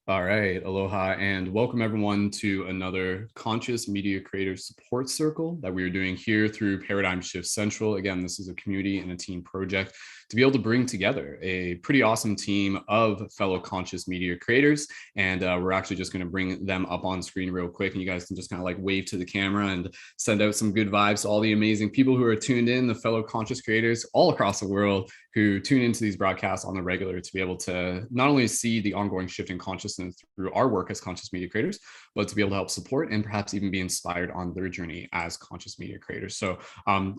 All right, aloha, and welcome everyone to another Conscious Media Creator Support Circle that we are doing here through Paradigm Shift Central. Again, this is a community and a team project to be able to bring together a pretty awesome team of fellow conscious media creators. And we're actually just going to bring them up on screen real quick, and you guys can just kind of like wave to the camera and send out some good vibes to all the amazing people who are tuned in, the fellow conscious creators all across the world who tune into these broadcasts on the regular to be able to not only see the ongoing shift in consciousness through our work as conscious media creators, but to be able to help support and perhaps even be inspired on their journey as conscious media creators. So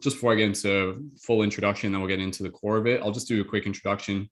just before I get into full introduction, then we'll get into the core of it. I'll just do a quick introduction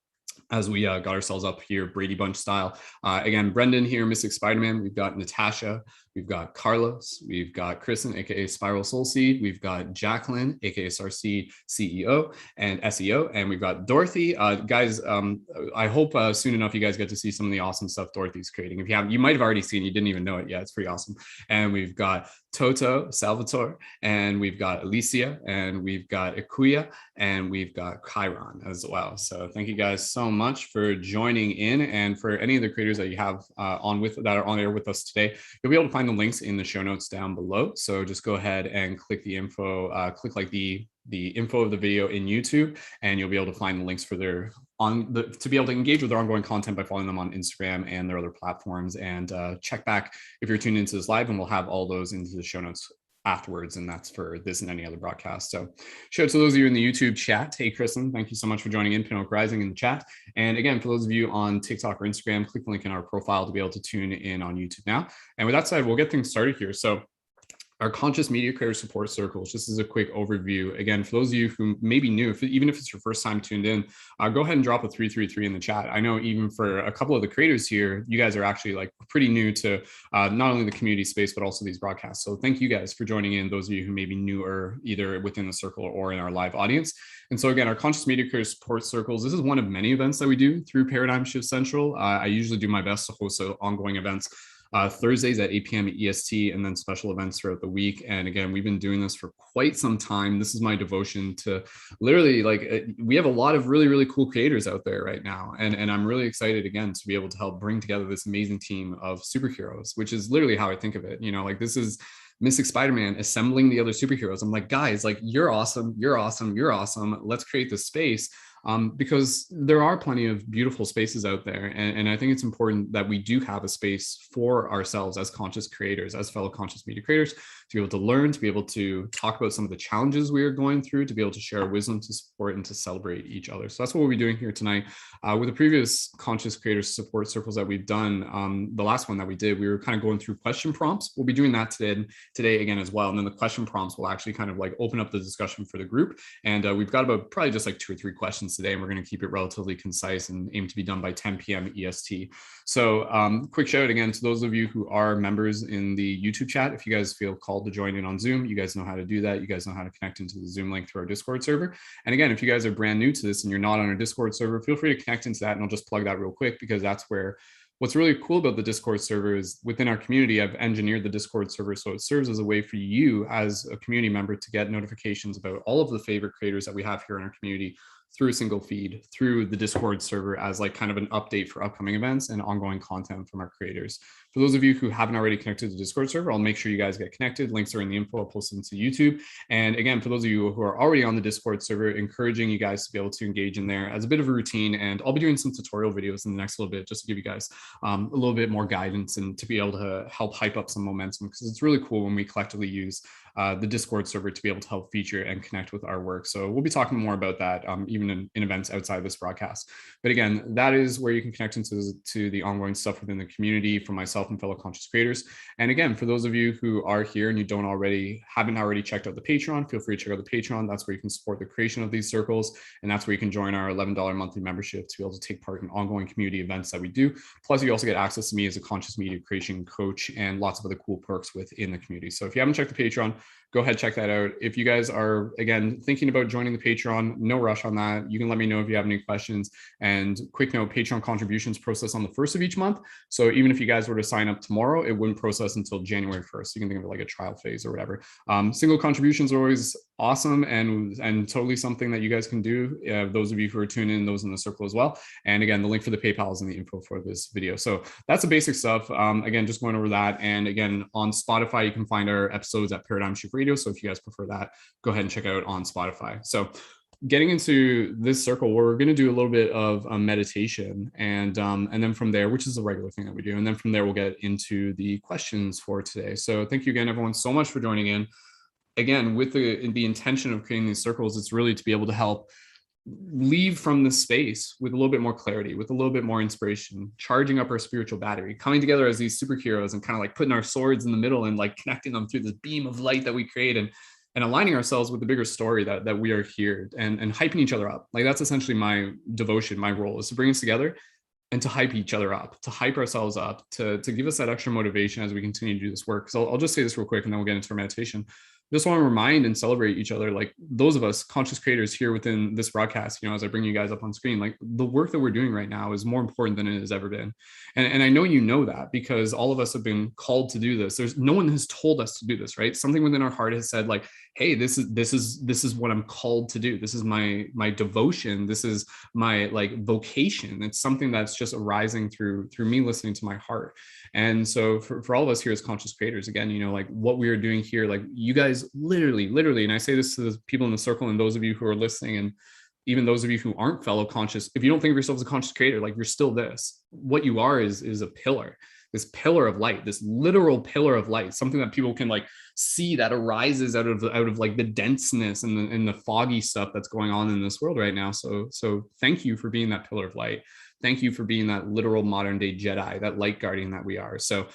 as we got ourselves up here, Brady Bunch style. Again, Brendon here, Mystic Spider-Man. We've got Natasha. We've got Carlos. We've got Kristen, aka Spiral Soul Seed. We've got Jacqueline, aka Starseed CEO and SEO. And we've got Dorothy. Guys, I hope soon enough you guys get to see some of the awesome stuff Dorothy's creating. If you haven't, you might have already seen, you didn't even know it yet. It's pretty awesome. And we've got Toto, Salvatore, and we've got Alicia, and we've got Ikuya, and we've got Chiron as well. So thank you guys so much for joining in. And for any of the creators that you have that are on air with us today, you'll be able to find the links in the show notes down below. So just go ahead and click the info, click like the info of the video in YouTube, and you'll be able to find the links for their to be able to engage with their ongoing content by following them on Instagram and their other platforms. And check back if you're tuned into this live, and we'll have all those into the show notes afterwards, and that's for this and any other broadcast. So shout out to those of you in the YouTube chat. Hey Kristen, thank you so much for joining in, Pinocchio Rising in the chat. And again, for those of you on TikTok or Instagram, click the link in our profile to be able to tune in on YouTube now. And with that said, we'll get things started here. So our Conscious Media Creator Support Circles, just as a quick overview. Again, for those of you who may be new, even if it's your first time tuned in, go ahead and drop a 333 in the chat. I know even for a couple of the creators here, you guys are actually like pretty new to not only the community space, but also these broadcasts. So thank you guys for joining in, those of you who may be newer, either within the circle or in our live audience. And so again, our Conscious Media Creator Support Circles, this is one of many events that we do through Paradigm Shift Central. I usually do my best to host ongoing events Thursdays at 8 p.m. EST, and then special events throughout the week. And again, we've been doing this for quite some time. This is my devotion to literally, like, we have a lot of really, really cool creators out there right now. And I'm really excited, again, to be able to help bring together this amazing team of superheroes, which is literally how I think of it. You know, like, this is Mystic Spider-Man assembling the other superheroes. I'm like, guys, like, you're awesome. You're awesome. You're awesome. Let's create this space. Because there are plenty of beautiful spaces out there. And I think it's important that we do have a space for ourselves as conscious creators, as fellow conscious media creators, to be able to learn, to be able to talk about some of the challenges we are going through, to be able to share our wisdom, to support, and to celebrate each other. So that's what we'll be doing here tonight. With the previous conscious creators support circles that we've done, the last one that we did, we were kind of going through question prompts. We'll be doing that today again as well. And then the question prompts will actually kind of like open up the discussion for the group. And we've got about probably just like 2 or 3 questions today, and we're going to keep it relatively concise and aim to be done by 10 p.m. EST. So quick shout out again to those of you who are members in the YouTube chat. If you guys feel called to join in on Zoom, you guys know how to do that. You guys know how to connect into the Zoom link through our Discord server. And again, if you guys are brand new to this and you're not on our Discord server, feel free to connect into that, and I'll just plug that real quick, because that's where what's really cool about the Discord server is within our community, I've engineered the Discord server so it serves as a way for you as a community member to get notifications about all of the favorite creators that we have here in our community through a single feed, through the Discord server, as like kind of an update for upcoming events and ongoing content from our creators. For those of you who haven't already connected to the Discord server, I'll make sure you guys get connected. Links are in the info. I'll post them to YouTube. And again, for those of you who are already on the Discord server, encouraging you guys to be able to engage in there as a bit of a routine. And I'll be doing some tutorial videos in the next little bit, just to give you guys a little bit more guidance and to be able to help hype up some momentum, because it's really cool when we collectively use the Discord server to be able to help feature and connect with our work. So we'll be talking more about that even in events outside this broadcast. But again, that is where you can connect into the ongoing stuff within the community for myself and fellow conscious creators. And again, for those of you who are here and you haven't already checked out the Patreon, feel free to check out the Patreon. That's where you can support the creation of these circles. And that's where you can join our $11 monthly membership to be able to take part in ongoing community events that we do. Plus, you also get access to me as a conscious media creation coach and lots of other cool perks within the community. So if you haven't checked the Patreon, go ahead, check that out. If you guys are, again, thinking about joining the Patreon, no rush on that. You can let me know if you have any questions. And quick note, Patreon contributions process on the 1st of each month. So even if you guys were to sign up tomorrow, it wouldn't process until January 1st. You can think of it like a trial phase or whatever. Single contributions are always awesome and totally something that you guys can do. Those of you who are tuned in, those in the circle as well. And again, the link for the PayPal is in the info for this video. So that's the basic stuff. Again, just going over that. And again, on Spotify, you can find our episodes at Paradigm Shift Radio. So if you guys prefer that, go ahead and check out on Spotify. So getting into this circle, we're going to do a little bit of a meditation, and then from there, which is a regular thing that we do, and then from there we'll get into the questions for today. So thank you again, everyone, so much for joining in. Again, with the intention of creating these circles, it's really to be able to help leave from this space with a little bit more clarity, with a little bit more inspiration, charging up our spiritual battery, coming together as these superheroes and kind of like putting our swords in the middle and like connecting them through this beam of light that we create, and aligning ourselves with the bigger story that we are here, and hyping each other up. Like that's essentially my devotion, my role is to bring us together and to hype each other up, to hype ourselves up, to give us that extra motivation as we continue to do this work. So I'll just say this real quick and then we'll get into our meditation. Just want to remind and celebrate each other, like those of us conscious creators here within this broadcast, as I bring you guys up on screen, like the work that we're doing right now is more important than it has ever been. And I know you know that because all of us have been called to do this. There's no one has told us to do this, right? Something within our heart has said like, hey, this is what I'm called to do. This is my devotion. This is my like vocation. It's something that's just arising through me listening to my heart. And so for all of us here as conscious creators, again, like what we are doing here, like you guys literally, and I say this to the people in the circle and those of you who are listening, and even those of you who aren't fellow conscious, if you don't think of yourself as a conscious creator, like you're still this. What you are is a pillar, this pillar of light, this literal pillar of light, something that people can like see that arises out of like the denseness and the foggy stuff that's going on in this world right now. So thank you for being that pillar of light. Thank you for being that literal modern day Jedi, that light guardian that we are. So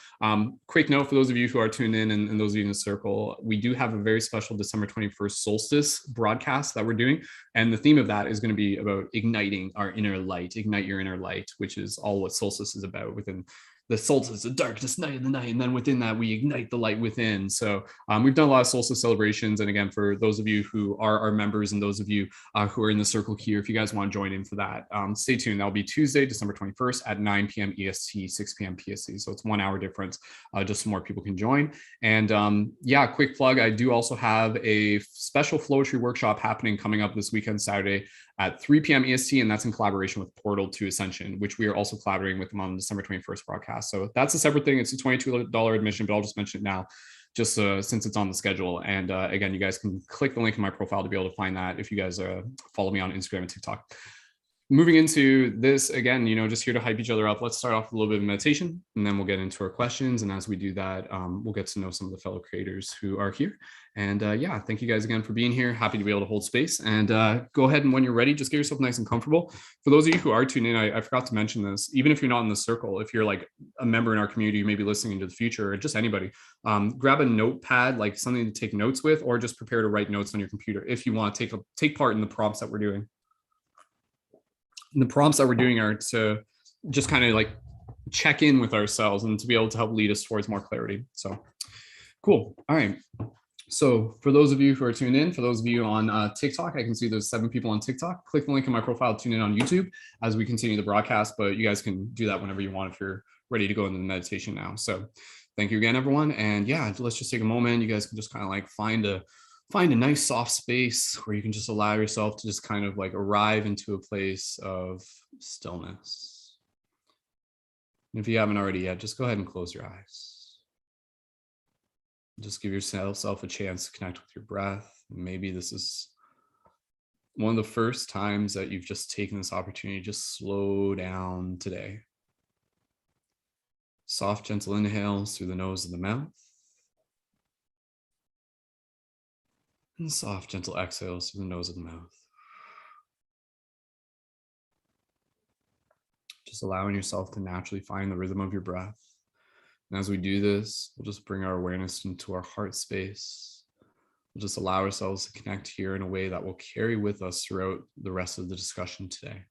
quick note for those of you who are tuned in and those of you in the circle, we do have a very special December 21st solstice broadcast that we're doing. And the theme of that is going to be about igniting our inner light, ignite your inner light, which is all what solstice is about. Within the solstice, the darkest night of the night, and then within that we ignite the light within. So we've done a lot of solstice celebrations, and again, for those of you who are our members and those of you who are in the circle here, if you guys want to join in for that, stay tuned. That'll be Tuesday, December 21st at 9 p.m. EST, 6 p.m. PST. So it's 1 hour difference, just so more people can join. And yeah, quick plug, I do also have a special flowetry workshop happening coming up this weekend, Saturday at 3 p.m. EST, and that's in collaboration with Portal to Ascension, which we are also collaborating with them on December 21st broadcast. So that's a separate thing. It's a $22 admission, but I'll just mention it now, just since it's on the schedule. And again, you guys can click the link in my profile to be able to find that if you guys follow me on Instagram and TikTok. Moving into this, again, just here to hype each other up. Let's start off with a little bit of meditation, and then we'll get into our questions. And as we do that, we'll get to know some of the fellow creators who are here. And yeah, thank you guys again for being here. Happy to be able to hold space. And go ahead, and when you're ready, just get yourself nice and comfortable. For those of you who are tuned in, I forgot to mention this, even if you're not in the circle, if you're like a member in our community, you may be listening into the future, or just anybody, grab a notepad, like something to take notes with, or just prepare to write notes on your computer if you want to take part in the prompts that we're doing. And the prompts that we're doing are to just kind of like check in with ourselves and to be able to help lead us towards more clarity. So cool. All right. So for those of you who are tuned in, for those of you on TikTok, I can see there's 7 people on TikTok. Click the link in my profile, tune in on YouTube as we continue the broadcast, but you guys can do that whenever you want if you're ready to go into the meditation now. So thank you again, everyone. And yeah, let's just take a moment. You guys can just kind of like find a nice soft space where you can just allow yourself to just kind of like arrive into a place of stillness. And if you haven't already yet, just go ahead and close your eyes. Just give yourself a chance to connect with your breath. Maybe this is one of the first times that you've just taken this opportunity to just slow down today. Soft, gentle inhales through the nose and the mouth. And soft, gentle exhales through the nose of the mouth. Just allowing yourself to naturally find the rhythm of your breath. And as we do this, we'll just bring our awareness into our heart space. We'll just allow ourselves to connect here in a way that will carry with us throughout the rest of the discussion today.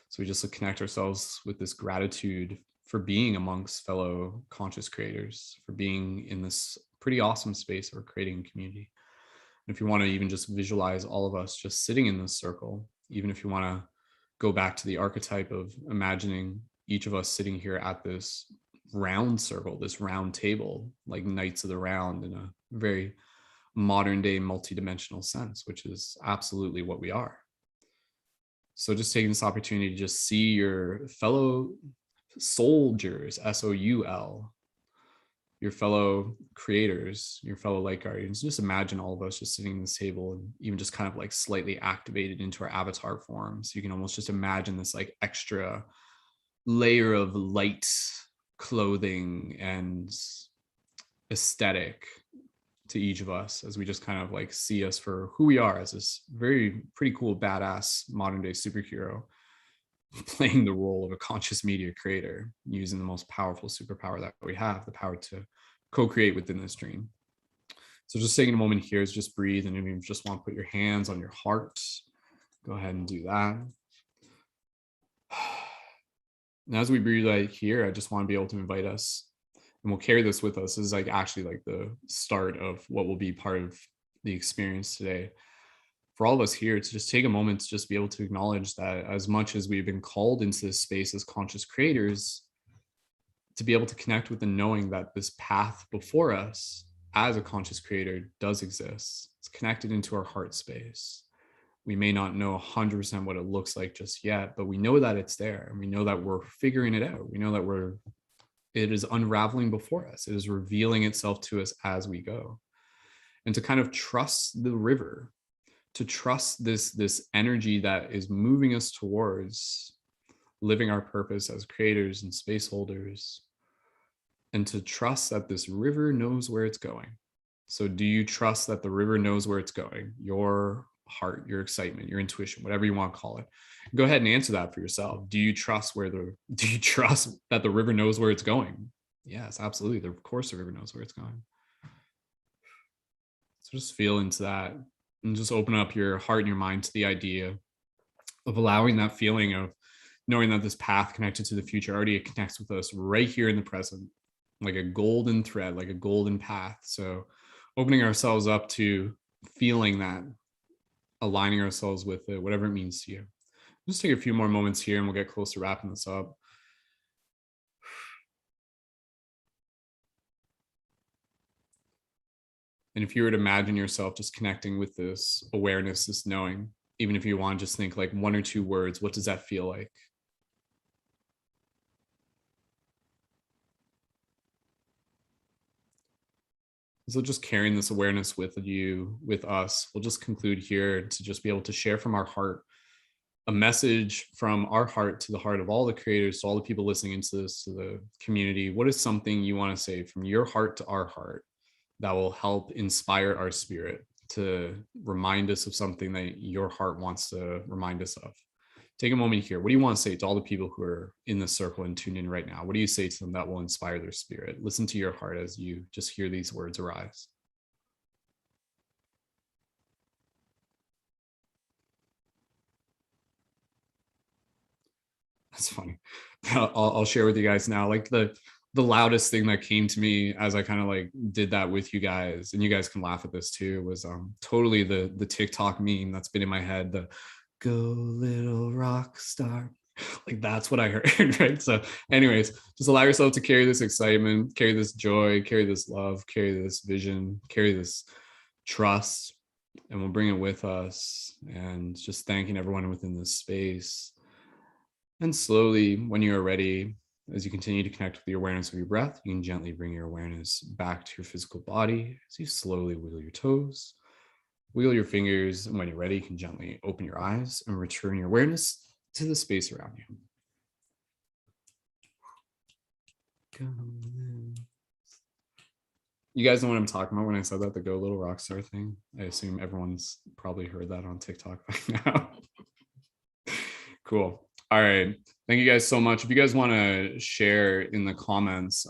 So we just connect ourselves with this gratitude for being amongst fellow conscious creators, for being in this pretty awesome space of creating a community. If you want to even just visualize all of us just sitting in this circle, even if you want to go back to the archetype of imagining each of us sitting here at this round circle, this round table, like knights of the round in a very modern day multidimensional sense, which is absolutely what we are. So just taking this opportunity to just see your fellow soldiers, SOUL, your fellow creators, your fellow light guardians. Just imagine all of us just sitting at this table and even just kind of like slightly activated into our avatar form. So you can almost just imagine this like extra layer of light clothing and aesthetic to each of us as we just kind of like see us for who we are as this very pretty cool badass modern day superhero playing the role of a conscious media creator, using the most powerful superpower that we have, the power to co-create within this dream. So just taking a moment here is just breathe, and if you just want to put your hands on your heart, go ahead and do that. And as we breathe right here, I just want to be able to invite us, and we'll carry this with us. This is like actually like the start of what will be part of the experience today. For all of us here to just take a moment to just be able to acknowledge that as much as we've been called into this space as conscious creators, to be able to connect with the knowing that this path before us as a conscious creator does exist. It's connected into our heart space. We may not know 100% what it looks like just yet, but we know that it's there, and we know that we're figuring it out. We know that it is unraveling before us. It is revealing itself to us as we go. And to kind of trust the river, to trust this energy that is moving us towards living our purpose as creators and space holders, and to trust that this river knows where it's going. So do you trust that the river knows where it's going? Your heart, your excitement, your intuition, whatever you want to call it. Go ahead and answer that for yourself. Do you trust that the river knows where it's going? Yes, absolutely. Of course the river knows where it's going. So just feel into that, and just open up your heart and your mind to the idea of allowing that feeling of knowing that this path connected to the future already connects with us right here in the present, like a golden thread, like a golden path. So opening ourselves up to feeling that, aligning ourselves with it, whatever it means to you. Just take a few more moments here and we'll get close to wrapping this up. And if you were to imagine yourself just connecting with this awareness, this knowing, even if you want to just think like one or two words, what does that feel like? So just carrying this awareness with you, with us, we'll just conclude here to just be able to share from our heart a message from our heart to the heart of all the creators, to all the people listening into this, to the community. What is something you want to say from your heart to our heart that will help inspire our spirit, to remind us of something that your heart wants to remind us of? Take a moment here. What do you want to say to all the people who are in this circle and tuned in right now? What do you say to them that will inspire their spirit? Listen to your heart as you just hear these words arise. That's funny. I'll share with you guys now. Like the loudest thing that came to me as I kind of like did that with you guys, and you guys can laugh at this too, was totally the TikTok meme that's been in my head. The "Go little rock star." Like that's what I heard, right? So, anyways, just allow yourself to carry this excitement, carry this joy, carry this love, carry this vision, carry this trust, and we'll bring it with us. And just thanking everyone within this space. And slowly, when you are ready, as you continue to connect with the awareness of your breath, you can gently bring your awareness back to your physical body as you slowly wiggle your toes, wiggle your fingers, and when you're ready, you can gently open your eyes and return your awareness to the space around you. You guys know what I'm talking about when I said that, the "Go Little Rockstar" thing? I assume everyone's probably heard that on TikTok by now. Cool. All right. Thank you guys so much. If you guys want to share in the comments,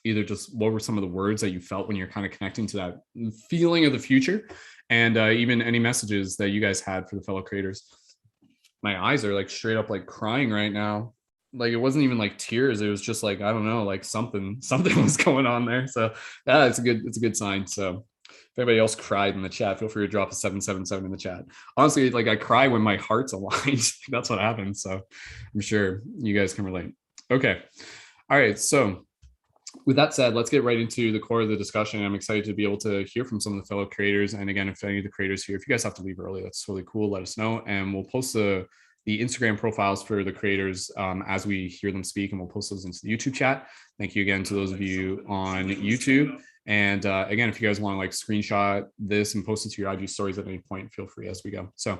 either just what were some of the words that you felt when you're kind of connecting to that feeling of the future, and even any messages that you guys had for the fellow creators. My eyes are like straight up like crying right now. Like it wasn't even like tears. It was just like, I don't know, like something was going on there. So yeah, it's a good sign. So anybody else cried in the chat, feel free to drop a 777 in the chat. Honestly, like I cry when my heart's aligned. That's what happens. So I'm sure you guys can relate. Okay. All right. So with that said, let's get right into the core of the discussion. I'm excited to be able to hear from some of the fellow creators. And again, if any of the creators here, if you guys have to leave early, that's really cool. Let us know. And we'll post the Instagram profiles for the creators as we hear them speak, and we'll post those into the YouTube chat. Thank you again to those of you on YouTube. And again, if you guys want to like screenshot this and post it to your IG stories at any point, feel free as we go. So,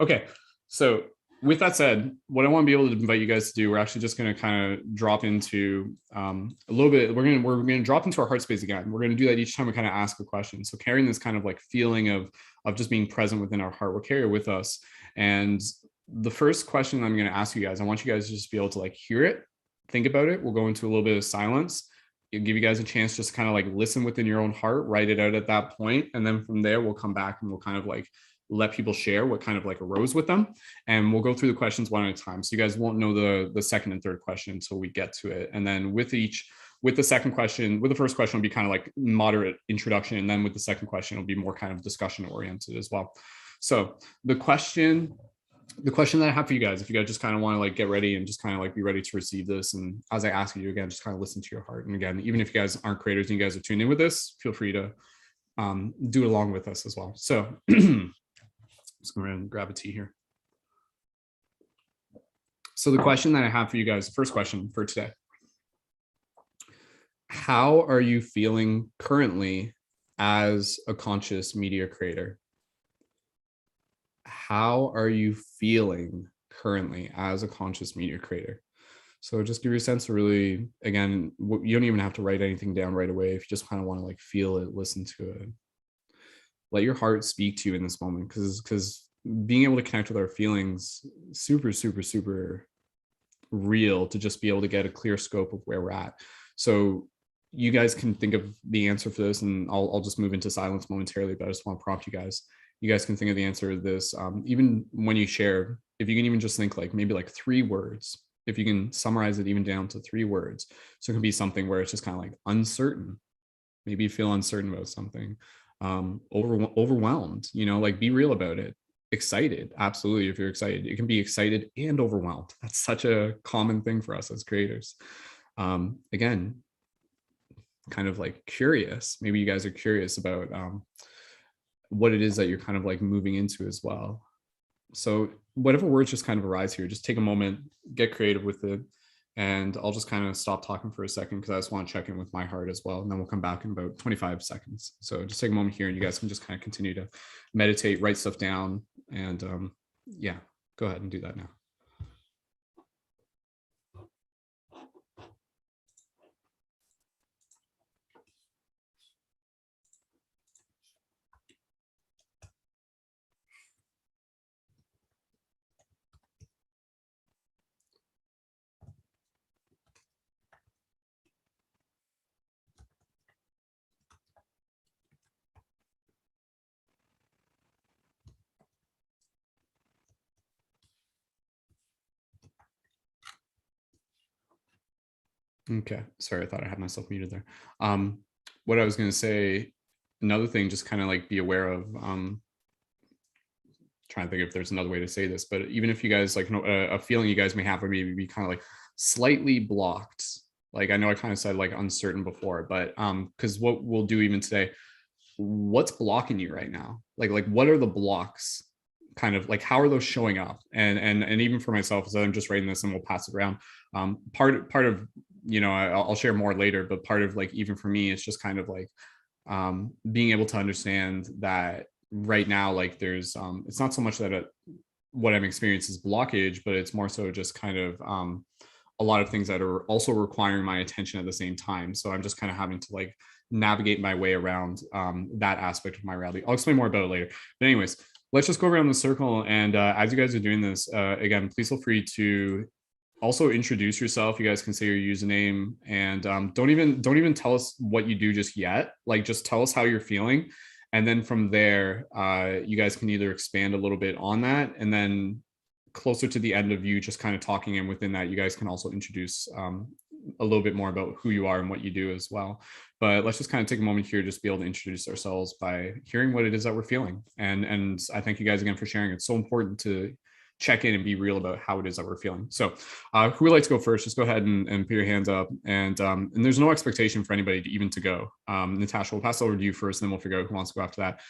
okay. So with that said, what I want to be able to invite you guys to do, we're actually just going to kind of drop into a little bit. We're going to drop into our heart space again. We're going to do that each time we kind of ask a question. So carrying this kind of like feeling of just being present within our heart, we'll carry it with us. And the first question I'm going to ask you guys, I want you guys to just be able to like hear it, think about it. We'll go into a little bit of silence. It'll give you guys a chance just to kind of like listen within your own heart, write it out at that point. And then from there, we'll come back and we'll kind of like let people share what kind of like arose with them. And we'll go through the questions one at a time. So you guys won't know the second and third question until we get to it. And then with the second question, with the first question will be kind of like moderate introduction. And then with the second question, it'll be more kind of discussion oriented as well. So the question that I have for you guys, if you guys just kind of want to like get ready and just kind of like be ready to receive this. And as I ask you again, just kind of listen to your heart. And again, even if you guys aren't creators and you guys are tuned in with this, feel free to do it along with us as well. So just going to grab a tea here. So the question that I have for you guys, first question for today. How are you feeling currently as a conscious media creator? How are you feeling currently as a conscious media creator? So just give you a sense of really, again, you don't even have to write anything down right away. If you just kind of want to like feel it, listen to it, let your heart speak to you in this moment, because being able to connect with our feelings, super, super, super real to just be able to get a clear scope of where we're at. So you guys can think of the answer for this, and I'll just move into silence momentarily, but I just want to prompt you guys. You guys can think of the answer to this. Even when you share, if you can even just think like maybe like 3 words, if you can summarize it even down to 3 words. So it can be something where it's just kind of like uncertain. Maybe you feel uncertain about something. Overwhelmed, like be real about it. Excited, absolutely. If you're excited, it can be excited and overwhelmed. That's such a common thing for us as creators. Again, kind of like curious. Maybe you guys are curious about what it is that you're kind of like moving into as well. So whatever words just kind of arise here, just take a moment, get creative with it. And I'll just kind of stop talking for a second because I just want to check in with my heart as well. And then we'll come back in about 25 seconds. So just take a moment here and you guys can just kind of continue to meditate, write stuff down. And yeah, go ahead and do that now. Okay, sorry, I thought I had myself muted there. What I was going to say, another thing, just kind of like be aware of, trying to think if there's another way to say this, but even if you guys like a feeling you guys may have, or maybe be kind of like slightly blocked, like I know I kind of said like uncertain before, but because what we'll do even today, what's blocking you right now? Like what are the blocks? Kind of like how are those showing up? And even for myself, as I'm just writing this and we'll pass it around. Part of I'll share more later, but part of like even for me, it's just kind of like being able to understand that right now, like there's it's not so much that what I'm experiencing is blockage, but it's more so just kind of a lot of things that are also requiring my attention at the same time. So I'm just kind of having to like navigate my way around that aspect of my reality. I'll explain more about it later. But anyways, let's just go around the circle. And as you guys are doing this, again, please feel free to also introduce yourself. You guys can say your username, and don't even tell us what you do just yet. Like just tell us how you're feeling. And then from there, you guys can either expand a little bit on that, and then closer to the end of you just kind of talking, and within that, you guys can also introduce a little bit more about who you are and what you do as well. But let's just kind of take a moment here, just be able to introduce ourselves by hearing what it is that we're feeling. And I thank you guys again for sharing. It's so important to check in and be real about how it is that we're feeling. So who would like to go first? Just go ahead and put your hands up. And there's no expectation for anybody to even to go. Natasha, we'll pass over to you first, and then we'll figure out who wants to go after that.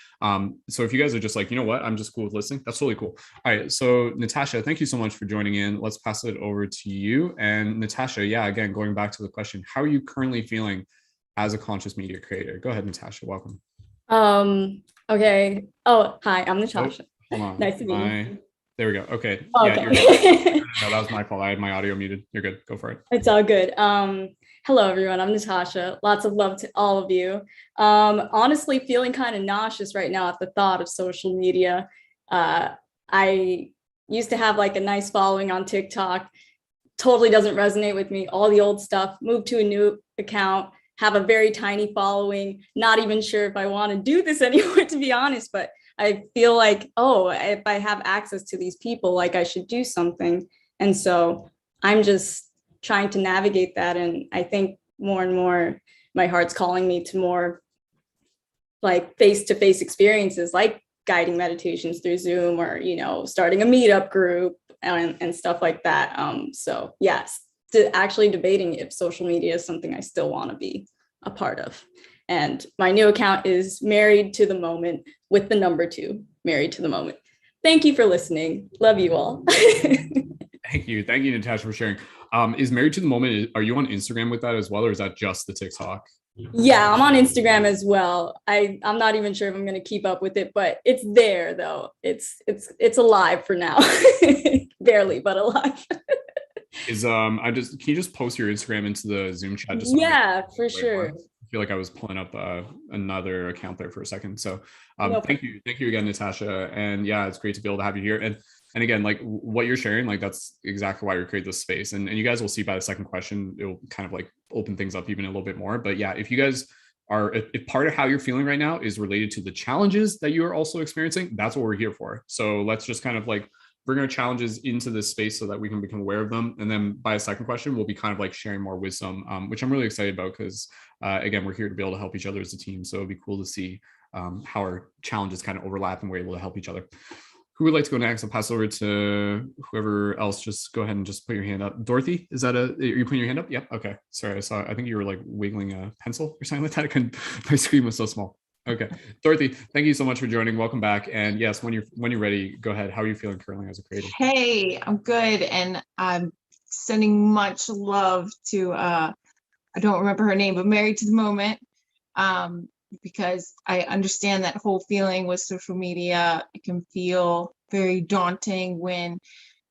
So if you guys are just like, you know what, I'm just cool with listening, that's totally cool. All right, so Natasha, thank you so much for joining in. Let's pass it over to you. And Natasha, yeah, again, going back to the question, how are you currently feeling as a conscious media creator? Go ahead, Natasha, welcome. Okay. Oh, hi, I'm Natasha. Hold on. Nice to meet you. There we go. Okay. Oh, yeah, okay. no, that was my fault. I had my audio muted. You're good. Go for it. It's all good. Hello everyone. I'm Natasha. Lots of love to all of you. Honestly, feeling kind of nauseous right now at the thought of social media. I used to have like a nice following on TikTok. Totally doesn't resonate with me. All the old stuff. Moved to a new account. Have a very tiny following. Not even sure if I want to do this anymore, to be honest, but I feel like, oh, if I have access to these people, like I should do something. And so I'm just trying to navigate that. And I think more and more my heart's calling me to more like face-to-face experiences, like guiding meditations through Zoom, or, you know, starting a meetup group and stuff like that. So yes, actually debating if social media is something I still want to be a part of. And my new account is Married to the Moment with the number 2, Married to the Moment. Thank you for listening. Love you all. Thank you. Thank you, Natasha, for sharing. Is Married to the Moment, are you on Instagram with that as well, or is that just the TikTok? Yeah, I'm on Instagram as well. I'm not even sure if I'm going to keep up with it, but it's there though. It's alive for now. Barely, but alive. Can you just post your Instagram into the Zoom chat? Just yeah, for sure. I feel like I was pulling up another account there for a second. So No thank you again, Natasha. And yeah, it's great to be able to have you here. And again, like what you're sharing, like that's exactly why we create this space. And you guys will see by the second question, it'll kind of like open things up even a little bit more. But yeah, if you guys are, if part of how you're feeling right now is related to the challenges that you are also experiencing, that's what we're here for. So let's just kind of like bring our challenges into this space so that we can become aware of them. And then by a second question, we'll be kind of like sharing more wisdom, which I'm really excited about because again, we're here to be able to help each other as a team. So it'd be cool to see how our challenges kind of overlap and we're able to help each other. Who would like to go next? I'll pass over to whoever else. Just go ahead and just put your hand up. Dorothy, are you putting your hand up? Yeah. Okay. Sorry. I think you were like wiggling a pencil or something like that. My screen was so small. Okay. Dorothy, thank you so much for joining. Welcome back. And yes, when you're ready, go ahead. How are you feeling currently as a creator? Hey, I'm good. And I'm sending much love to, I don't remember her name, but Married to the Moment. Because I understand that whole feeling with social media. It can feel very daunting when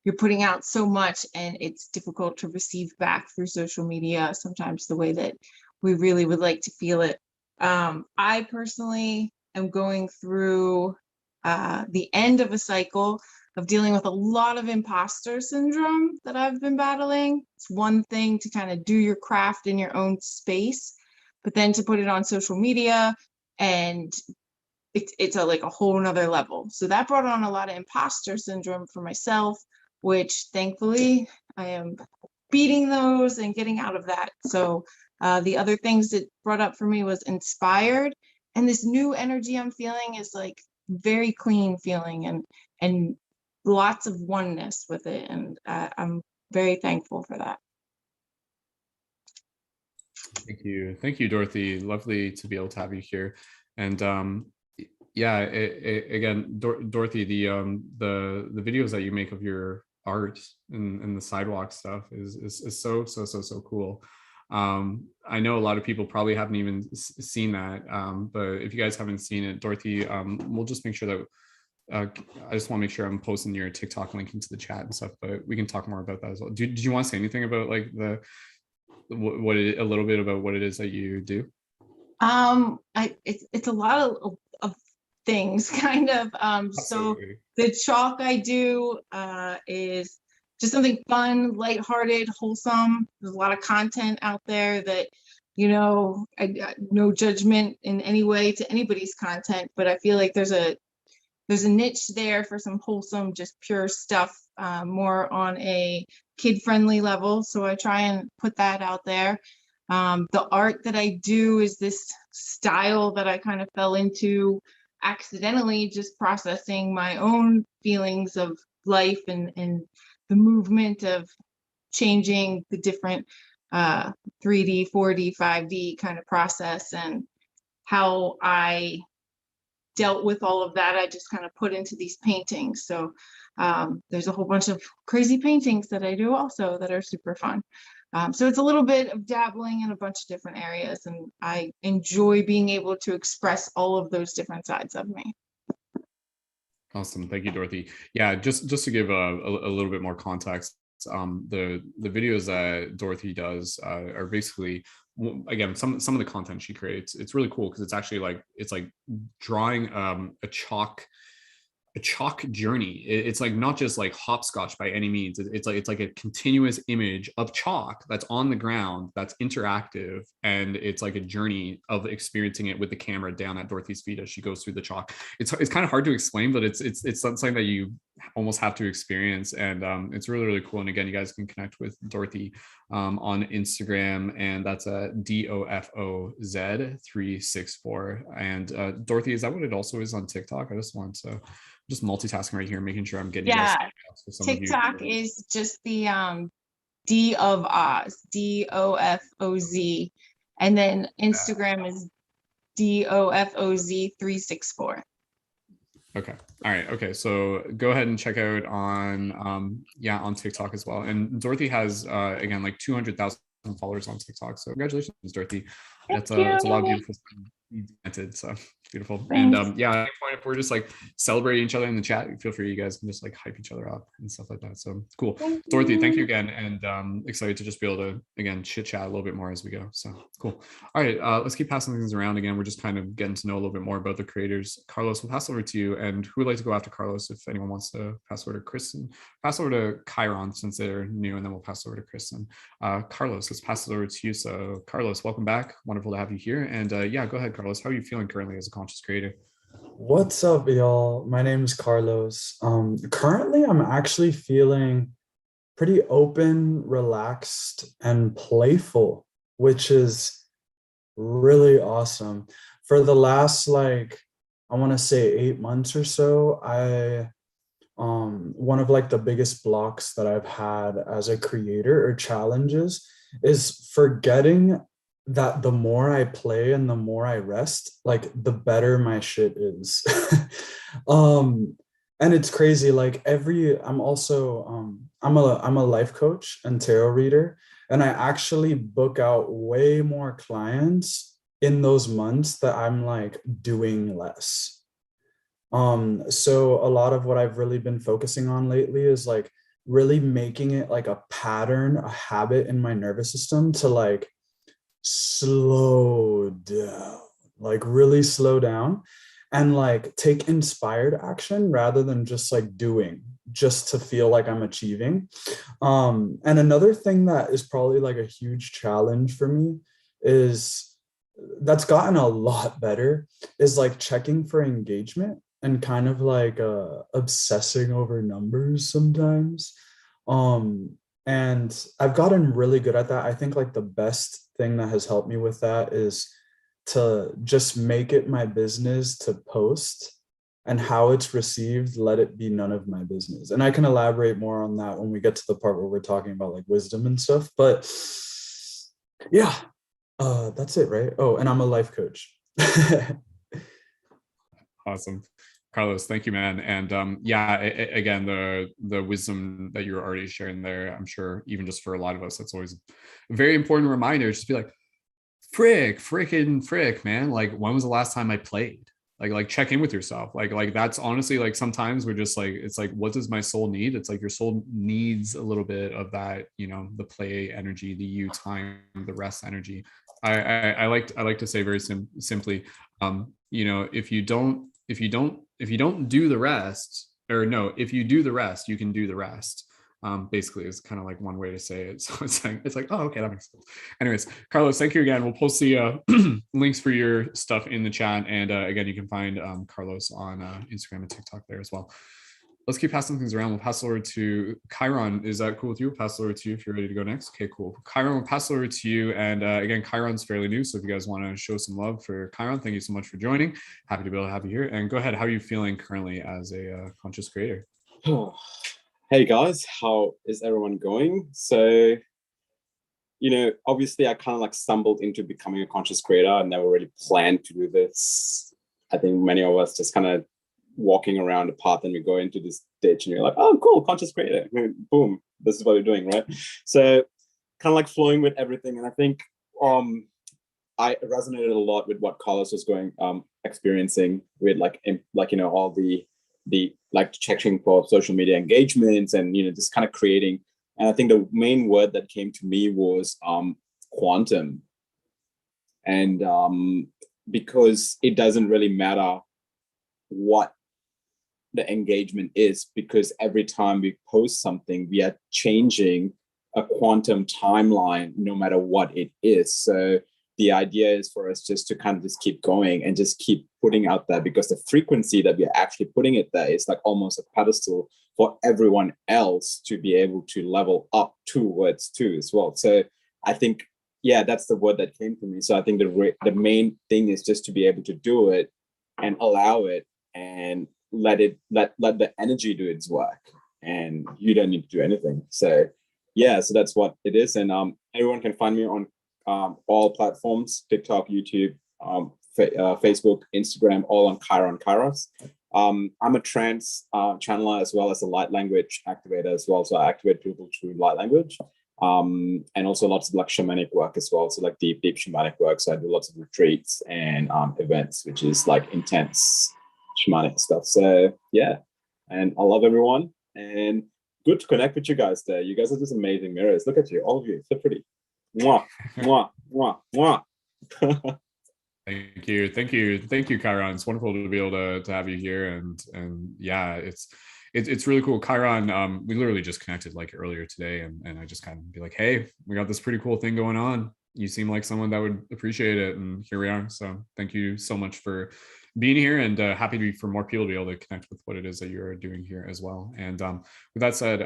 you're putting out so much and it's difficult to receive back through social media sometimes the way that we really would like to feel it. I personally am going through the end of a cycle of dealing with a lot of imposter syndrome that I've been battling. It's one thing to kind of do your craft in your own space, but then to put it on social media, and it's like a whole nother level. So that brought on a lot of imposter syndrome for myself, which thankfully I am beating those and getting out of that. So the other things that brought up for me was inspired, and this new energy I'm feeling is like very clean feeling and lots of oneness with it. And I'm very thankful for that. Thank you, Dorothy. Lovely to be able to have you here. And yeah, again, Dorothy, the videos that you make of your art and the sidewalk stuff is so cool. I know a lot of people probably haven't even seen that, but if you guys haven't seen it, Dorothy, we'll just make sure that I just want to make sure I'm posting your TikTok link into the chat and stuff, but we can talk more about that as well. Did you want to say anything about like a little bit about what it is that you do? It's a lot of things kind of. So the chalk I do is just something fun, lighthearted, wholesome. There's a lot of content out there that, you know, no judgment in any way to anybody's content, but I feel like there's a niche there for some wholesome, just pure stuff, more on a kid-friendly level. So I try and put that out there. The art that I do is this style that I kind of fell into accidentally, just processing my own feelings of life and the movement of changing the different 3D, 4D, 5D kind of process, and how I dealt with all of that, I just kind of put into these paintings. So there's a whole bunch of crazy paintings that I do also that are super fun. So it's a little bit of dabbling in a bunch of different areas, and I enjoy being able to express all of those different sides of me. Awesome. Thank you, Dorothy. Yeah, just to give a little bit more context, the videos that Dorothy does are basically, again, some of the content she creates. It's really cool because it's actually like drawing a chalk journey. It's like not just like hopscotch by any means. It's like a continuous image of chalk that's on the ground, that's interactive, and it's like a journey of experiencing it with the camera down at Dorothy's feet as she goes through the chalk. It's kind of hard to explain, but it's something that you almost have to experience, and it's really cool. And again, you guys can connect with Dorothy on Instagram, and that's DOFOZ364. And Dorothy, is that what it also is on TikTok? I just want to just multitasking right here, making sure I'm getting you guys. TikTok is just the D of Oz, DOFOZ, and then Instagram is DOFOZ364. Okay. All right. Okay. So go ahead and check out on on TikTok as well. And Dorothy has again like 200,000 followers on TikTok. So congratulations, Dorothy. It's a lot of beautiful stuff you invented. So beautiful. Thanks. And at any point, if we're just like celebrating each other in the chat, feel free, you guys can just like hype each other up and stuff like that. So cool. Dorothy, thank you again, and excited to just be able to again chit chat a little bit more as we go. So cool. All right, let's keep passing things around. Again, we're just kind of getting to know a little bit more about the creators. Carlos, we'll pass over to you, and who would like to go after Carlos? If anyone wants to pass over to Kristen, pass over to Chiron since they're new, and then we'll pass over to Kristen. Carlos, let's pass it over to you. So Carlos, welcome back. Wonderful to have you here. And yeah, go ahead, Carlos. How are you feeling currently as a conscious creator? What's up, y'all? My name is Carlos. Currently, I'm actually feeling pretty open, relaxed, and playful, which is really awesome. For the last, like, I want to say 8 months or so, one of like the biggest blocks that I've had as a creator or challenges is forgetting that the more I play and the more I rest, like the better my shit is. And it's crazy. Like I'm also I'm a life coach and tarot reader, and I actually book out way more clients in those months that I'm like doing less. So a lot of what I've really been focusing on lately is like really making it like a pattern, a habit in my nervous system to like slow down, like really slow down, and like take inspired action rather than just like doing just to feel like I'm achieving. And another thing that is probably like a huge challenge for me is that's gotten a lot better is like checking for engagement and kind of like obsessing over numbers sometimes. And I've gotten really good at that. I think like the best thing that has helped me with that is to just make it my business to post, and how it's received, let it be none of my business. And I can elaborate more on that when we get to the part where we're talking about like wisdom and stuff. But yeah, that's it, right? Oh, and I'm a life coach. Awesome. Carlos, thank you, man. And yeah, again, the wisdom that you're already sharing there, I'm sure even just for a lot of us, that's always a very important reminder. Just be like, frick, man. Like, when was the last time I played? Like check in with yourself. Like that's honestly like sometimes we're just like, it's like, what does my soul need? It's like your soul needs a little bit of that, the play energy, the you time, the rest energy. I like to say very simply, if you don't do the rest, or no, if you do the rest, you can do the rest. Basically is kind of like one way to say it. So it's like, oh, okay, that makes sense. Anyways, Carlos, thank you again. We'll post the links for your stuff in the chat. And again, you can find Carlos on Instagram and TikTok there as well. let's keep passing things around. We'll pass over to Chiron. Is that cool with you? We'll pass over to you if you're ready to go next. Okay, cool. Chiron, we'll pass over to you. And again, Chiron's fairly new. So if you guys want to show some love for Chiron, thank you so much for joining. Happy to be able to have you here. And go ahead. How are you feeling currently as a conscious creator? Hey guys, how is everyone going? So, obviously I kind of like stumbled into becoming a conscious creator. I never really planned to do this. I think many of us just kind of walking around a path and we go into this ditch and you're like, oh, cool, conscious creator. Boom, this is what we're doing, right? So kind of like flowing with everything. And I think I resonated a lot with what Carlos was experiencing with all the like checking for social media engagements and just kind of creating. And I think the main word that came to me was quantum. And because it doesn't really matter what the engagement is, because every time we post something, we are changing a quantum timeline, no matter what it is. So the idea is for us just to kind of just keep going and just keep putting out there, because the frequency that we are actually putting it there is like almost a pedestal for everyone else to be able to level up towards too as well. So I think, yeah, that's the word that came to me. So I think the main thing is just to be able to do it and allow it and let the energy do its work, and you don't need to do anything. So yeah, so that's what it is. And everyone can find me on all platforms: TikTok, YouTube, Facebook, Instagram, all on Chiron Kairos. I'm a trance channeler as well as a light language activator as well. So I activate people through light language, and also lots of like shamanic work as well. So like deep shamanic work. So I do lots of retreats and events, which is like intense shamanic stuff. So yeah, and I love everyone, and good to connect with you guys there. You guys are just amazing mirrors. Look at you, all of you, so pretty. Mwah, mwah, mwah, mwah. Thank you, Chiron. It's wonderful to be able to have you here, and yeah, it's really cool. Chiron, we literally just connected like earlier today, and I just kind of be like, hey, we got this pretty cool thing going on. You seem like someone that would appreciate it, and here we are. So thank you so much for being here, and happy for more people to be able to connect with what it is that you're doing here as well. And with that said,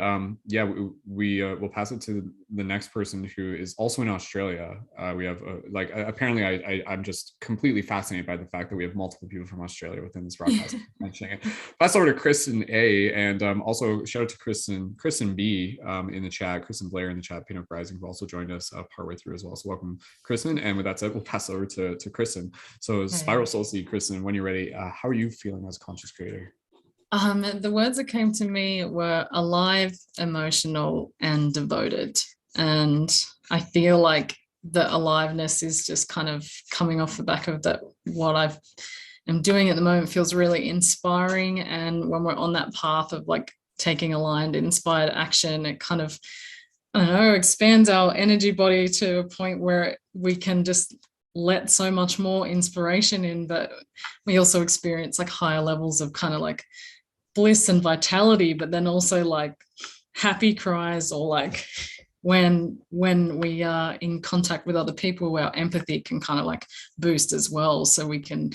yeah, we'll pass it to the next person who is also in Australia. We have apparently I'm just completely fascinated by the fact that we have multiple people from Australia within this broadcast. Mentioning it. Pass over to Kristen A, and also shout out to Kristen B in the chat, Kristen Blair in the chat, Pinot Rising, who also joined us partway through as well. So welcome, Kristen. And with that said, we'll pass over to Kristen. So Spiral Solstice, Kristen, when you're ready, how are you feeling as a conscious creator? The words that came to me were alive, emotional, and devoted. And I feel like the aliveness is just kind of coming off the back of that. What I'm doing at the moment feels really inspiring. And when we're on that path of like taking aligned, inspired action, it kind of, I don't know, expands our energy body to a point where we can just let so much more inspiration in, but we also experience like higher levels of kind of like bliss and vitality, but then also like happy cries, or like when we are in contact with other people, our empathy can kind of like boost as well, so we can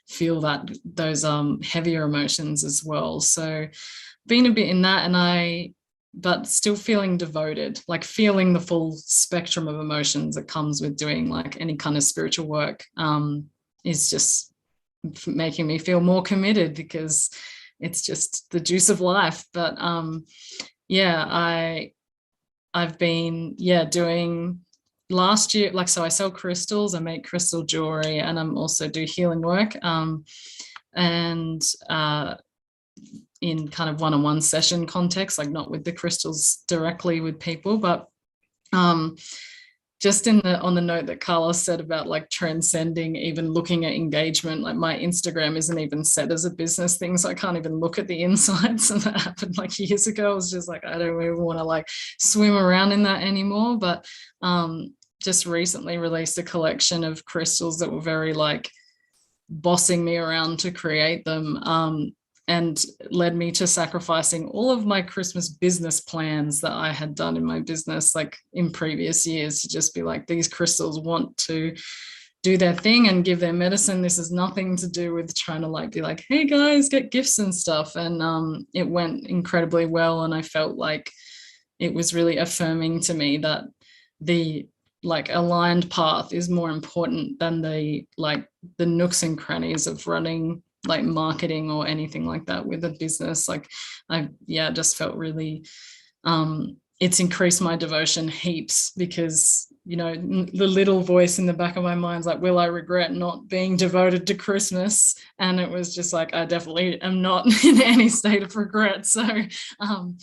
feel those heavier emotions as well. So being a bit in that, but still feeling devoted, like feeling the full spectrum of emotions that comes with doing like any kind of spiritual work, is just making me feel more committed, because it's just the juice of life. But yeah, I've been doing last year, like, so I sell crystals, I make crystal jewelry, and I'm also do healing work, and in kind of one-on-one session context, like not with the crystals directly with people, but just on the note that Carlos said about like transcending, even looking at engagement, like my Instagram isn't even set as a business thing, so I can't even look at the insights, and that happened like years ago. I was just like, I don't even want to like swim around in that anymore. But just recently released a collection of crystals that were very like bossing me around to create them, and led me to sacrificing all of my Christmas business plans that I had done in my business, like in previous years, to just be like, these crystals want to do their thing and give their medicine. This is nothing to do with trying to like be like, hey guys, get gifts and stuff. And it went incredibly well. And I felt like it was really affirming to me that the like aligned path is more important than the nooks and crannies of running like marketing or anything like that with a business. Like I just felt really it's increased my devotion heaps, because the little voice in the back of my mind is like, will I regret not being devoted to Christmas? And it was just like, I definitely am not in any state of regret. So I'm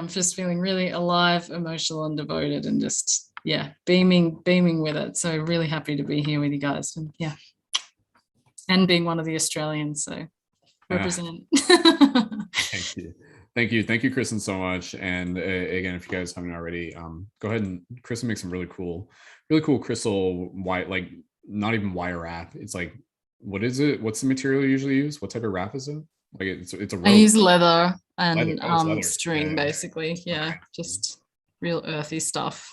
just feeling really alive, emotional, and devoted, and just beaming with it. So really happy to be here with you guys, and being one of the Australians, so represent. Thank you, Kristen, so much. And again, if you guys haven't already, go ahead and Kristen makes some really cool crystal white, like not even wire wrap. It's like, what is it? What's the material you usually use? What type of wrap is it? Like it's a rope. I use leather and leather. string, basically. Yeah, okay. Just real earthy stuff.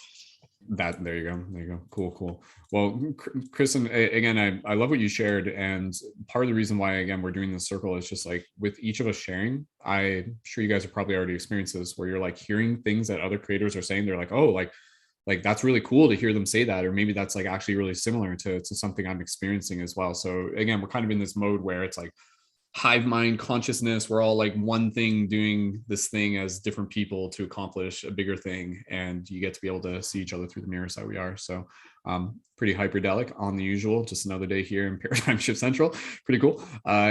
There you go. Cool. Well, Kristen, again, I love what you shared, and part of the reason why, again, we're doing this circle is just like with each of us sharing. I'm sure you guys have probably already experienced this, where you're like hearing things that other creators are saying. They're like, oh, like that's really cool to hear them say that, or maybe that's like actually really similar to something I'm experiencing as well. So again, we're kind of in this mode where it's like hive mind consciousness. We're all like one thing doing this thing as different people to accomplish a bigger thing, and you get to be able to see each other through the mirrors that we are. So pretty hyperdelic on the usual, just another day here in Paradigm Shift Central. Pretty cool.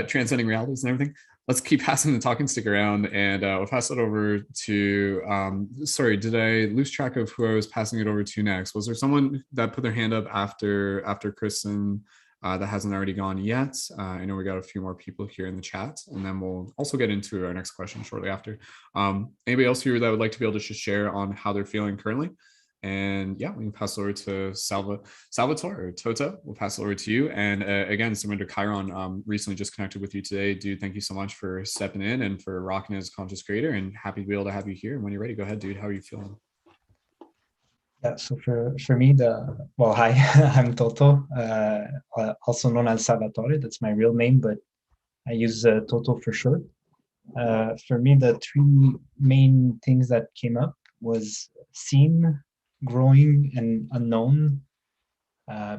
Transcending realities and everything. Let's keep passing the talking stick around, and we'll pass it over to sorry, did I lose track of who I was passing it over to next? Was there someone that put their hand up after Kristen that hasn't already gone yet? I know we got a few more people here in the chat, and then we'll also get into our next question shortly after. Anybody else here that would like to be able to just share on how they're feeling currently? And we can pass it over to Salvatore or Toto. We'll pass it over to you. And again, similar to Chiron, recently just connected with you today. Dude, thank you so much for stepping in and for rocking as Conscious Creator, and happy to be able to have you here. And when you're ready, go ahead, dude. How are you feeling? Yeah, so for me, hi, I'm Toto, also known as Salvatore. That's my real name, but I use Toto for short. For me, the three main things that came up was seen, growing, and unknown,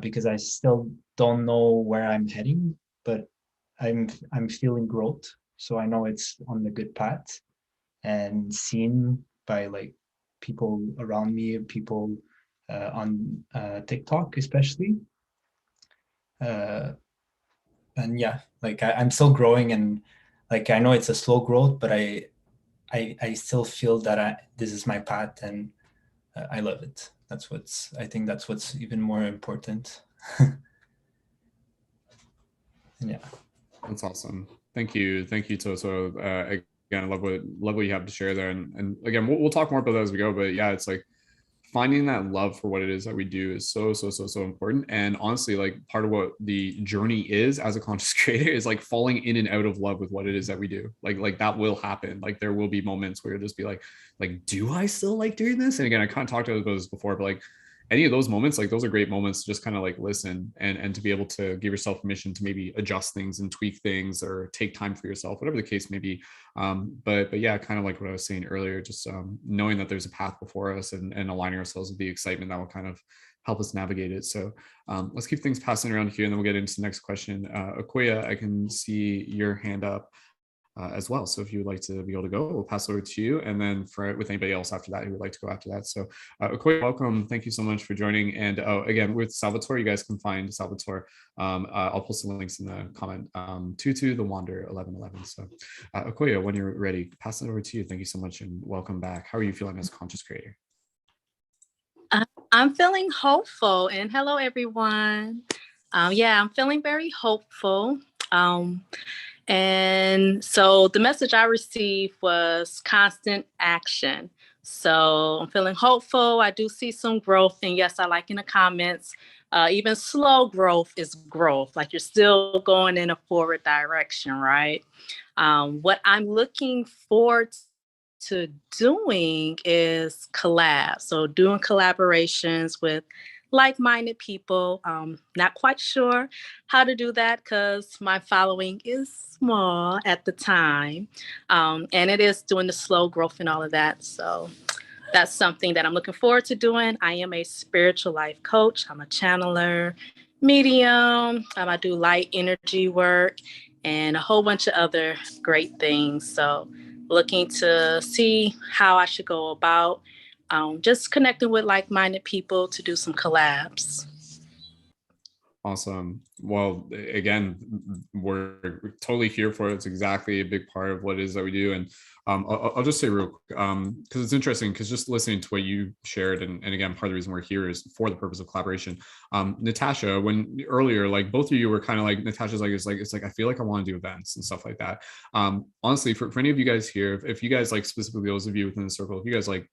because I still don't know where I'm heading, but I'm feeling growth, so I know it's on the good path. And seen by like people around me, people on TikTok especially, and I'm still growing, and like I know it's a slow growth, but I still feel that this is my path, and I love it. I think that's what's even more important. Yeah, that's awesome. Thank you, Toto. Again, I love what you have to share there, and again, we'll talk more about that as we go. But it's like finding that love for what it is that we do is so important. And honestly, like part of what the journey is as a conscious creator is like falling in and out of love with what it is that we do. Like that will happen. Like there will be moments where you'll just be like, do I still like doing this? And again, I kind of talked about this before, but like any of those moments, like those are great moments to just kind of like listen and to be able to give yourself permission to maybe adjust things and tweak things or take time for yourself, whatever the case may be. But kind of like what I was saying earlier, just knowing that there's a path before us and aligning ourselves with the excitement that will kind of help us navigate it. So let's keep things passing around here, and then we'll get into the next question. Okoye, I can see your hand up as well. So if you would like to be able to go, we'll pass over to you. And then with anybody else after that who would like to go after that. So Okoye, welcome. Thank you so much for joining. And again, with Salvatore, you guys can find Salvatore. I'll post the links in the comment. Tutu the Wander 1111. So Okoye, when you're ready, pass it over to you. Thank you so much and welcome back. How are you feeling as a conscious creator? I'm feeling hopeful, and hello everyone. I'm feeling very hopeful. And so the message I received was constant action. So I'm feeling hopeful. I do see some growth. And yes, I like in the comments, even slow growth is growth. Like you're still going in a forward direction, right? What I'm looking forward to doing is collab. So doing collaborations with like-minded people. Not quite sure how to do that because my following is small at the time. And it is doing the slow growth and all of that. So that's something that I'm looking forward to doing. I am a spiritual life coach. I'm a channeler, medium. I do light energy work and a whole bunch of other great things. So looking to see how I should go about just connecting with like-minded people to do some collabs. Awesome. Well, again, we're totally here for it. It's exactly a big part of what it is that we do. And I'll just say real quick, because it's interesting, because just listening to what you shared, and again, part of the reason we're here is for the purpose of collaboration. Natasha, when earlier, like both of you were kind of like, Natasha's like, it's like, I feel like I want to do events and stuff like that. Honestly, for any of you guys here, if you guys like, specifically those of you within the circle, if you guys like,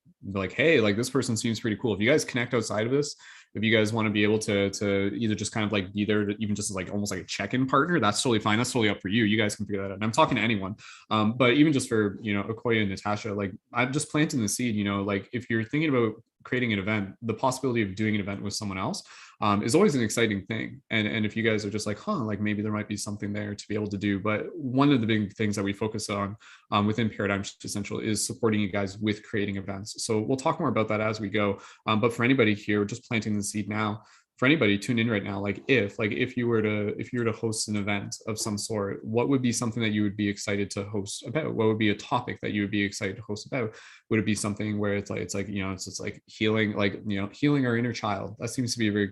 hey, like this person seems pretty cool. If you guys connect outside of this, if you guys want to be able to either just kind of like be there, even just as like almost like a check-in partner, that's totally fine. That's totally up for you. You guys can figure that out. And I'm talking to anyone. But even just for, Okoye and Natasha, like I'm just planting the seed, like if you're thinking about creating an event, the possibility of doing an event with someone else is always an exciting thing. And if you guys are just like, like maybe there might be something there to be able to do. But one of the big things that we focus on within Paradigm Shift Central is supporting you guys with creating events. So we'll talk more about that as we go. But for anybody here, just planting the seed now, for anybody tuned in right now, like if you were to host an event of some sort, what would be something that you would be excited to host about? What would be a topic that you would be excited to host about? Would it be something where it's like healing, healing our inner child? That seems to be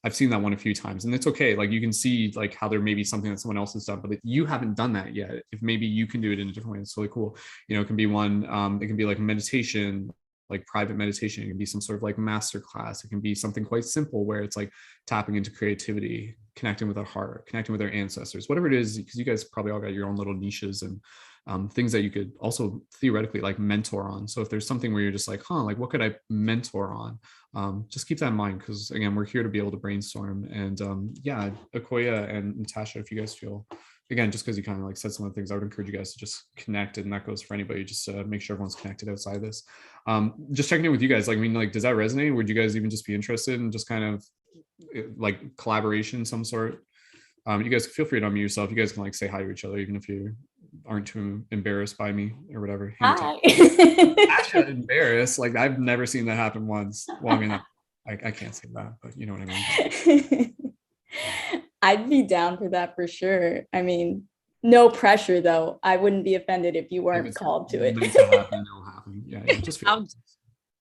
I've seen that one a few times, and it's okay. Like you can see like how there may be something that someone else has done, but if you haven't done that yet, if maybe you can do it in a different way, it's really cool. It can be one, it can be like meditation, like private meditation. It can be some sort of like master class. It can be something quite simple where it's like tapping into creativity, connecting with our heart, connecting with our ancestors, whatever it is, because you guys probably all got your own little niches and things that you could also theoretically like mentor on. So if there's something where you're just like, like what could I mentor on? Just keep that in mind, because again, we're here to be able to brainstorm. And yeah, Okoye and Natasha, if you guys feel, again, just because you kind of like said some of the things, I would encourage you guys to just connect, and that goes for anybody, just to make sure everyone's connected outside of this. Just checking in with you guys, like, I mean, like, does that resonate? Would you guys even just be interested in just kind of like collaboration, some sort? You guys feel free to unmute yourself. You guys can like say hi to each other, even if you aren't too embarrassed by me or whatever. Hi. Actually, embarrassed. Like I've never seen that happen once. Well, I mean, I can't say that, but you know what I mean. I'd be down for that for sure. I mean, no pressure though. I wouldn't be offended if you weren't called to it. Meant to happen, it'll happen. Yeah, just feel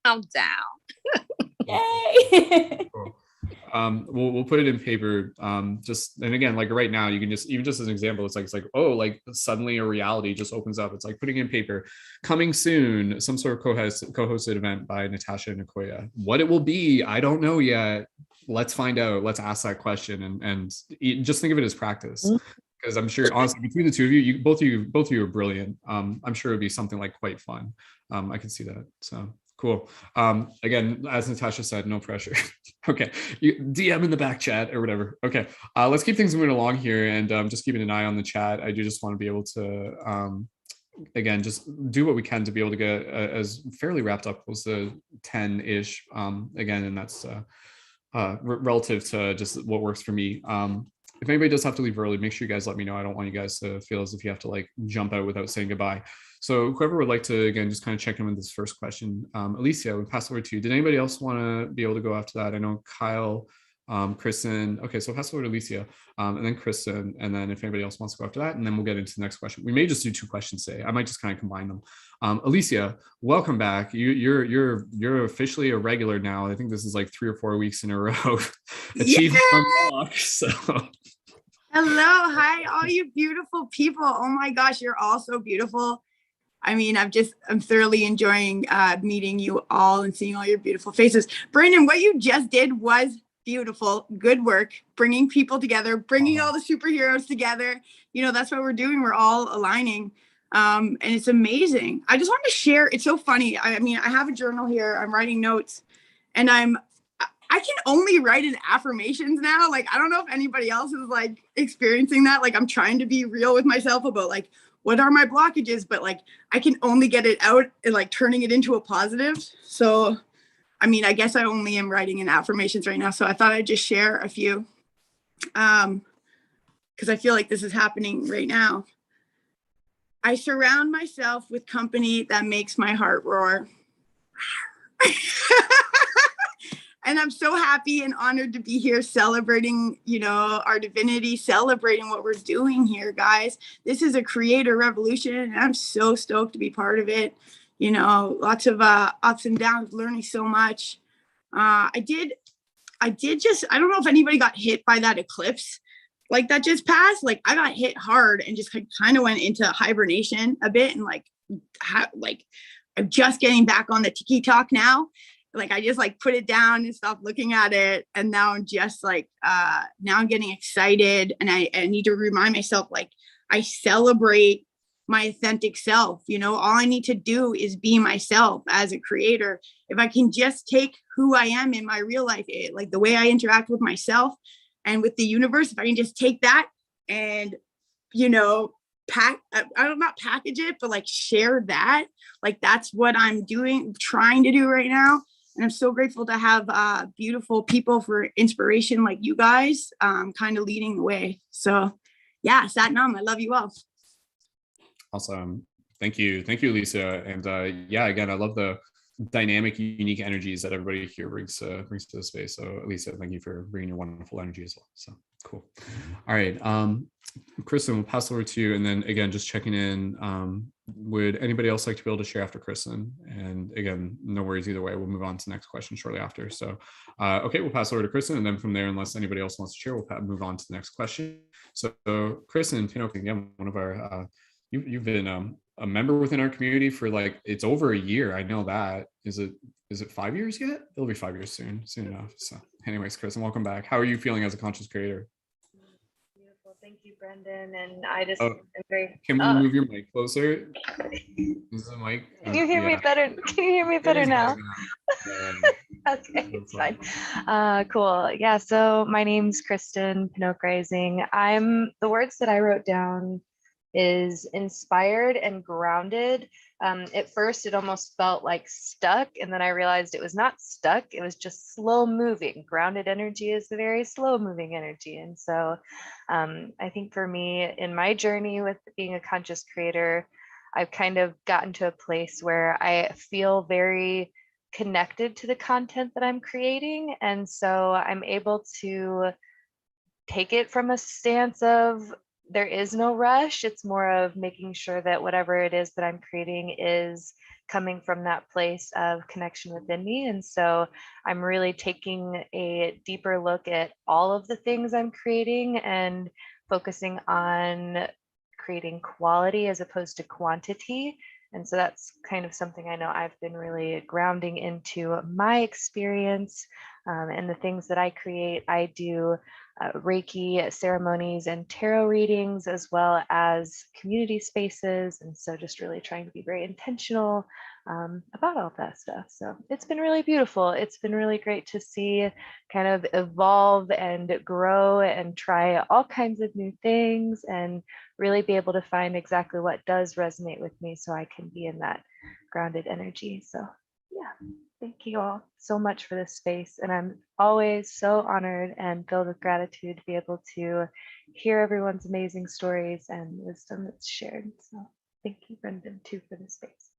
I'm down. Yay. cool. We'll put it in paper. Just, and again, like right now, you can just, even just as an example, it's like oh, like suddenly a reality just opens up. It's like putting in paper, coming soon, some sort of co-hosted event by Natasha and Okoye. What it will be, I don't know yet. Let's find out. Let's ask that question and just think of it as practice. Because I'm sure, honestly, between the two of you, both of you are brilliant. I'm sure it'd be something like quite fun. I can see that. So cool. Again, as Natasha said, no pressure. Okay, you DM in the back chat or whatever. Okay, let's keep things moving along here, and just keeping an eye on the chat. I do just want to be able to, again, just do what we can to be able to get as fairly wrapped up close to 10-ish. Again, and that's relative to just what works for me. If anybody does have to leave early, make sure you guys let me know. I don't want you guys to feel as if you have to like jump out without saying goodbye. So whoever would like to, again, just kind of check in with this first question. Alicia, we'll pass over to you. Did anybody else want to be able to go after that? I know Kyle, Kristen. Okay, so pass over to Alicia, and then Kristen, and then if anybody else wants to go after that, and then we'll get into the next question. We may just do 2 questions today. I might just kind of combine them. Alicia, welcome back. You're officially a regular now. I think this is like 3 or 4 weeks in a row. Achievement unlocked. So. Hello, hi, all you beautiful people. Oh my gosh, you're all so beautiful. I mean, I'm thoroughly enjoying meeting you all and seeing all your beautiful faces. Brendon, what you just did was beautiful. Good work, bringing people together, bringing all the superheroes together. That's what we're doing. We're all aligning. And it's amazing. I just want to share. It's so funny. I mean, I have a journal here. I'm writing notes, and I can only write in affirmations now. Like, I don't know if anybody else is like experiencing that. Like, I'm trying to be real with myself about like, what are my blockages? But like, I can only get it out and like turning it into a positive. So I mean, I guess I only am writing in affirmations right now, so I thought I'd just share a few, because I feel like this is happening right now. I surround myself with company that makes my heart roar. And I'm so happy and honored to be here celebrating, you know, our divinity, celebrating what we're doing here, guys. This is a creator revolution, and I'm so stoked to be part of it. You know, lots of ups and downs, learning so much. I did just, I don't know if anybody got hit by that eclipse like that just passed. Like I got hit hard and just kind of went into hibernation a bit, and like I'm just getting back on the TikTok now. Like I just like put it down and stopped looking at it, and now I'm just like now I'm getting excited, and I need to remind myself, like, I celebrate my authentic self. You know, all I need to do is be myself as a creator. If I can just take who I am in my real life, like the way I interact with myself and with the universe, if I can just take that and, you know, not package it, but like share that, like that's what I'm trying to do right now. And I'm so grateful to have beautiful people for inspiration like you guys, kind of leading the way. So yeah, Sat Nam, I love you all. Awesome. Thank you, Lisa. And yeah, again, I love the dynamic, unique energies that everybody here brings to the space. So Lisa, thank you for bringing your wonderful energy as well. So cool. All right, Kristen, we'll pass over to you, and then again, just checking in. Would anybody else like to be able to share after Kristen? And again, no worries either way. We'll move on to the next question shortly after. So, okay, we'll pass over to Kristen, and then from there, unless anybody else wants to share, we'll move on to the next question. So, Kristen, again, one of our you've been a member within our community for like, it's over a year. I know that. Is it 5 years yet? It'll be 5 years soon enough. So anyways, Kristen, welcome back. How are you feeling as a conscious creator? Beautiful. Thank you, Brendon. And I just am very. Can we move your mic closer? Is the mic? Can you hear me better? Can you hear me better now? Okay, it's fine. Cool. Yeah. So my name's Kristen Pinocchio Rising. The words that I wrote down is inspired and grounded. At first, it almost felt like stuck, and then I realized it was not stuck. It was just slow moving. Grounded energy is a very slow moving energy. And so I think for me, in my journey with being a conscious creator, I've kind of gotten to a place where I feel very connected to the content that I'm creating. And so I'm able to take it from a stance of there is no rush. It's more of making sure that whatever it is that I'm creating is coming from that place of connection within me. And so I'm really taking a deeper look at all of the things I'm creating and focusing on creating quality as opposed to quantity. And so that's kind of something I know I've been really grounding into my experience and the things that I create. I do Reiki ceremonies and tarot readings, as well as community spaces. And so just really trying to be very intentional about all that stuff. So it's been really beautiful. It's been really great to see kind of evolve and grow and try all kinds of new things and really be able to find exactly what does resonate with me so I can be in that grounded energy. So yeah. Thank you all so much for this space. And I'm always so honored and filled with gratitude to be able to hear everyone's amazing stories and wisdom that's shared. So thank you, Brendon, too, for this space.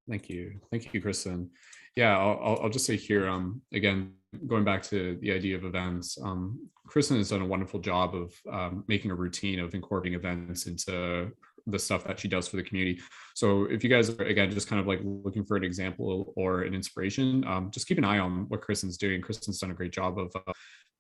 Thank you, Kristen. Yeah, I'll just say here, again, going back to the idea of events, Kristen has done a wonderful job of making a routine of incorporating events into the stuff that she does for the community. So if you guys are, again, just kind of like looking for an example or an inspiration, just keep an eye on what Kristen's doing. Kristen's done a great job of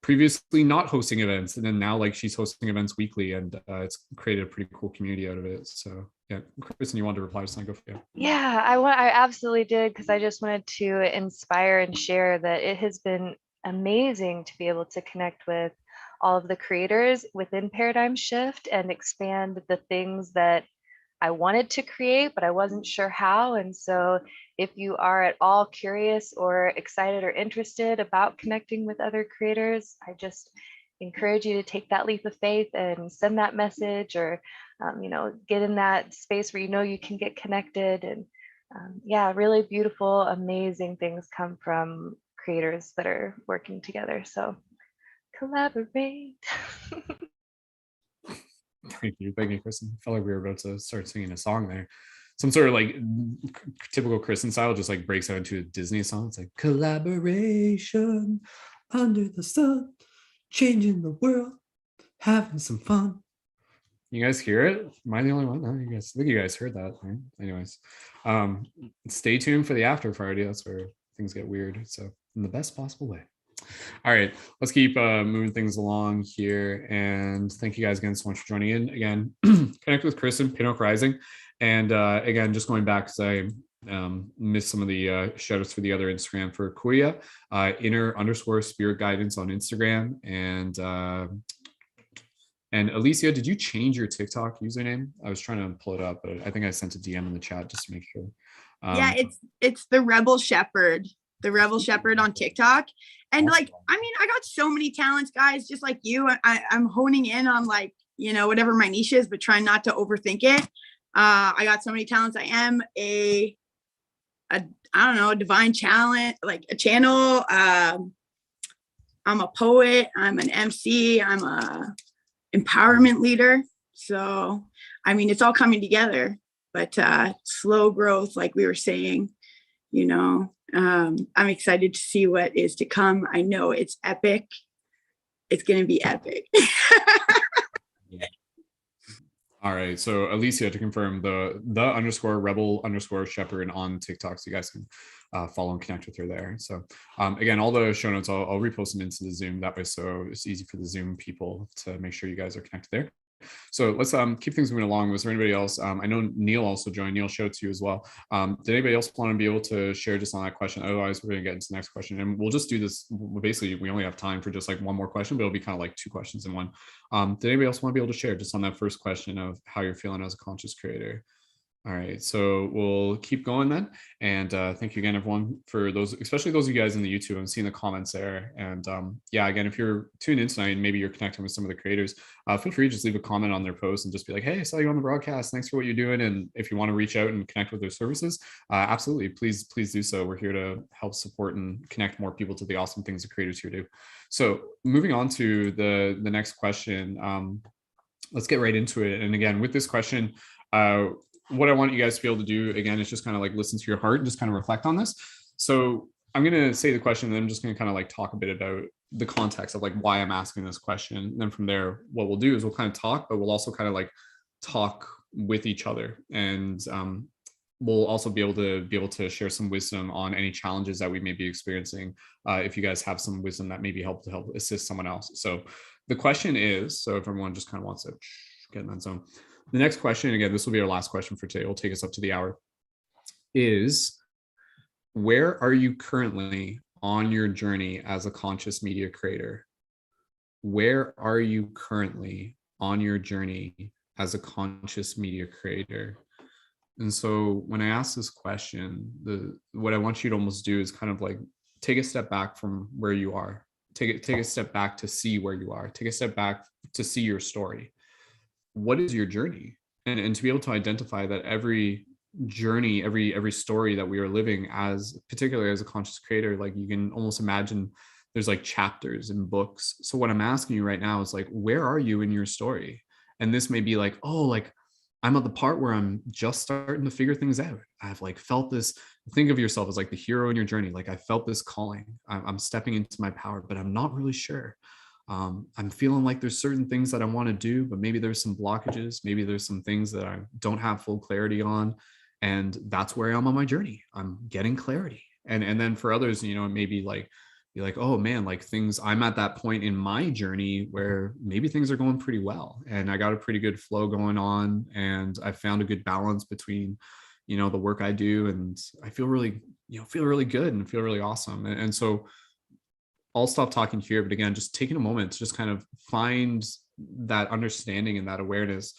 previously not hosting events, and then now like she's hosting events weekly, and it's created a pretty cool community out of it. So yeah, Kristen, you wanted to reply to something? Go for it. Yeah, I absolutely did, because I just wanted to inspire and share that it has been amazing to be able to connect with all of the creators within Paradigm Shift and expand the things that I wanted to create, but I wasn't sure how. And so if you are at all curious or excited or interested about connecting with other creators, I just encourage you to take that leap of faith and send that message, or get in that space where you can get connected. And Yeah, really beautiful, amazing things come from creators that are working together. So collaborate. Thank you, Kristen. I felt like we were about to start singing a song there. Some sort of like typical Kristen style, just like breaks out into a Disney song. It's like collaboration under the sun, changing the world, having some fun. You guys hear it? Am I the only one? No, you guys. I think you guys heard that. Right? Anyways, stay tuned for the after party. That's where things get weird. So in the best possible way. All right, let's keep moving things along here. And thank you guys again so much for joining in. Again, connect with Kristen, Pinocchio Rising. And again, just going back because I missed some of the shout outs for the other Instagram for Kuya, inner_spirit guidance on Instagram. And Alicia, did you change your TikTok username? I was trying to pull it up, but I think I sent a DM in the chat just to make sure. Yeah, it's the Rebel Shepherd, on TikTok. And like, I mean, I got so many talents, guys, just like you. I'm honing in on like, you know, whatever my niche is, but trying not to overthink it. I got so many talents. I am a divine talent, like a channel. I'm a poet. I'm an MC. I'm a empowerment leader. So, I mean, it's all coming together, but slow growth, like we were saying, you know, I'm excited to see what is to come. I know it's epic. It's going to be epic. All right. So Alicia, to confirm, the _rebel_shepherd on TikTok, so you guys can follow and connect with her there. So again, all the show notes, I'll repost them into the Zoom that way, so it's easy for the Zoom people to make sure you guys are connected there. So let's keep things moving along. Was there anybody else? I know Neil also joined. Neil, show it to you as well. Did anybody else want to be able to share just on that question? Otherwise, we're going to get into the next question. And we'll just do this. Basically, we only have time for just like one more question, but it'll be kind of like two questions in one. Did anybody else want to be able to share just on that first question of how you're feeling as a conscious creator? All right, so we'll keep going then. And thank you again, everyone, for those, especially those of you guys in the YouTube. I'm seeing the comments there. And yeah, again, if you're tuned in tonight and maybe you're connecting with some of the creators, feel free to just leave a comment on their post and just be like, hey, I saw you on the broadcast. Thanks for what you're doing. And if you want to reach out and connect with their services, absolutely, please do so. We're here to help support and connect more people to the awesome things the creators here do. So moving on to the next question, let's get right into it. And again, with this question, what I want you guys to be able to do, again, is just kind of like listen to your heart and just kind of reflect on this. So I'm going to say the question, and then I'm just going to kind of like talk a bit about the context of like why I'm asking this question. And then from there, what we'll do is we'll kind of talk, but we'll also kind of like talk with each other. And we'll also be able to share some wisdom on any challenges that we may be experiencing. If you guys have some wisdom that maybe help assist someone else. So the question is, so if everyone just kind of wants to get in that zone, the next question, again, this will be our last question for today. It'll take us up to the hour, is where are you currently on your journey as a conscious media creator? Where are you currently on your journey as a conscious media creator? And so when I ask this question, what I want you to almost do is kind of like take a step back from where you are. Take a step back to see where you are. Take a step back to see your story. What is your journey? And to be able to identify that every journey, every story that we are living as, particularly as a conscious creator, like you can almost imagine there's like chapters in books. So what I'm asking you right now is like, where are you in your story? And this may be like, oh, like I'm at the part where I'm just starting to figure things out. I've like felt this, think of yourself as like the hero in your journey. Like I felt this calling, I'm stepping into my power, but I'm not really sure. I'm feeling like there's certain things that I want to do, but maybe there's some blockages. Maybe there's some things that I don't have full clarity on. And that's where I'm on my journey. I'm getting clarity. And then for others, you know, it may be like, oh man, like things, I'm at that point in my journey where maybe things are going pretty well. And I got a pretty good flow going on. And I found a good balance between, you know, the work I do. And I feel really, feel really good and feel really awesome. And so I'll stop talking here, but again, just taking a moment to just kind of find that understanding and that awareness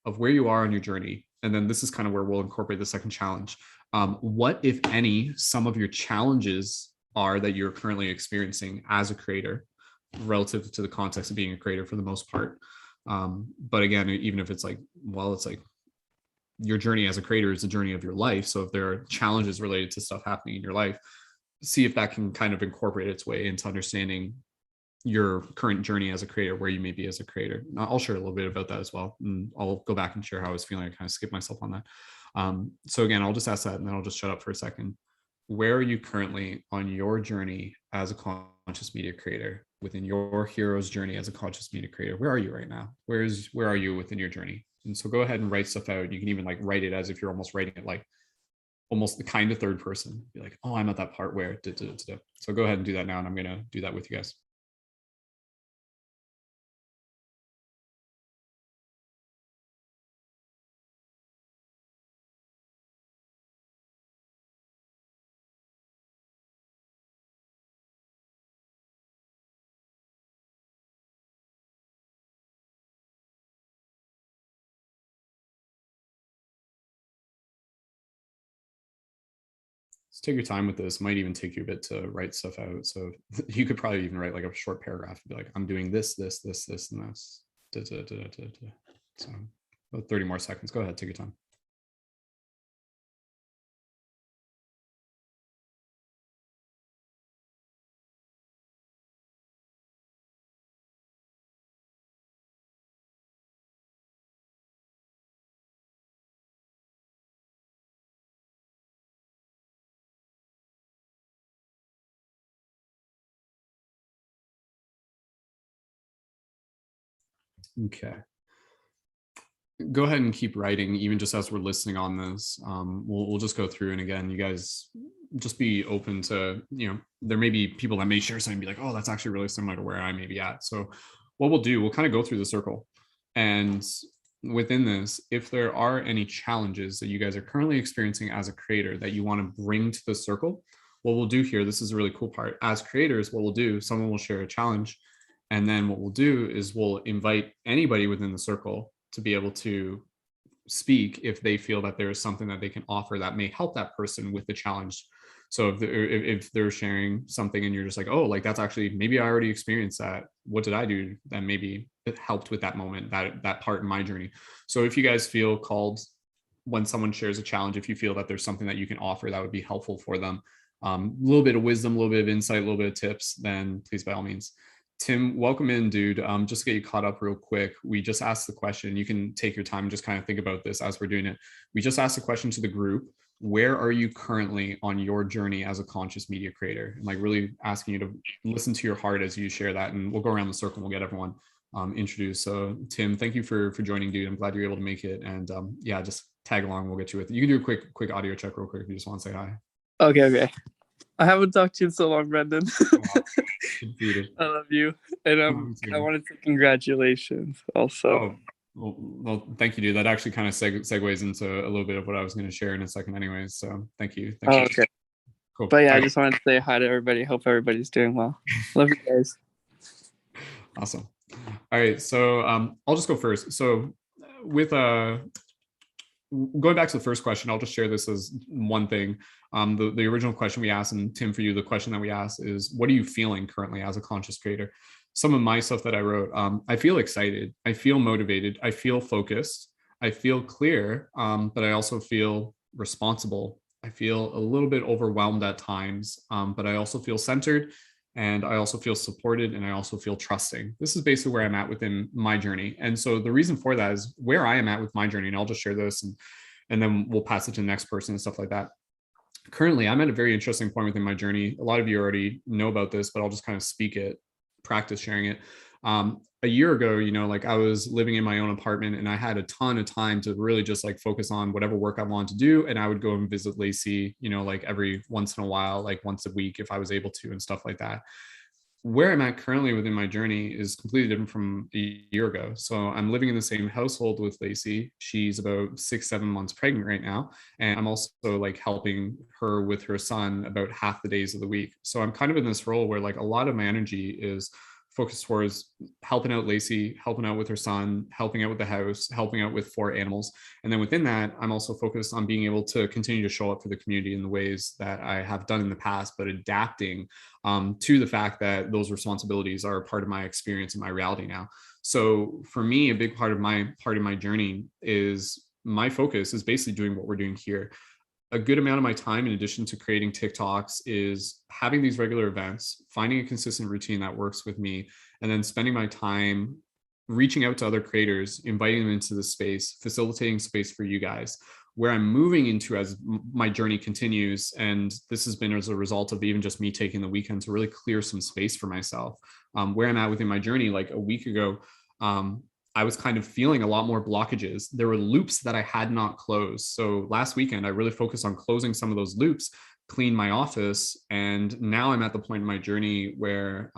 of where you are on your journey. And then this is kind of where we'll incorporate the second challenge. What, if any, some of your challenges are that you're currently experiencing as a creator relative to the context of being a creator for the most part. But again, even if it's like, well, it's like your journey as a creator is the journey of your life. So if there are challenges related to stuff happening in your life, see if that can kind of incorporate its way into understanding your current journey as a creator, where you may be as a creator. I'll share a little bit about that as well. And I'll go back and share how I was feeling. I kind of skipped myself on that. So again, I'll just ask that and then I'll just shut up for a second. Where are you currently on your journey as a conscious media creator, within your hero's journey as a conscious media creator? Where are you right now? Where are you within your journey? And so go ahead and write stuff out. You can even like write it as if you're almost writing it like almost the kind of third person. Be like, oh, I'm at that part where. So go ahead and do that now. And I'm going to do that with you guys. Just take your time with this. It might even take you a bit to write stuff out. So you could probably even write like a short paragraph and be like, I'm doing this, and this. So about 30 more seconds. Go ahead, take your time. Okay. Go ahead and keep writing, even just as we're listening on this. We'll just go through, and again, you guys just be open to, there may be people that may share something and be like, oh, that's actually really similar to where I may be at. So what we'll do, we'll kind of go through the circle, and within this, if there are any challenges that you guys are currently experiencing as a creator that you want to bring to the circle, what we'll do here, this is a really cool part. As creators, what we'll do, someone will share a challenge, and then what we'll do is we'll invite anybody within the circle to be able to speak if they feel that there is something that they can offer that may help that person with the challenge. So if they're sharing something and you're just like, oh, like that's actually, maybe I already experienced that. What did I do that maybe it helped with that moment, that part in my journey? So if you guys feel called when someone shares a challenge, if you feel that there's something that you can offer that would be helpful for them, a little bit of wisdom, a little bit of insight, a little bit of tips, then please, by all means. Tim, welcome in, dude. Just to get you caught up real quick, we just asked the question. You can take your time and just kind of think about this as we're doing it. We just asked the question to the group. Where are you currently on your journey as a conscious media creator? And like really asking you to listen to your heart as you share that. And we'll go around the circle and we'll get everyone introduced. So Tim, thank you for joining, dude. I'm glad you're able to make it. And yeah, just tag along. We'll get you with it. You can do a quick audio check real quick if you just want to say hi. Okay. I haven't talked to you in so long, Brendon. I love you. And I wanted to congratulations also. Oh, well, thank you, dude. That actually kind of segues into a little bit of what I was going to share in a second anyways. So thank you. Okay. Cool. But yeah, I just wanted to say hi to everybody. Hope everybody's doing well. Love you guys. Awesome. All right. So I'll just go first. So with going back to the first question, I'll just share this as one thing. The original question we asked, and Tim, for you, the question that we asked is, what are you feeling currently as a conscious creator? Some of my stuff that I wrote, I feel excited, I feel motivated, I feel focused, I feel clear, but I also feel responsible. I feel a little bit overwhelmed at times, but I also feel centered, and I also feel supported, and I also feel trusting. This is basically where I'm at within my journey. And so the reason for that is where I am at with my journey, and I'll just share this and then we'll pass it to the next person and stuff like that. Currently, I'm at a very interesting point within my journey. A lot of you already know about this, but I'll just kind of speak it, practice sharing it. A year ago, like I was living in my own apartment and I had a ton of time to really just like focus on whatever work I wanted to do. And I would go and visit Lacey, like every once in a while, like once a week if I was able to and stuff like that. Where I'm at currently within my journey is completely different from a year ago. So I'm living in the same household with Lacey. She's about 6-7 months pregnant right now. And I'm also like helping her with her son about half the days of the week. So I'm kind of in this role where like a lot of my energy is focused towards helping out Lacey, helping out with her son, helping out with the house, helping out with 4 animals. And then within that, I'm also focused on being able to continue to show up for the community in the ways that I have done in the past, but adapting to the fact that those responsibilities are a part of my experience and my reality now. So for me, a big part of my journey is my focus is basically doing what we're doing here. A good amount of my time, in addition to creating TikToks, is having these regular events, finding a consistent routine that works with me, and then spending my time reaching out to other creators, inviting them into the space, facilitating space for you guys. Where I'm moving into as my journey continues, and this has been as a result of even just me taking the weekend to really clear some space for myself. Where I'm at within my journey, like a week ago, I was kind of feeling a lot more blockages. There were loops that I had not closed. So last weekend, I really focused on closing some of those loops, clean my office. And now I'm at the point in my journey where,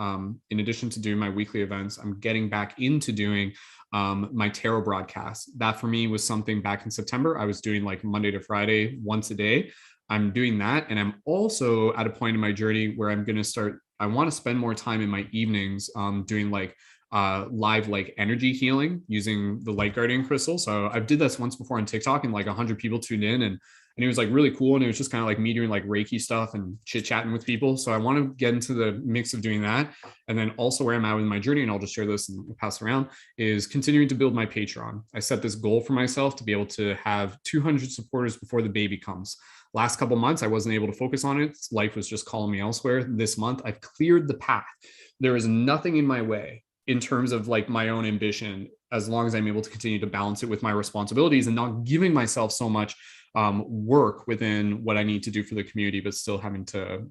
in addition to doing my weekly events, I'm getting back into doing my tarot broadcast. That for me was something back in September. I was doing like Monday to Friday, once a day. I'm doing that. And I'm also at a point in my journey where I'm going to start, I want to spend more time in my evenings doing like live like energy healing using the light guardian crystal. So I've did this once before on TikTok, and like 100 people tuned in, and it was like really cool. And it was just kind of like me doing like Reiki stuff and chit chatting with people. So I want to get into the mix of doing that. And then also where I'm at with my journey, and I'll just share this and pass it around, is continuing to build my Patreon. I set this goal for myself to be able to have 200 supporters before the baby comes. Last couple months, I wasn't able to focus on it. Life was just calling me elsewhere. This month, I've cleared the path. There is nothing in my way in terms of like my own ambition, as long as I'm able to continue to balance it with my responsibilities and not giving myself so much work within what I need to do for the community, but still having to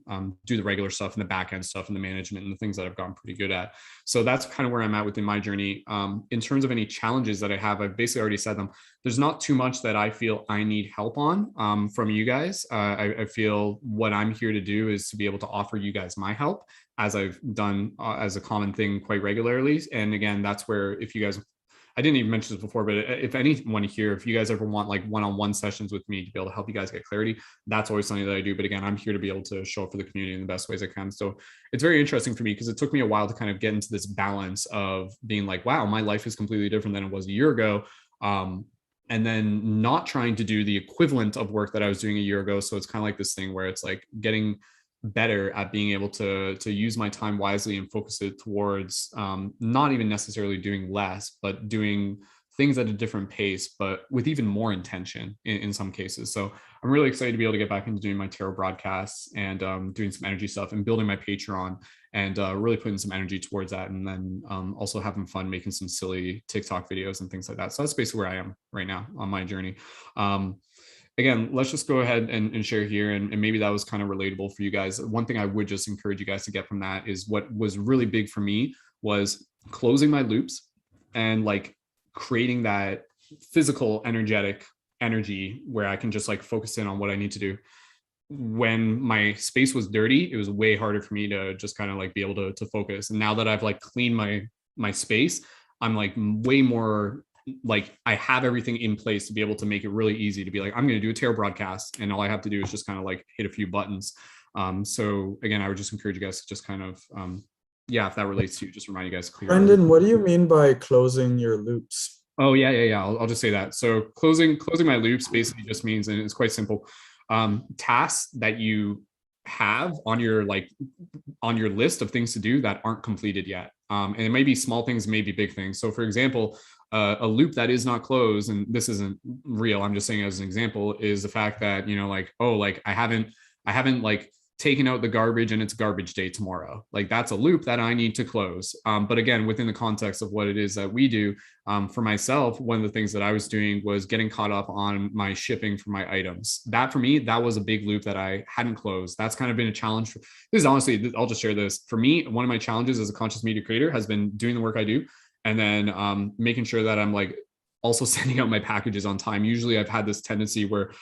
do the regular stuff and the back end stuff and the management and the things that I've gotten pretty good at. So that's kind of where I'm at within my journey. In terms of any challenges that I have, I've basically already said them. There's not too much that I feel I need help on from you guys. I feel what I'm here to do is to be able to offer you guys my help, as I've done as a common thing quite regularly. And again, that's where, if you guys, I didn't even mention this before, but if anyone here, if you guys ever want like one-on-one sessions with me to be able to help you guys get clarity, that's always something that I do. But again, I'm here to be able to show up for the community in the best ways I can. So it's very interesting for me, because it took me a while to kind of get into this balance of being like, wow, my life is completely different than it was a year ago. And then not trying to do the equivalent of work that I was doing a year ago. So it's kind of like this thing where it's like getting better at being able to use my time wisely and focus it towards not even necessarily doing less, but doing things at a different pace, but with even more intention in some cases. So I'm really excited to be able to get back into doing my tarot broadcasts and doing some energy stuff and building my Patreon, and really putting some energy towards that. And then also having fun making some silly TikTok videos and things like that. So that's basically where I am right now on my journey. Again, let's just go ahead and share here. And maybe that was kind of relatable for you guys. One thing I would just encourage you guys to get from that is what was really big for me was closing my loops and like creating that physical energetic energy where I can just like focus in on what I need to do. When my space was dirty, it was way harder for me to just kind of like be able to focus. And now that I've like cleaned my space, I'm like way more like I have everything in place to be able to make it really easy to be like, I'm going to do a tarot broadcast, and all I have to do is just kind of like hit a few buttons. So again, I would just encourage you guys to just kind of, yeah, if that relates to you, just remind you guys clearly. Brendon, what do you mean by closing your loops? Oh yeah. I'll just say that. So closing my loops basically just means, and it's quite simple, tasks that you have on your list of things to do that aren't completed yet. And it may be small things, maybe big things. So for example, a loop that is not closed, and this isn't real, I'm just saying as an example, is the fact that, you know, like, oh, like I haven't like taken out the garbage and it's garbage day tomorrow. Like that's a loop that I need to close. But again, within the context of what it is that we do, for myself, one of the things that I was doing was getting caught up on my shipping for my items. That for me, that was a big loop that I hadn't closed. That's kind of been a challenge. This is honestly, I'll just share this. For me, one of my challenges as a conscious media creator has been doing the work I do, and then making sure that I'm like also sending out my packages on time. Usually I've had this tendency where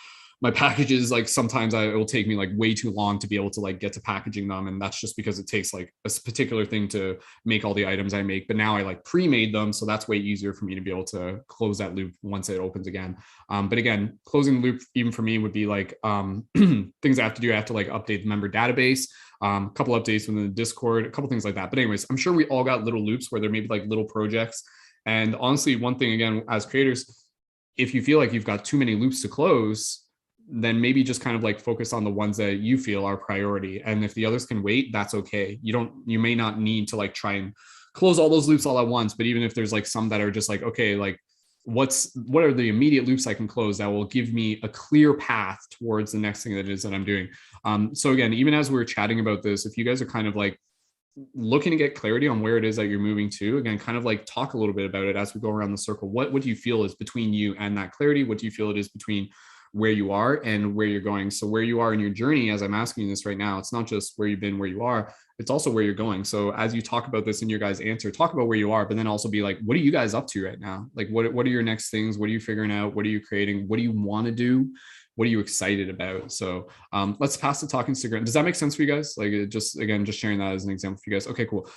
my packages, like sometimes it will take me like way too long to be able to like get to packaging them. And that's just because it takes like a particular thing to make all the items I make. But now I like pre-made them. So that's way easier for me to be able to close that loop once it opens again. But again, closing the loop even for me would be like things I have to do. I have to like update the member database, a couple updates within the Discord, a couple things like that. But anyways, I'm sure we all got little loops where there may be like little projects. And honestly, one thing again, as creators, if you feel like you've got too many loops to close, then maybe just kind of like focus on the ones that you feel are priority. And if the others can wait, that's okay. You may not need to like try and close all those loops all at once, but even if there's like some that are just like, okay, like what are the immediate loops I can close that will give me a clear path towards the next thing that it is that I'm doing. So again, even as we're chatting about this, if you guys are kind of like looking to get clarity on where it is that you're moving to, again, kind of like talk a little bit about it as we go around the circle. What do you feel is between you and that clarity? What do you feel it is between where you are and where you're going? So where you are in your journey, as I'm asking you this right now, it's not just where you've been, where you are, it's also where you're going. So as you talk about this in your guys' answer, talk about where you are, but then also be like, what are you guys up to right now? Like, what are your next things? What are you figuring out? What are you creating? What do you want to do? What are you excited about? So let's pass the talk Instagram. Does that make sense for you guys? Like, just sharing that as an example for you guys. Okay, cool.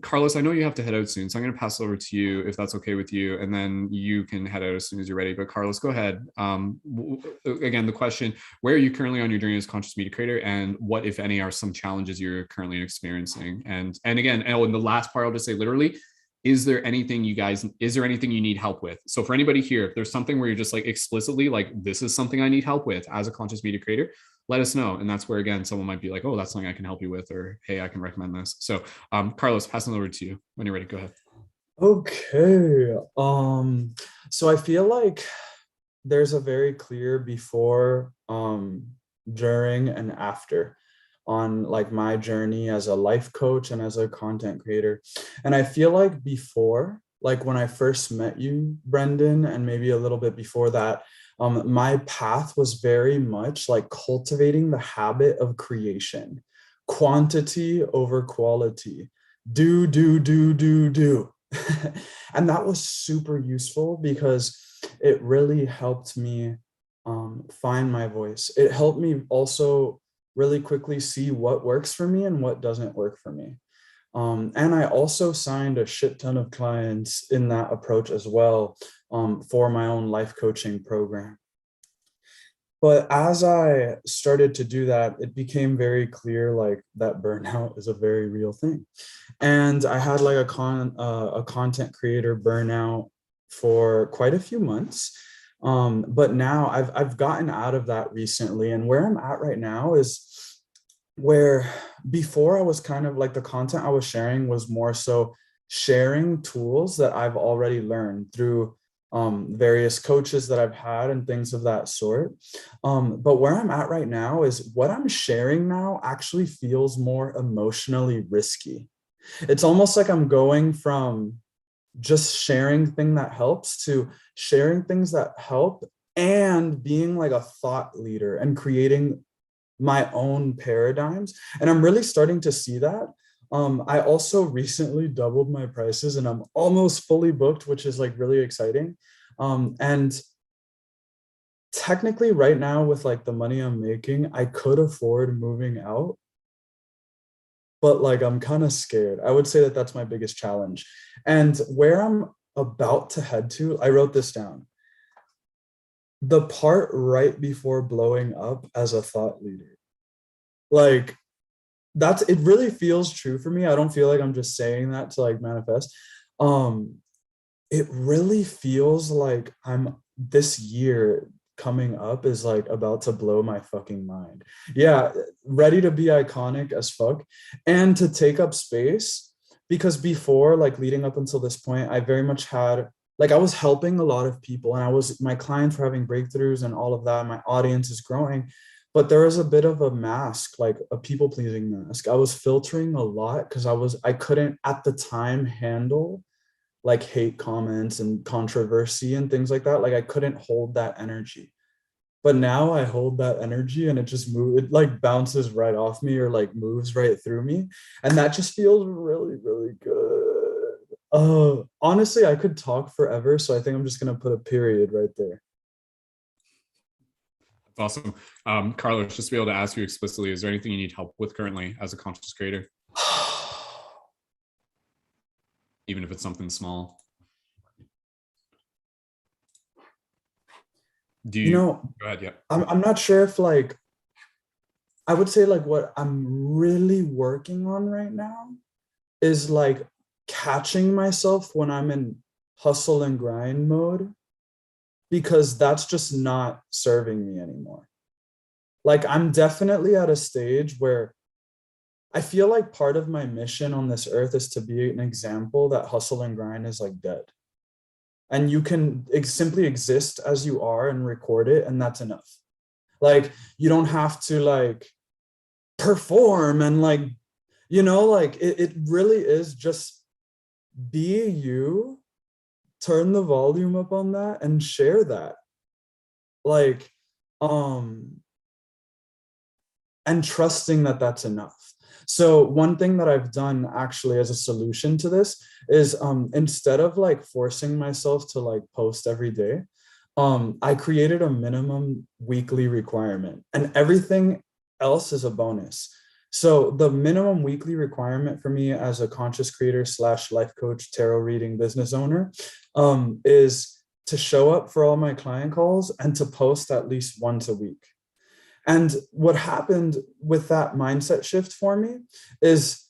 Carlos, I know you have to head out soon, so I'm going to pass it over to you if that's okay with you, and then you can head out as soon as you're ready. But Carlos, go ahead. Again, the question: where are you currently on your journey as conscious media creator, and what, if any, are some challenges you're currently experiencing? And again, in the last part, I'll just say literally, is there anything you need help with? So for anybody here, if there's something where you're just like explicitly like, this is something I need help with as a conscious media creator, let us know. And that's where, again, someone might be like, oh, that's something I can help you with, or hey, I can recommend this. So Carlos, passing it over to you when you're ready. Go ahead. Okay. So I feel like there's a very clear before, during, and after on like my journey as a life coach and as a content creator. And I feel like before, like when I first met you, Brendon, and maybe a little bit before that, my path was very much like cultivating the habit of creation, quantity over quality, do. And that was super useful because it really helped me find my voice. It helped me also really quickly see what works for me and what doesn't work for me. And I also signed a shit ton of clients in that approach as well, for my own life coaching program. But as I started to do that, it became very clear like that burnout is a very real thing. And I had like a content creator burnout for quite a few months. But now I've gotten out of that recently. And where I'm at right now is where before I was kind of like the content I was sharing was more so sharing tools that I've already learned through various coaches that I've had and things of that sort. But where I'm at right now is what I'm sharing now actually feels more emotionally risky. It's almost like I'm going from just sharing thing that helps to sharing things that help and being like a thought leader and creating my own paradigms. And I'm really starting to see that. I also recently doubled my prices and I'm almost fully booked, which is like really exciting. And technically right now with like the money I'm making, I could afford moving out, but like I'm kind of scared. I would say that that's my biggest challenge. And where I'm about to head to, I wrote this down. The part right before blowing up as a thought leader. Like it really feels true for me. I don't feel like I'm just saying that to like manifest. It really feels like this year coming up is like about to blow my fucking mind. Yeah, ready to be iconic as fuck and to take up space, because before, like leading up until this point, I very much had like I was helping a lot of people and my clients were having breakthroughs and all of that. My audience is growing. But there was a bit of a mask, like a people-pleasing mask. I was filtering a lot because I couldn't at the time handle like hate comments and controversy and things like that. Like I couldn't hold that energy. But now I hold that energy and it like bounces right off me or like moves right through me. And that just feels really, really good. Honestly, I could talk forever. So I think I'm just going to put a period right there. That's awesome. Carlos, just to be able to ask you explicitly, is there anything you need help with currently as a conscious creator? Even if it's something small. Go ahead, yeah. I'm not sure if like, I would say like what I'm really working on right now is like catching myself when I'm in hustle and grind mode, because that's just not serving me anymore. Like I'm definitely at a stage where I feel like part of my mission on this earth is to be an example that hustle and grind is like dead. and you can simply exist as you are and record it, and that's enough. Like, you don't have to like perform and like, you know, like it really is just be you, turn the volume up on that and share that. Like, and trusting that that's enough. So one thing that I've done actually as a solution to this is instead of like forcing myself to like post every day, I created a minimum weekly requirement, and everything else is a bonus. So the minimum weekly requirement for me as a conscious creator / life coach, tarot reading business owner, is to show up for all my client calls and to post at least once a week. And what happened with that mindset shift for me is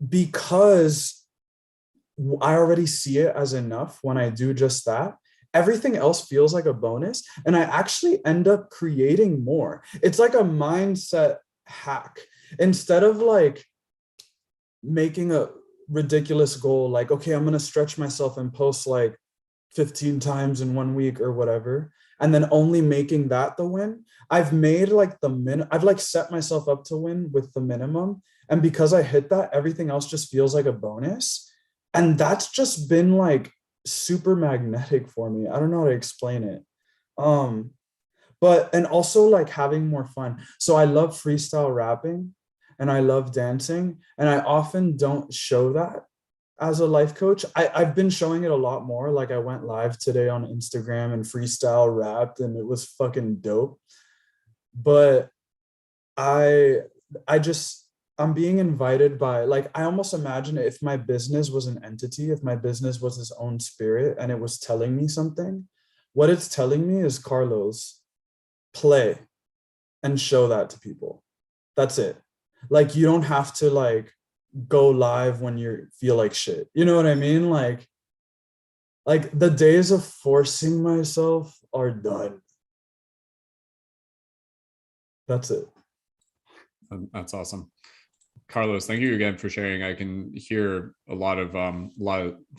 because I already see it as enough when I do just that, everything else feels like a bonus, and I actually end up creating more. It's like a mindset hack. Instead of like making a ridiculous goal, like, okay, I'm going to stretch myself and post like 15 times in 1 week or whatever, and then only making that the win, I've made like I've like set myself up to win with the minimum. And because I hit that, everything else just feels like a bonus. And that's just been like super magnetic for me. I don't know how to explain it. And also like having more fun. So I love freestyle rapping and I love dancing, and I often don't show that as a life coach. I've been showing it a lot more. Like I went live today on Instagram and freestyle rapped, and it was fucking dope. But I'm being invited by, like, I almost imagine if my business was an entity, if my business was its own spirit and it was telling me something, what it's telling me is, Carlos, play and show that to people. That's it. Like, you don't have to like go live when you feel like shit. You know what I mean? Like the days of forcing myself are done. That's it. That's awesome. Carlos, thank you again for sharing. I can hear a lot of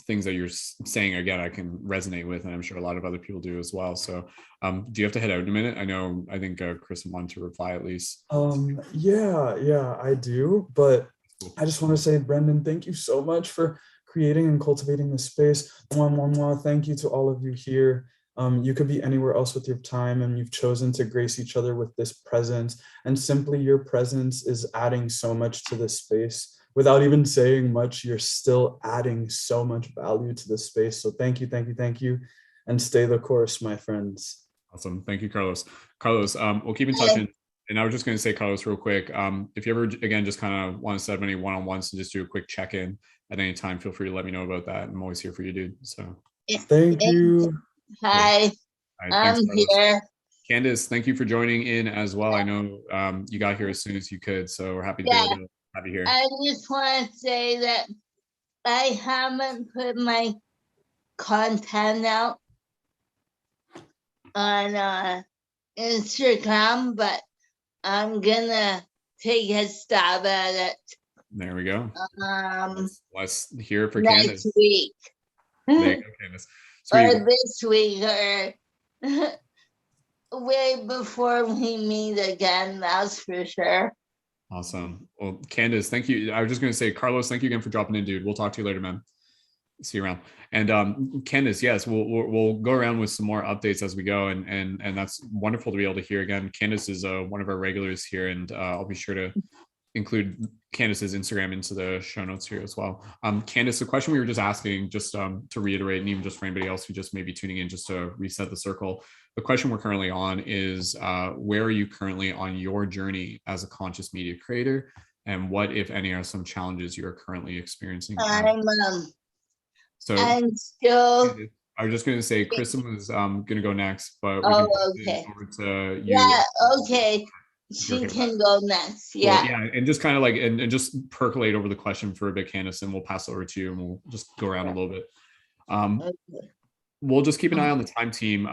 things that you're saying. Again, I can resonate with, and I'm sure a lot of other people do as well. So do you have to head out in a minute? I think Chris wanted to reply at least. Yeah, I do. But I just want to say, Brendon, thank you so much for creating and cultivating this space. Thank you to all of you here. You could be anywhere else with your time, and you've chosen to grace each other with this presence. And simply your presence is adding so much to this space. Without even saying much, you're still adding so much value to this space. So thank you. And stay the course, my friends. Awesome. Thank you, Carlos. Carlos, we'll keep in touch. And I was just going to say, Carlos, real quick, if you ever, again, just kind of want to set up any one-on-ones and just do a quick check-in at any time, feel free to let me know about that. I'm always here for you, dude. So thank you. Hi, I'm here. Candace, thank you for joining in as well. I know you got here as soon as you could, so we're happy to be able to have you here. I just want to say that I haven't put my content out on Instagram, but I'm gonna take a stab at it. There we go. Let's hear it for next Candace. Week. There you go, Candace. Or this week, or way before we meet again, that's for sure. Awesome. Well, Candace, thank you. I was just going to say, Carlos, thank you again for dropping in, dude. We'll talk to you later, man. See you around. And Candace, yes, we'll go around with some more updates as we go, and that's wonderful to be able to hear again. Candace is one of our regulars here, and I'll be sure to include Candace's Instagram into the show notes here as well. Candace, the question we were just asking, just to reiterate, and even just for anybody else who just may be tuning in, just to reset the circle, the question we're currently on is, where are you currently on your journey as a conscious media creator? And what, if any, are some challenges you are currently experiencing? I'm still. I was just going to say, Kristen was going to go next, but we can okay. over to you. Yeah, okay. She can go next. Yeah. Well, yeah, and just kind of like and just percolate over the question for a bit, Candace, and we'll pass it over to you, and we'll just go around a little bit. Okay. We'll just keep an eye on the time team.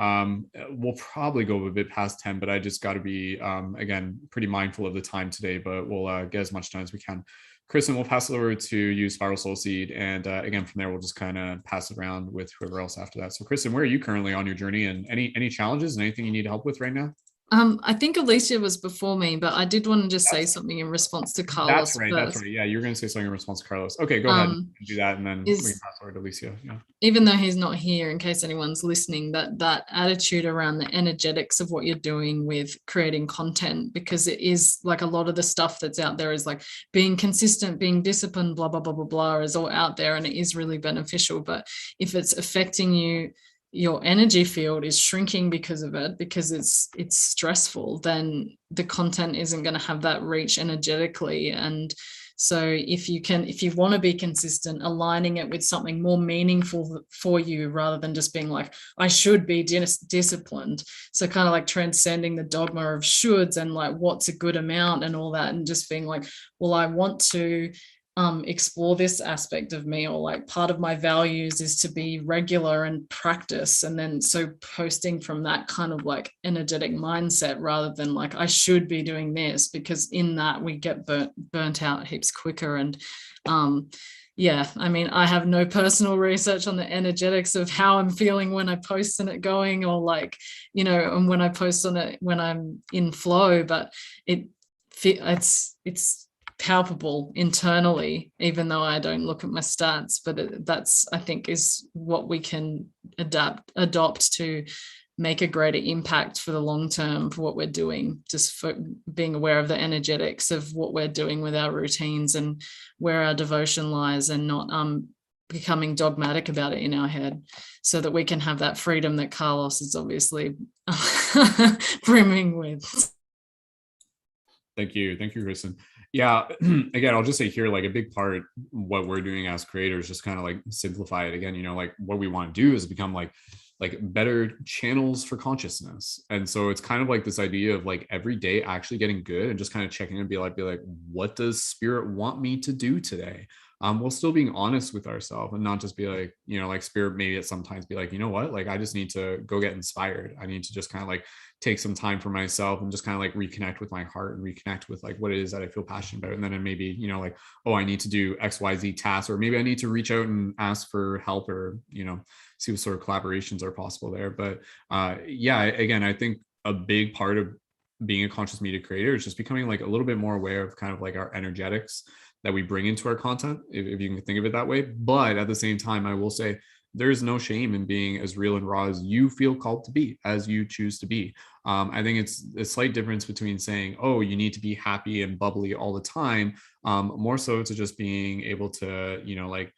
We'll probably go a bit past 10, but I just got to be again pretty mindful of the time today. But we'll get as much time as we can. Kristen, we'll pass it over to you, Spiral Soul Seed, and again from there we'll just kind of pass it around with whoever else after that. So Kristen, where are you currently on your journey, and any challenges and anything you need help with right now? I think Alicia was before me, but I did want to just say something in response to Carlos. That's right. first. That's right. Yeah, you're going to say something in response to Carlos. Okay, go ahead and do that, and then we can pass over to Alicia. Yeah. Even though he's not here, in case anyone's listening, that attitude around the energetics of what you're doing with creating content, because it is like a lot of the stuff that's out there is like being consistent, being disciplined, blah, blah, blah, blah, blah, is all out there, and it is really beneficial. But if it's affecting you, your energy field is shrinking because of it, because it's stressful, then the content isn't going to have that reach energetically. And so if you want to be consistent, aligning it with something more meaningful for you, rather than just being like, I should be disciplined. So kind of like transcending the dogma of shoulds and like what's a good amount and all that, and just being like, well, I want to explore this aspect of me, or like part of my values is to be regular and practice. And then so posting from that kind of like energetic mindset, rather than like I should be doing this, because in that we get burnt out heaps quicker. And yeah, I mean, I have no personal research on the energetics of how I'm feeling when I post and it going, or like, you know, and when I post on it when I'm in flow, but it's palpable internally, even though I don't look at my stats. But that's, I think, is what we can adopt to make a greater impact for the long term for what we're doing, just for being aware of the energetics of what we're doing with our routines and where our devotion lies, and not becoming dogmatic about it in our head, so that we can have that freedom that Carlos is obviously brimming with. Thank you, Kristen. Yeah, again, I'll just say here, like a big part what we're doing as creators, just kind of like simplify it again, you know, like what we want to do is become like better channels for consciousness. And so it's kind of like this idea of like every day actually getting good and just kind of checking and be like, what does spirit want me to do today? While still being honest with ourselves, and not just be like, you know, like spirit maybe at sometimes be like, you know what, like I just need to go get inspired. I need to just kind of like take some time for myself and just kind of like reconnect with my heart and reconnect with like what it is that I feel passionate about. And then maybe, you know, like, oh, I need to do XYZ tasks, or maybe I need to reach out and ask for help, or, you know, see what sort of collaborations are possible there. But yeah, again, I think a big part of being a conscious media creator is just becoming like a little bit more aware of kind of like our energetics that we bring into our content, if you can think of it that way. But at the same time, I will say there's no shame in being as real and raw as you feel called to be, as you choose to be. I think it's a slight difference between saying, oh, you need to be happy and bubbly all the time, more so to just being able to, you know, like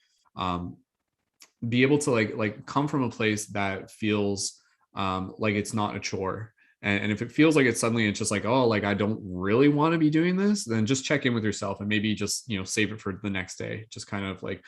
be able to like come from a place that feels like it's not a chore. And if it feels like it's just like, oh, like I don't really want to be doing this, then just check in with yourself and maybe just, you know, save it for the next day. Just kind of like,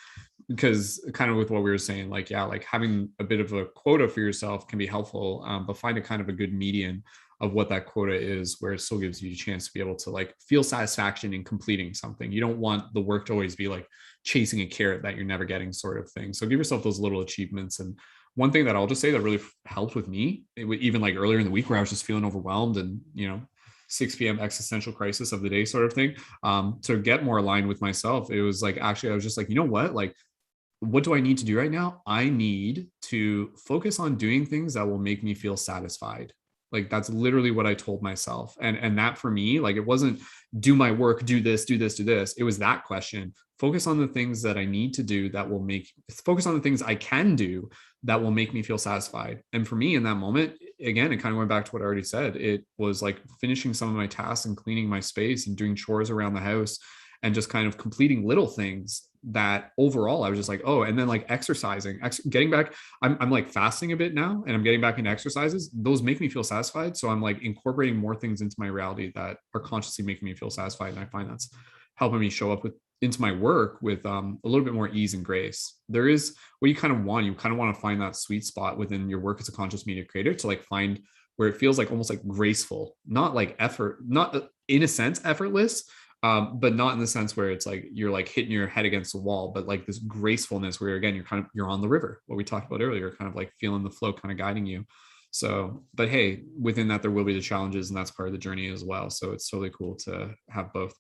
because kind of with what we were saying, like, yeah, like having a bit of a quota for yourself can be helpful, but find a kind of a good median of what that quota is, where it still gives you a chance to be able to like feel satisfaction in completing something. You don't want the work to always be like chasing a carrot that you're never getting, sort of thing. So give yourself those little achievements. And one thing that I'll just say that really helped with me, even like earlier in the week where I was just feeling overwhelmed and, you know, 6 p.m. existential crisis of the day sort of thing, to get more aligned with myself, it was like, actually, I was just like, you know what, like, what do I need to do right now? I need to focus on doing things that will make me feel satisfied. Like that's literally what I told myself. And that for me, like it wasn't do my work, do this, do this, do this. It was that question. Focus on the things that I need to do that will focus on the things I can do that will make me feel satisfied. And for me in that moment, again, it kind of went back to what I already said. It was like finishing some of my tasks and cleaning my space and doing chores around the house and just kind of completing little things that overall I was just like, oh, and then like exercising, getting back, I'm like fasting a bit now and I'm getting back into exercises. Those make me feel satisfied. So I'm like incorporating more things into my reality that are consciously making me feel satisfied. And I find that's helping me show up into my work with a little bit more ease and grace. There is what you kind of want to find that sweet spot within your work as a conscious media creator to like find where it feels like almost like graceful, not like effort, not in a sense effortless, but not in the sense where it's like you're like hitting your head against the wall, but like this gracefulness where again you're on the river, what we talked about earlier, kind of like feeling the flow kind of guiding you. So, but hey, within that there will be the challenges, and that's part of the journey as well. So it's totally cool to have both.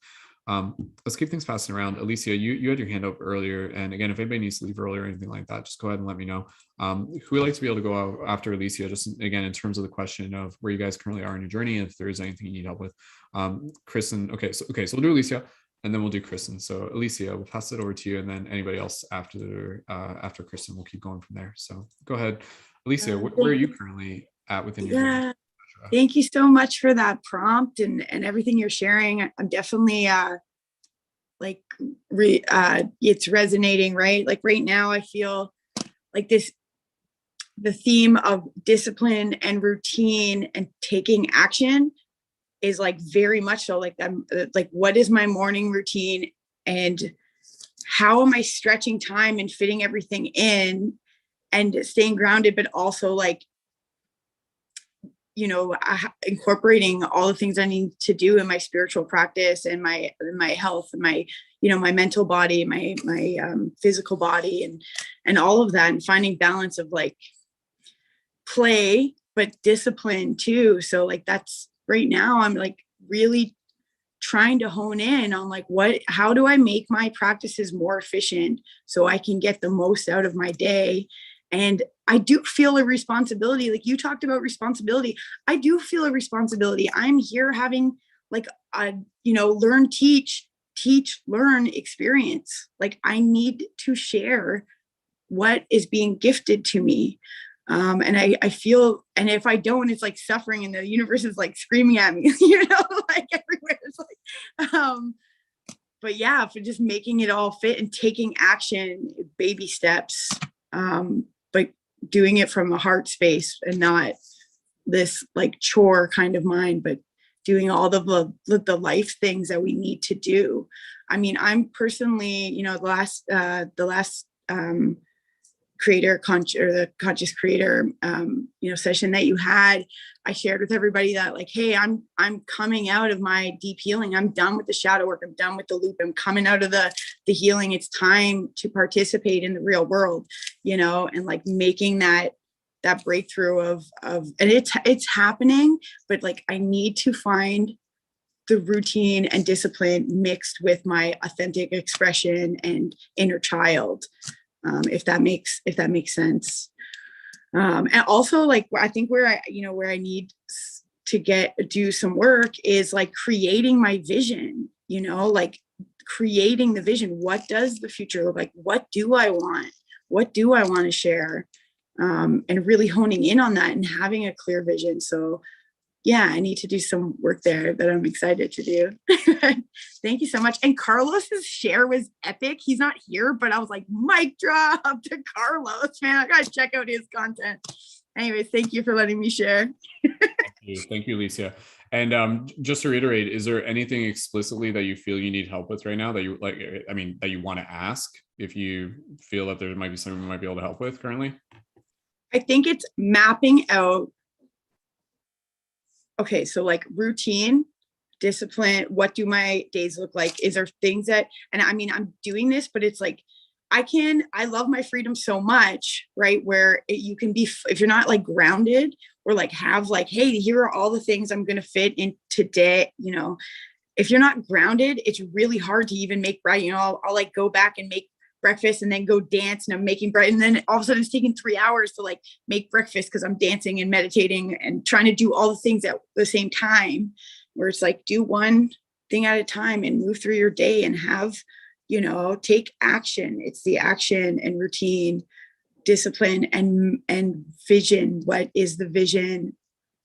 Let's keep things passing around. Alicia, you had your hand up earlier, and again, if anybody needs to leave early or anything like that, just go ahead and let me know. Who would like to be able to go out after Alicia, just again in terms of the question of where you guys currently are in your journey, if there is anything you need help with. Kristen, okay, so we'll do Alicia and then we'll do Kristen. So Alicia, we'll pass it over to you, and then anybody else after Kristen, we'll keep going from there. So go ahead, Alicia. Where are you currently at within your journey? Thank you so much for that prompt and everything you're sharing. I'm definitely it's resonating, right? Like right now I feel like the theme of discipline and routine and taking action is like very much so like I'm like, what is my morning routine and how am I stretching time and fitting everything in and staying grounded, but also like, you know, incorporating all the things I need to do in my spiritual practice and my health and my, you know, my mental body, my physical body and all of that, and finding balance of like play, but discipline too. So like that's right now I'm like really trying to hone in on like how do I make my practices more efficient so I can get the most out of my day. And I do feel a responsibility. Like you talked about responsibility. I do feel a responsibility. I'm here having like a, you know, learn, teach, learn experience. Like I need to share what is being gifted to me. And I feel, and if I don't, it's like suffering and the universe is like screaming at me, you know, like everywhere. It's like, but yeah, for just making it all fit and taking action, baby steps, but doing it from a heart space and not this like chore kind of mind, but doing all the life things that we need to do. I mean, I'm personally, you know, the last conscious creator, you know, session that you had, I shared with everybody that like, hey, I'm coming out of my deep healing. I'm done with the shadow work. I'm done with the loop. I'm coming out of the healing. It's time to participate in the real world, you know, and like making that breakthrough of, and it's happening, but like, I need to find the routine and discipline mixed with my authentic expression and inner child. If that makes sense. And also like, I think where I need to do some work is like creating my vision, you know, like creating the vision. What does the future look like? What do I want? What do I want to share? And really honing in on that and having a clear vision. So yeah, I need to do some work there that I'm excited to do. Thank you so much. And Carlos's share was epic. He's not here, but I was like, mic drop to Carlos, man. I gotta check out his content. Anyways, thank you for letting me share. Thank you, Alicia. And just to reiterate, is there anything explicitly that you feel you need help with right now that you like? I mean, that you want to ask if you feel that there might be something we might be able to help with currently? I think it's mapping out. Okay, so like routine, discipline, what do my days look like? Is there things that, and I mean, I'm doing this, but it's like, I love my freedom so much, right? Where you can be, if you're not like grounded or like have like, hey, here are all the things I'm going to fit in today, you know, if you're not grounded, it's really hard to even make bread. You know, I'll like go back and make breakfast and then go dance and I'm making bread. And then all of a sudden it's taking 3 hours to like make breakfast because I'm dancing and meditating and trying to do all the things at the same time, where it's like, do one thing at a time and move through your day and have, you know, take action. It's the action and routine, discipline and vision. What is the vision?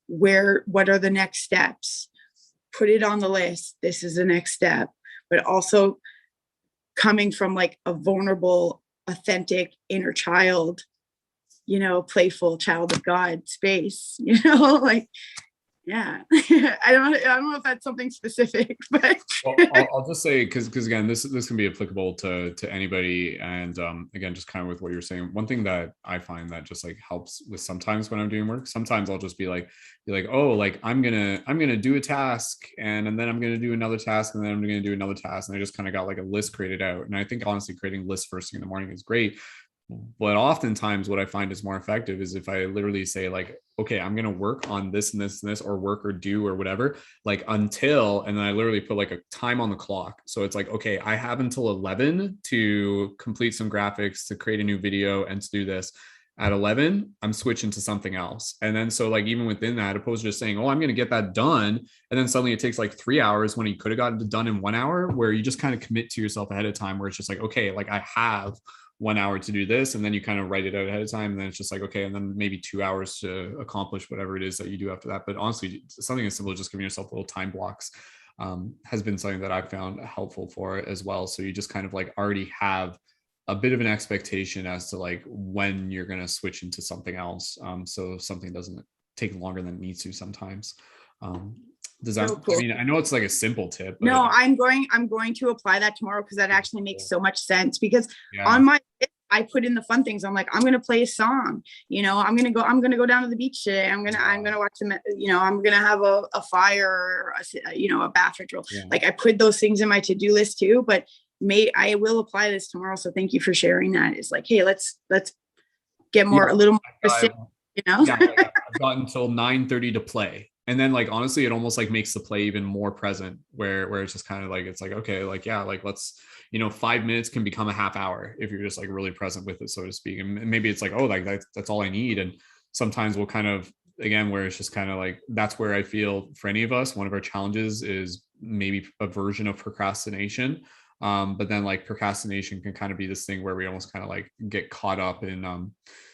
What are the next steps? Put it on the list. This is the next step, but also coming from like a vulnerable, authentic inner child, you know, playful child of God space, you know, like, yeah. I don't know if that's something specific, but well, I'll just say, because again, this can be applicable to anybody. And again, just kind of with what you're saying, one thing that I find that just like helps with sometimes when I'm doing work, sometimes I'll just be like, oh, like I'm gonna do a task and then I'm gonna do another task and then I'm gonna do another task. And I just kind of got like a list created out. And I think honestly, creating lists first thing in the morning is great. But oftentimes what I find is more effective is if I literally say like, okay, I'm going to work on this and this and this, or work or do or whatever, like until, and then I literally put like a time on the clock. So it's like, okay, I have until 11 to complete some graphics, to create a new video and to do this. At 11, I'm switching to something else. And then so like even within that, opposed to just saying, oh, I'm going to get that done, and then suddenly it takes like 3 hours when you could have gotten it done in 1 hour, where you just kind of commit to yourself ahead of time, where it's just like, okay, like I have 1 hour to do this, and then you kind of write it out ahead of time, and then it's just like, okay, and then maybe 2 hours to accomplish whatever it is that you do after that. But honestly, something as simple as just giving yourself little time blocks has been something that I've found helpful for it as well. So you just kind of like already have a bit of an expectation as to like when you're going to switch into something else. So something doesn't take longer than it needs to sometimes. Does that, So cool. I mean, I know it's like a simple tip. But No, I'm going to apply that tomorrow, because that actually makes so much sense. Because yeah. on my, I put in the fun things. I'm like, I'm going to play a song, you know, I'm going to go down to the beach today. I'm going to watch them, you know, I'm going to have a fire, or a bath ritual. Yeah. Like I put those things in my to-do list too, but I will apply this tomorrow. So thank you for sharing that. It's like, hey, let's get more, a little more specific, you know? Yeah, like I've got until 9:30 to play. And then like, honestly, it almost like makes the play even more present, where it's just kind of like, it's like, okay, like, yeah, like let's, 5 minutes can become a half hour if you're just like really present with it, so to speak. And maybe it's like, oh, like that's all I need. And sometimes we'll kind of, again, where it's just kind of like, that's where I feel for any of us, one of our challenges is maybe a version of procrastination. But then like procrastination can kind of be this thing where we almost kind of like get caught up in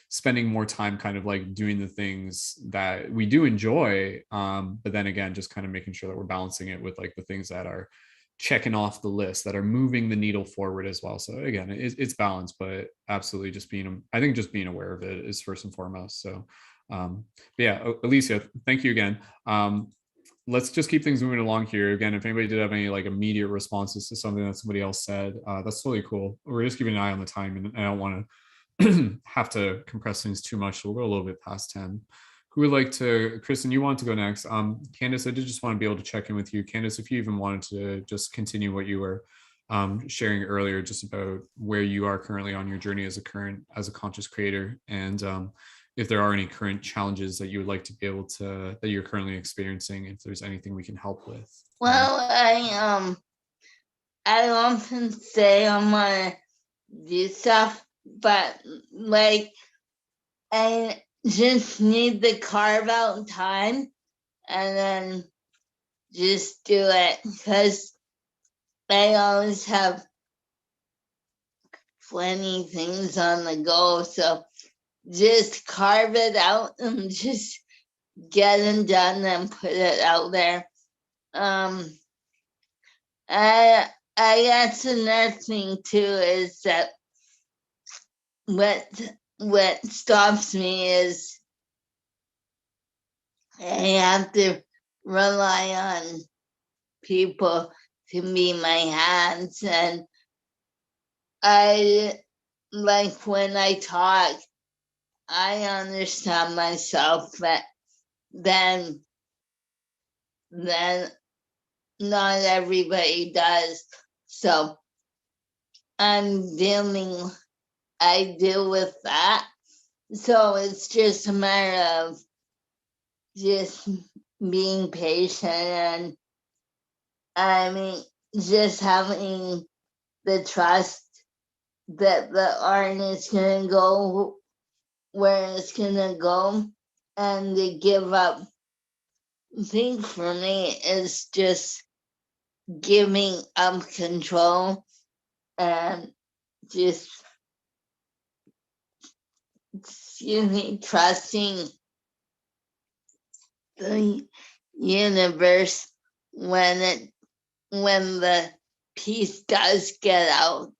spending more time kind of like doing the things that we do enjoy. But then again, just kind of making sure that we're balancing it with like the things that are checking off the list, that are moving the needle forward as well. So again, it's balanced, but absolutely just being aware of it is first and foremost. So but yeah, Alicia, thank you again. Let's just keep things moving along here. Again, if anybody did have any like immediate responses to something that somebody else said, that's totally cool. We're just keeping an eye on the time, and I don't want to have to compress things too much. So we'll go a little bit past 10. Who would like to, Kristen, you want to go next? Candace, I did just want to be able to check in with you. Candace, if you even wanted to just continue what you were sharing earlier, just about where you are currently on your journey as a conscious creator, and if there are any current challenges that you would like to be able to, that you're currently experiencing, if there's anything we can help with. Well, I often say I want to do stuff, but like I just need to carve out time and then just do it, because I always have plenty of things on the go. So just carve it out and just get it done and put it out there. I guess another thing too is that what stops me is I have to rely on people to be my hands, and I like when I talk, I understand myself, but then not everybody does. So I deal with that. So it's just a matter of just being patient, and I mean, just having the trust that the art is gonna go where it's gonna go, and to give up. I think for me is just giving up control and just trusting the universe when the piece does get out,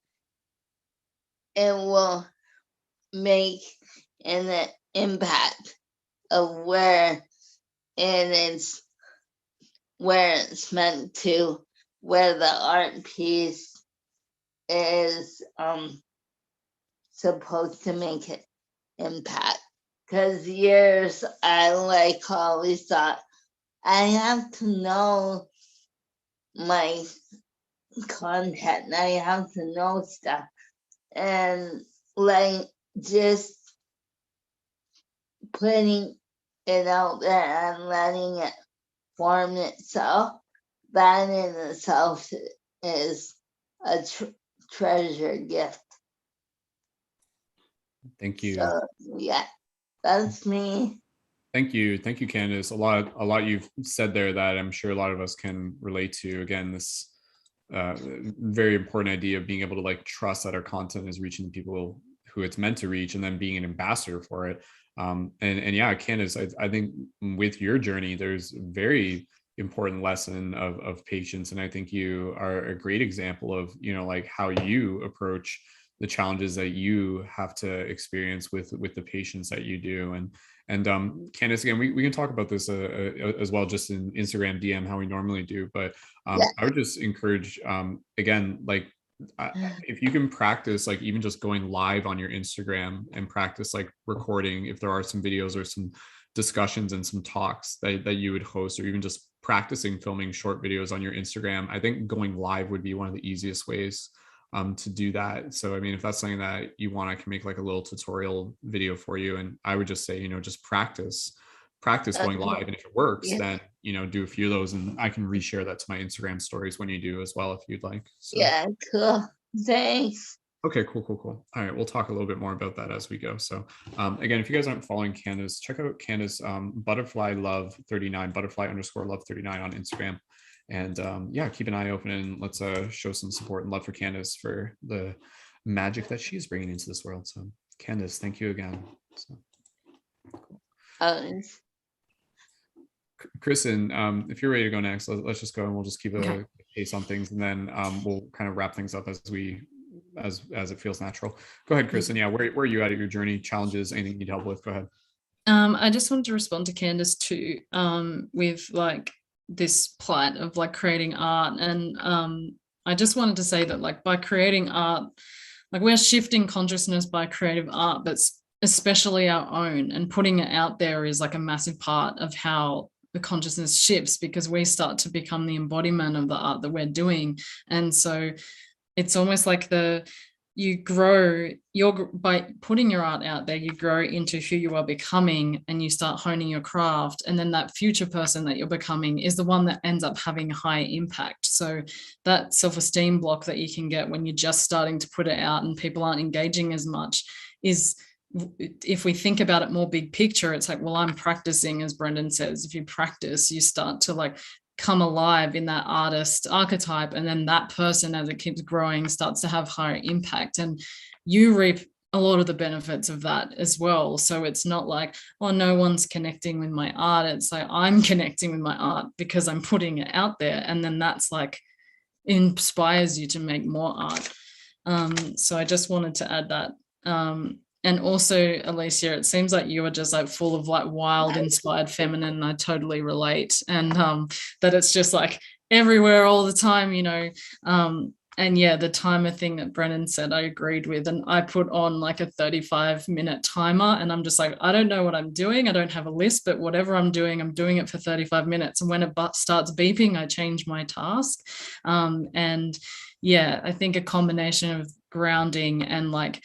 it will make an impact of where it's meant to, where the art piece is supposed to make an impact. Because years I always thought I have to know my content, I have to know stuff, and just putting it out there and letting it form itself, that in itself is a treasure gift. Thank you. So, yeah, that's me. Thank you, Candace. A lot you've said there that I'm sure a lot of us can relate to. Again, this very important idea of being able to like trust that our content is reaching people who it's meant to reach, and then being an ambassador for it. And yeah, Candace, I think with your journey, there's a very important lesson of patience, and I think you are a great example of, you know, like how you approach the challenges that you have to experience with the patience that you do. And Candace, again, we can talk about this as well, just in Instagram DM, how we normally do. But I would just encourage, again, like if you can practice, like even just going live on your Instagram and practice like recording, if there are some videos or some discussions and some talks that you would host, or even just practicing filming short videos on your Instagram, I think going live would be one of the easiest ways to do that. So, I mean, if that's something that you want, I can make like a little tutorial video for you. And I would just say, you know, just practice going live. And if it works, then, you know, do a few of those, and I can reshare that to my Instagram stories when you do as well, if you'd like. So. Yeah, cool. Thanks. Okay, cool. All right, we'll talk a little bit more about that as we go. So again, if you guys aren't following Candace, check out Candace butterfly love 39, butterfly_love39 on Instagram. And yeah, keep an eye open, and let's show some support and love for Candace for the magic that she's bringing into this world. So Candace, thank you again. So. Kristen, if you're ready to go next, let's just go, and we'll just keep a pace on things, and then we'll kind of wrap things up as it feels natural. Go ahead, Kristen. Yeah, where are you at your journey? Challenges? Anything you need help with? Go ahead. I just wanted to respond to Candace too, with like this plight of like creating art, and I just wanted to say that like by creating art, like we're shifting consciousness by creative art, but especially our own, and putting it out there is like a massive part of how the consciousness shifts, because we start to become the embodiment of the art that we're doing. And so it's almost like you grow, by putting your art out there, you grow into who you are becoming, and you start honing your craft. And then that future person that you're becoming is the one that ends up having a high impact. So that self-esteem block that you can get when you're just starting to put it out and people aren't engaging as much is, if we think about it more big picture, it's like, well, I'm practicing, as Brendon says, if you practice, you start to like come alive in that artist archetype, and then that person, as it keeps growing, starts to have higher impact, and you reap a lot of the benefits of that as well. So it's not like, oh, no one's connecting with my art. It's like, I'm connecting with my art because I'm putting it out there, and then that's like inspires you to make more art. So I just wanted to add that. And also, Alicia, it seems like you are just like full of like wild, inspired feminine. I totally relate. And that it's just like everywhere all the time, you know. And yeah, the timer thing that Brennan said, I agreed with. And I put on like a 35-minute timer, and I'm just like, I don't know what I'm doing. I don't have a list, but whatever I'm doing it for 35 minutes. And when it starts beeping, I change my task. And yeah, I think a combination of grounding and like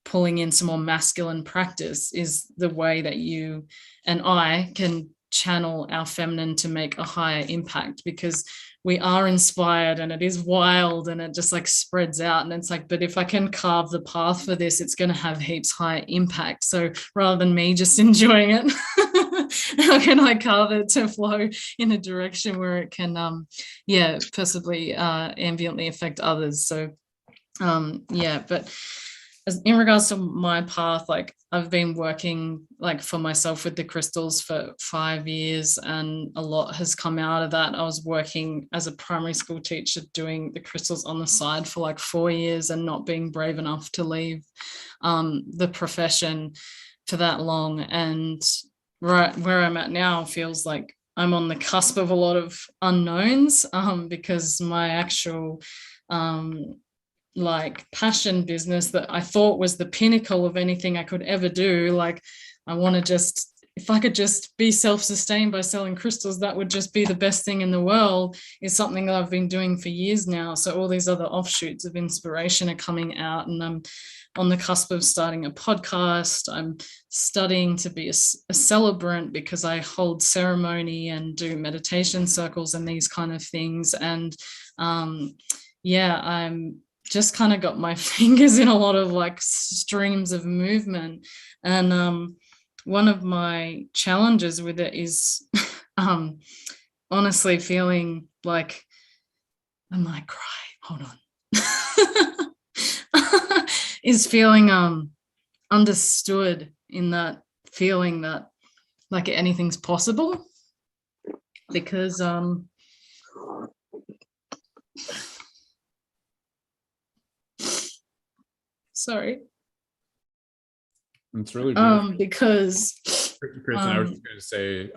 pulling in some more masculine practice is the way that you and I can channel our feminine to make a higher impact, because we are inspired and it is wild and it just like spreads out, and it's like, but if I can carve the path for this, it's going to have heaps higher impact. So rather than me just enjoying it, how can I carve it to flow in a direction where it can possibly ambiently affect others? So but in regards to my path, like I've been working like for myself with the crystals for 5 years, and a lot has come out of that. I was working as a primary school teacher doing the crystals on the side for like 4 years, and not being brave enough to leave the profession for that long. And right where I'm at now feels like I'm on the cusp of a lot of unknowns, because my actual like passion business that I thought was the pinnacle of anything I could ever do, like I want to just if I could just be self-sustained by selling crystals, that would just be the best thing in the world, is something that I've been doing for years now. So all these other offshoots of inspiration are coming out, and I'm on the cusp of starting a podcast. I'm studying to be a celebrant because I hold ceremony and do meditation circles and these kind of things. And I'm just kind of got my fingers in a lot of like streams of movement. And one of my challenges with it is honestly feeling like, I might cry, hold on. Is feeling understood, in that feeling that like anything's possible, because it's really beautiful. Because Kristen, I was just going to say,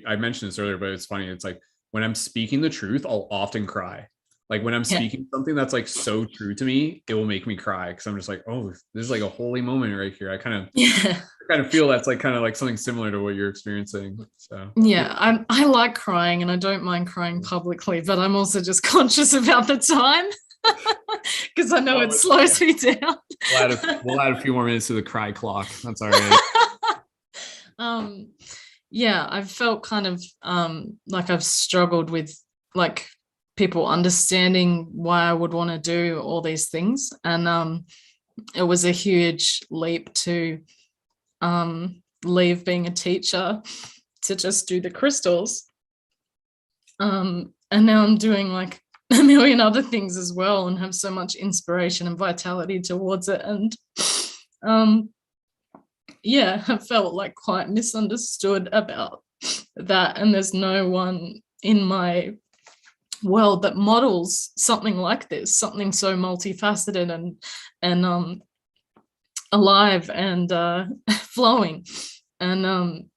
I mentioned this earlier, but it's funny. It's like when I'm speaking the truth, I'll often cry. Like when I'm speaking something that's like so true to me, it will make me cry, because I'm just like, oh, this is like a holy moment right here. I kind of feel that's like kind of like something similar to what you're experiencing. So I like crying, and I don't mind crying publicly, but I'm also just conscious about the time because I know it slows me down. We'll add a few more minutes to the cry clock. That's all right. I've felt kind of like I've struggled with like people understanding why I would want to do all these things, and it was a huge leap to leave being a teacher to just do the crystals, and now I'm doing like a million other things as well, and have so much inspiration and vitality towards it. And I felt like quite misunderstood about that, and there's no one in my world that models something like this, something so multifaceted and alive and flowing. And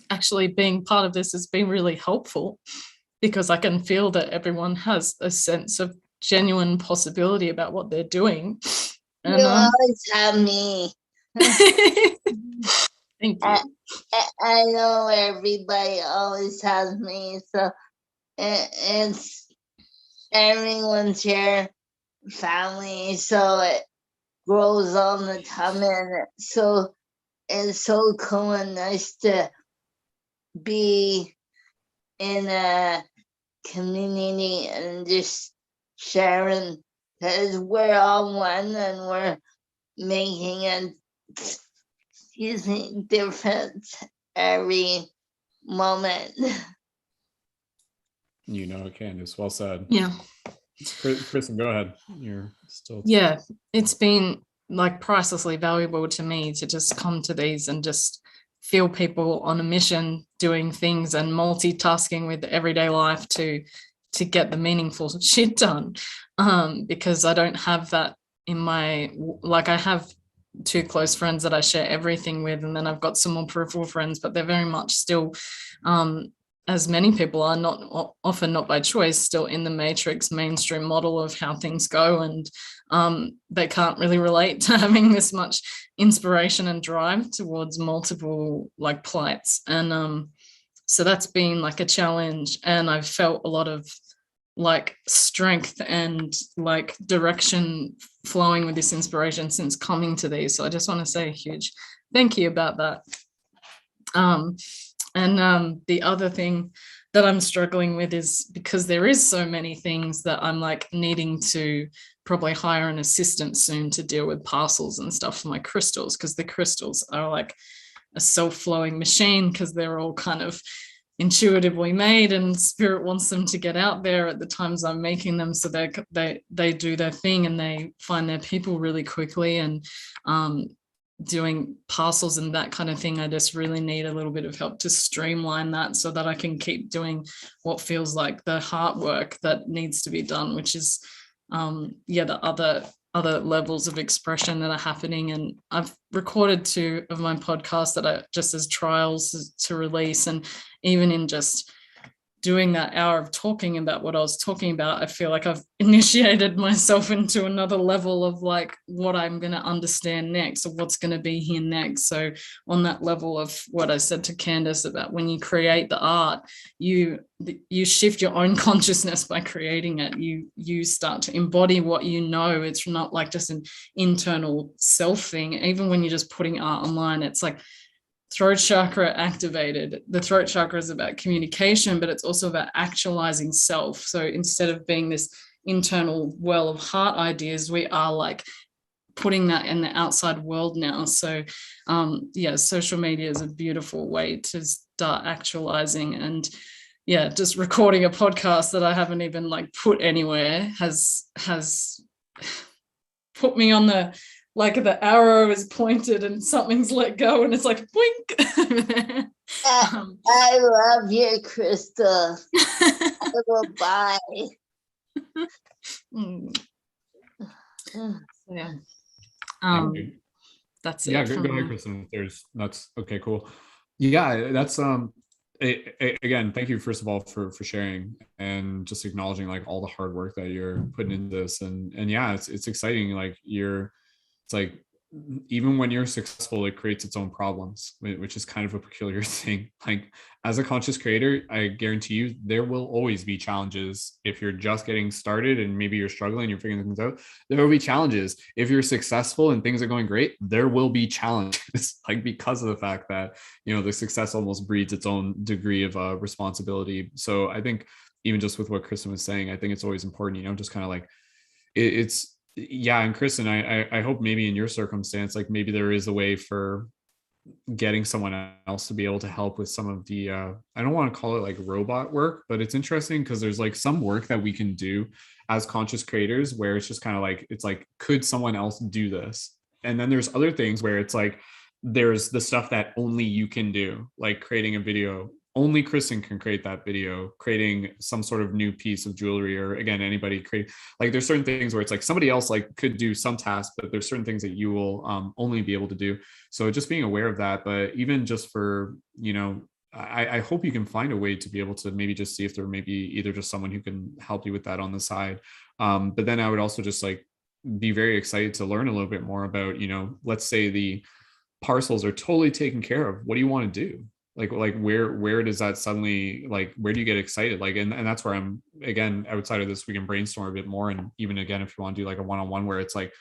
actually being part of this has been really helpful, because I can feel that everyone has a sense of genuine possibility about what they're doing. And you always have me. Thank you. I know everybody always has me, so it's everyone's here, family, so it grows all the time, and it's so cool and nice to be in a community and just sharing, because we're all one and we're making a difference every moment. You know it, Candace. Well said. Yeah. Kristen, go ahead. You're still. Yeah, it's been like pricelessly valuable to me to just come to these and just feel people on a mission doing things and multitasking with everyday life to get the meaningful shit done, because I don't have that in my, like I have 2 close friends that I share everything with, and then I've got some more peripheral friends, but they're very much still as many people are, not often not by choice, still in the matrix mainstream model of how things go, and they can't really relate to having this much inspiration and drive towards multiple like plights. And so that's been like a challenge, and I've felt a lot of like strength and like direction flowing with this inspiration since coming to these. So I just want to say a huge thank you about that. And the other thing that I'm struggling with is because there is so many things that I'm like needing to probably hire an assistant soon to deal with parcels and stuff for my crystals, because the crystals are like a self-flowing machine, because they're all kind of intuitively made and spirit wants them to get out there at the times I'm making them, so they do their thing and they find their people really quickly. And doing parcels and that kind of thing, I just really need a little bit of help to streamline that so that I can keep doing what feels like the heart work that needs to be done, which is the other levels of expression that are happening. And I've recorded 2 of my podcasts that are just as trials to release, and even in just doing that hour of talking about what I was talking about, I feel like I've initiated myself into another level of like what I'm going to understand next, or what's going to be here next. So on that level of what I said to Candace about when you create the art, you shift your own consciousness by creating it. You start to embody what you know. It's not like just an internal self thing. Even when you're just putting art online, it's like throat chakra activated. The throat chakra is about communication, but it's also about actualizing self. So instead of being this internal well of heart ideas, we are like putting that in the outside world now. So yeah, social media is a beautiful way to start actualizing. And yeah, just recording a podcast that I haven't even like put anywhere has put me on the, like the arrow is pointed and something's let go and it's like boink. I love you, Crystal. I will buy. Yeah. That's it. Yeah, go ahead, Kristen. That's okay, cool. Yeah, that's again, thank you first of all for sharing and just acknowledging like all the hard work that you're putting into this. And yeah, it's exciting. Like it's like even when you're successful, it creates its own problems, which is kind of a peculiar thing. Like as a conscious creator, I guarantee you there will always be challenges. If you're just getting started and maybe you're struggling, you're figuring things out, there will be challenges. If you're successful and things are going great, there will be challenges, like because of the fact that, you know, the success almost breeds its own degree of responsibility. So I think even just with what Kristen was saying, I think it's always important, you know, just kind of like it's yeah. And Kristen, I hope maybe in your circumstance, like maybe there is a way for getting someone else to be able to help with some of the I don't want to call it like robot work, but it's interesting because there's like some work that we can do as conscious creators where it's just kind of like, it's like, could someone else do this? And then there's other things where it's like there's the stuff that only you can do, like creating a video. Only Kristen can create that video, creating some sort of new piece of jewelry, or again, anybody create, like there's certain things where it's like somebody else like could do some tasks, but there's certain things that you will only be able to do. So just being aware of that. But even just for, you know, I hope you can find a way to be able to maybe just see if there may be either just someone who can help you with that on the side. But then I would also just like be very excited to learn a little bit more about, you know, let's say the parcels are totally taken care of. What do you want to do? Like where does that suddenly, like where do you get excited? Like and that's where I'm, again, outside of this we can brainstorm a bit more. And even again, if you want to do like a one-on-one where it's like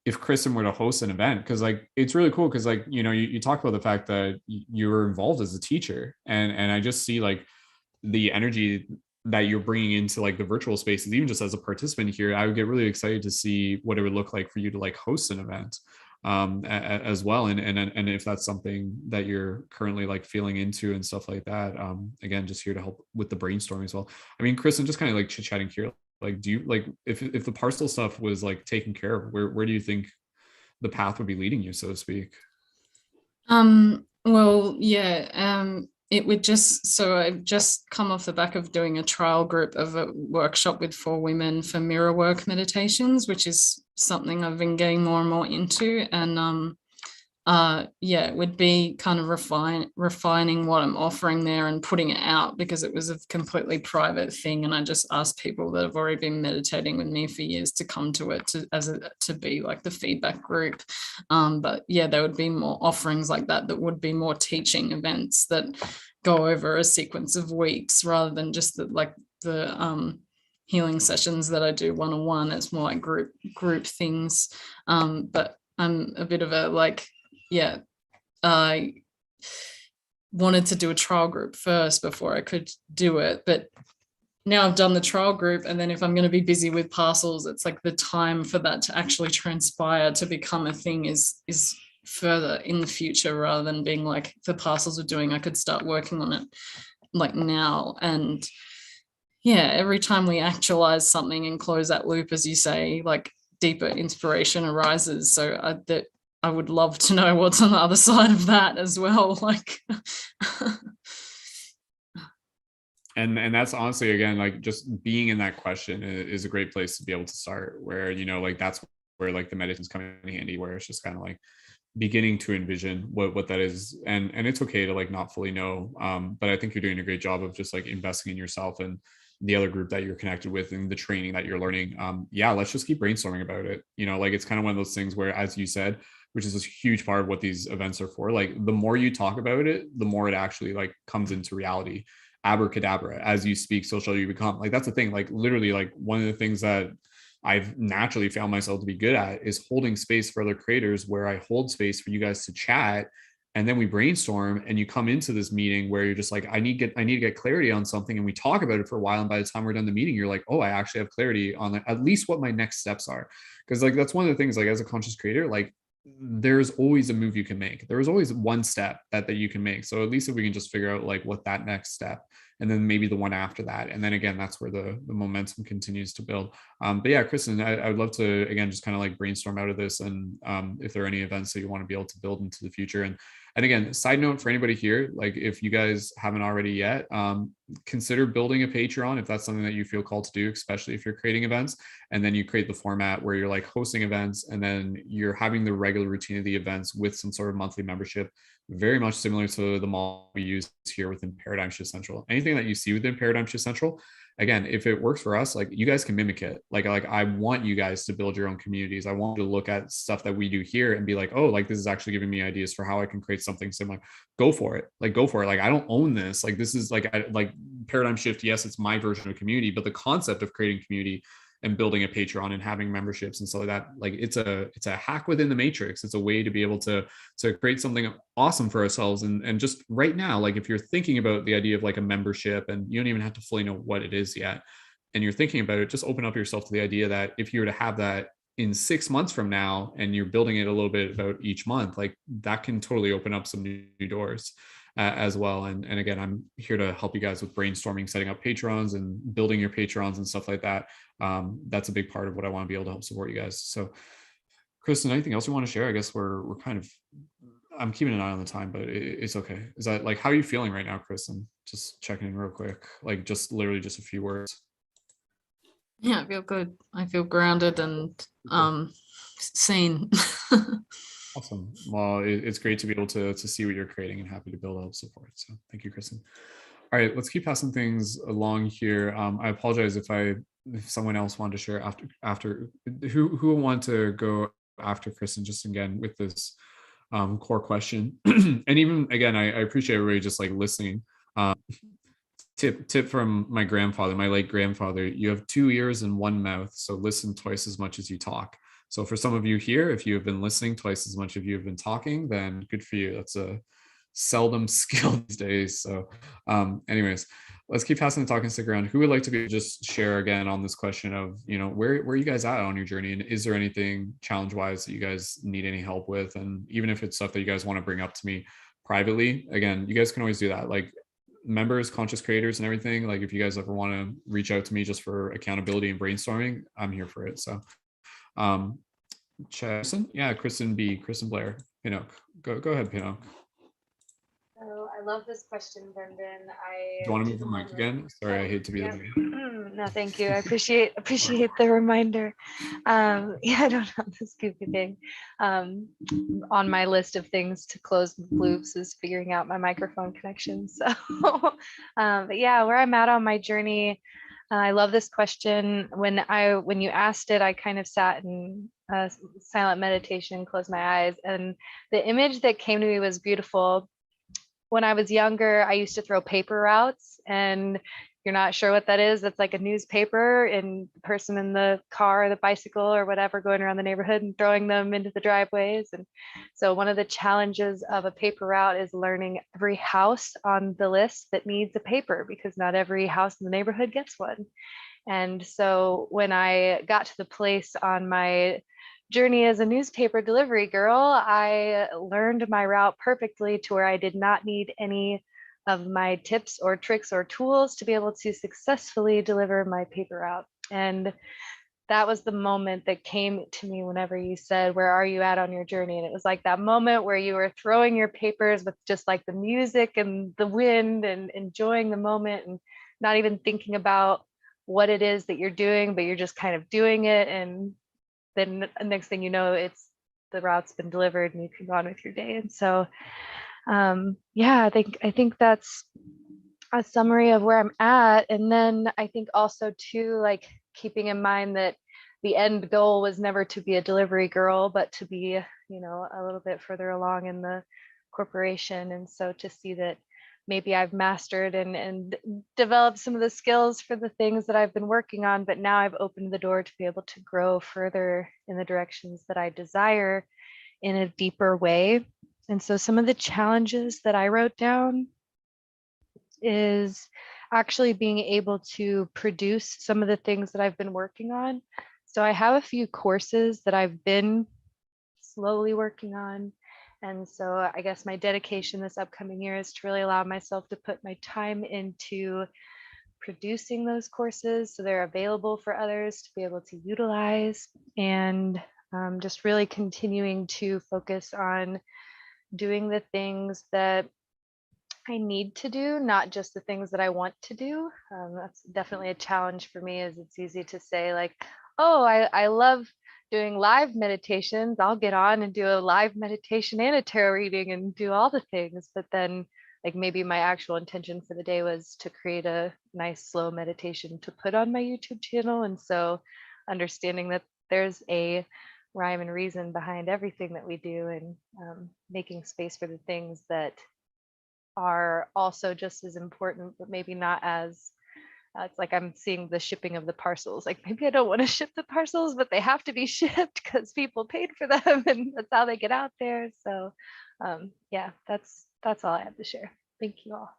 if Kristen were to host an event, because like it's really cool because like, you know, you talk about the fact that you were involved as a teacher, and I just see like the energy that you're bringing into like the virtual spaces, even just as a participant here. I would get really excited to see what it would look like for you to like host an event as well, and if that's something that you're currently like feeling into and stuff like that. Again, just here to help with the brainstorming as well. I mean, Kristen, just kind of like chit-chatting here, like do you like if the parcel stuff was like taken care of, where do you think the path would be leading you, so to speak? Well, yeah, it would just, so I've just come off the back of doing a trial group of a workshop with 4 women for mirror work meditations, which is something I've been getting more and more into. And yeah, it would be kind of refining what I'm offering there and putting it out, because it was a completely private thing. And I just asked people that have already been meditating with me for years to come to it to be like the feedback group. But yeah, there would be more offerings like that would be more teaching events that go over a sequence of weeks rather than just the healing sessions that I do one-on-one. It's more like group things. But I'm a bit of a like, yeah, I wanted to do a trial group first before I could do it. But now I've done the trial group, and then if I'm going to be busy with parcels, it's like the time for that to actually transpire to become a thing is further in the future, rather than being like the parcels are doing. I could start working on it like now. And yeah, every time we actualize something and close that loop, as you say, like deeper inspiration arises. So I would love to know what's on the other side of that as well. Like, and that's honestly, again, like just being in that question is a great place to be able to start, where, you know, like that's where like the meditations come in handy, where it's just kind of like beginning to envision what that is, and it's okay to like not fully know, but I think you're doing a great job of just like investing in yourself and the other group that you're connected with and the training that you're learning. Yeah, let's just keep brainstorming about it. Like it's kind of one of those things where, as you said, which is a huge part of what these events are for, like the more you talk about it, the more it actually like comes into reality. Abracadabra, as you speak, so shall you become. Like that's the thing, like literally, like one of the things that I've naturally found myself to be good at is holding space for other creators, where I hold space for you guys to chat, and then we brainstorm, and you come into this meeting where you're just like, I need to get clarity on something, and we talk about it for a while, and by the time we're done the meeting, you're like, oh, I actually have clarity on at least what my next steps are. Because like that's one of the things, like as a conscious creator, like there's always a move you can make. There's always one step that you can make. So at least if we can just figure out like what that next step, and then maybe the one after that, and then again, that's where the momentum continues to build. But yeah, Kristen, I would love to again just kind of like brainstorm out of this, and if there are any events that you want to be able to build into the future. And again, side note for anybody here, like if you guys haven't already yet, consider building a Patreon if that's something that you feel called to do, especially if you're creating events. And then you create the format where you're like hosting events, and then you're having the regular routine of the events with some sort of monthly membership, very much similar to the model we use here within Paradigm Shift Central. Anything that you see within Paradigm Shift Central, again, if it works for us, like you guys can mimic it. Like I want you guys to build your own communities. I want you to look at stuff that we do here and be like, oh, like this is actually giving me ideas for how I can create something similar. Go for it. Like go for it. Like I don't own this. Like this is like like Paradigm Shift. Yes, it's my version of community, but the concept of creating community and building a Patreon and having memberships and stuff like that, like it's a hack within the matrix. It's a way to be able to create something awesome for ourselves. And just right now, like if you're thinking about the idea of like a membership, and you don't even have to fully know what it is yet, and you're thinking about it, just open up yourself to the idea that if you were to have that in 6 months from now, and you're building it a little bit about each month, like that can totally open up some new doors. As well. And again, I'm here to help you guys with brainstorming, setting up Patrons and building your Patrons and stuff like that. That's a big part of what I want to be able to help support you guys. So Kristen, anything else you want to share? I guess we're kind of, I'm keeping an eye on the time, but it's okay. Is that like, how are you feeling right now, Kristen? Just checking in real quick, like just literally just a few words. Yeah, I feel good. I feel grounded and sane. Awesome. Well, it's great to be able to see what you're creating, and happy to be able to help support. So thank you, Kristen. All right, let's keep passing things along here. I apologize if someone else wanted to share after who want to go after Kristen, just again with this core question. And even again, I appreciate everybody just like listening. Tip from my grandfather, my late grandfather: you have 2 ears and 1 mouth, so listen twice as much as you talk. So for some of you here, if you have been listening twice as much as you have been talking, then good for you. That's a seldom skill these days. So anyways, let's keep passing the talking stick around. Who would like to just share again on this question of, where are you guys at on your journey? And is there anything challenge-wise that you guys need any help with? And even if it's stuff that you guys want to bring up to me privately, again, you guys can always do that. Like members, conscious creators and everything. Like if you guys ever want to reach out to me just for accountability and brainstorming, I'm here for it. So Kristen, yeah, Kristen Blair, Pinnock. Go ahead, Pinnock. So I love this question, Brendon. Do you want to move the mic again? Sorry, I hate to be the No, thank you. I appreciate the reminder. Yeah, I don't know, this goofy thing. On my list of things to close loops is figuring out my microphone connection. So, but yeah, where I'm at on my journey. I love this question. When you asked it, I kind of sat in silent meditation, closed my eyes, and the image that came to me was beautiful. When I was younger, I used to throw paper routes, and you're not sure what that is. That's like a newspaper and the person in the car or the bicycle or whatever going around the neighborhood and throwing them into the driveways. And so one of the challenges of a paper route is learning every house on the list that needs a paper, because not every house in the neighborhood gets one. And so when I got to the place on my journey as a newspaper delivery girl, I learned my route perfectly to where I did not need any of my tips or tricks or tools to be able to successfully deliver my paper route. And that was the moment that came to me whenever you said, where are you at on your journey? And it was like that moment where you were throwing your papers with just like the music and the wind and enjoying the moment and not even thinking about what it is that you're doing, but you're just kind of doing it. And then next thing you know, it's the route's been delivered and you can go on with your day. And so yeah, I think that's a summary of where I'm at. And then I think also too, like keeping in mind that the end goal was never to be a delivery girl, but to be, you know, a little bit further along in the corporation. And so to see that maybe I've mastered and developed some of the skills for the things that I've been working on, but now I've opened the door to be able to grow further in the directions that I desire in a deeper way. And so some of the challenges that I wrote down is actually being able to produce some of the things that I've been working on. So I have a few courses that I've been slowly working on. And so I guess my dedication this upcoming year is to really allow myself to put my time into producing those courses so they're available for others to be able to utilize, and just really continuing to focus on doing the things that I need to do, not just the things that I want to do. That's definitely a challenge for me, as it's easy to say like, oh, I love doing live meditations. I'll get on and do a live meditation and a tarot reading and do all the things. But then like maybe my actual intention for the day was to create a nice slow meditation to put on my YouTube channel. And so understanding that there's a rhyme and reason behind everything that we do, and making space for the things that are also just as important, but maybe not as, it's like I'm seeing the shipping of the parcels. Like maybe I don't want to ship the parcels, but they have to be shipped because people paid for them and that's how they get out there. So yeah, that's all I have to share. Thank you all.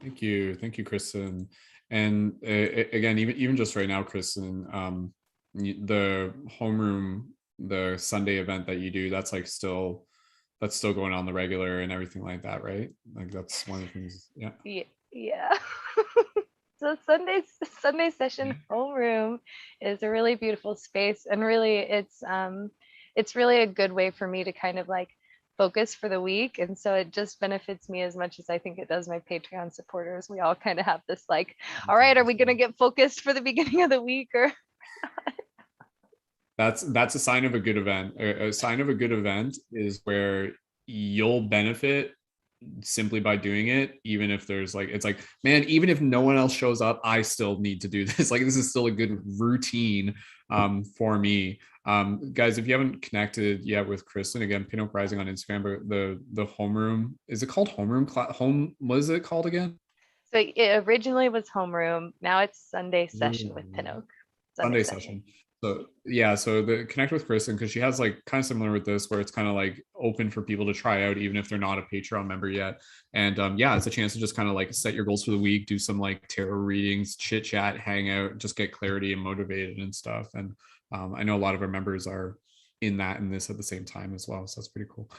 Thank you, Kristen. And again, even just right now, Kristen, the homeroom, the Sunday event that you do, that's still going on the regular and everything like that, right? Like that's one of the things. Yeah. Yeah. So Sunday session homeroom is a really beautiful space, and really it's really a good way for me to kind of like focus for the week. And so it just benefits me as much as I think it does my Patreon supporters. We all kind of have this like, all right, are we going to get focused for the beginning of the week or That's a sign of a good event. A sign of a good event is where you'll benefit simply by doing it, even if there's like, it's like, man, even if no one else shows up, I still need to do this. Like this is still a good routine for me. Guys, if you haven't connected yet with Kristen, again, Pinocchio Rising on Instagram, but the homeroom, is it called homeroom? What is it called again? So it originally was homeroom. Now it's Sunday session with Pinocchio. Sunday session. So yeah, so the connect with Kristen, because she has like kind of similar with this, where it's kind of like open for people to try out, even if they're not a Patreon member yet. And yeah, it's a chance to just kind of like set your goals for the week, do some like tarot readings, chit chat, hang out, just get clarity and motivated and stuff. And I know a lot of our members are in that and this at the same time as well. So that's pretty cool.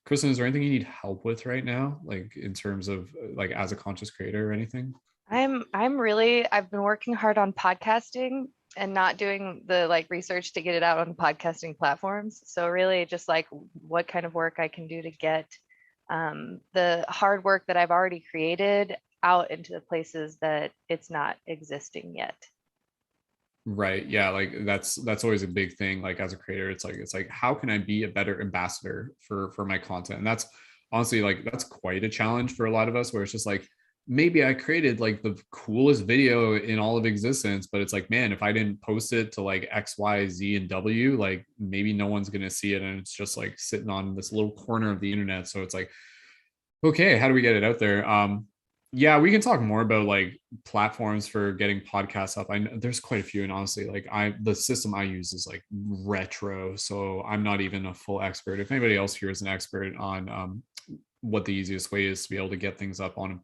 Kristen, is there anything you need help with right now, like in terms of like as a conscious creator or anything? I've been working hard on podcasting and not doing the like research to get it out on podcasting platforms. So really just like what kind of work I can do to get the hard work that I've already created out into the places that it's not existing yet. Right. Yeah. Like that's always a big thing. Like as a creator, it's like, how can I be a better ambassador for my content? And that's honestly, like, that's quite a challenge for a lot of us, where it's just like, maybe I created like the coolest video in all of existence, but it's like, man, if I didn't post it to like X, Y, Z, and W, like maybe no one's going to see it. And it's just like sitting on this little corner of the internet. So it's like, okay, how do we get it out there? Yeah, we can talk more about like platforms for getting podcasts up. I know there's quite a few, and honestly, like the system I use is like retro, so I'm not even a full expert. If anybody else here is an expert on what the easiest way is to be able to get things up on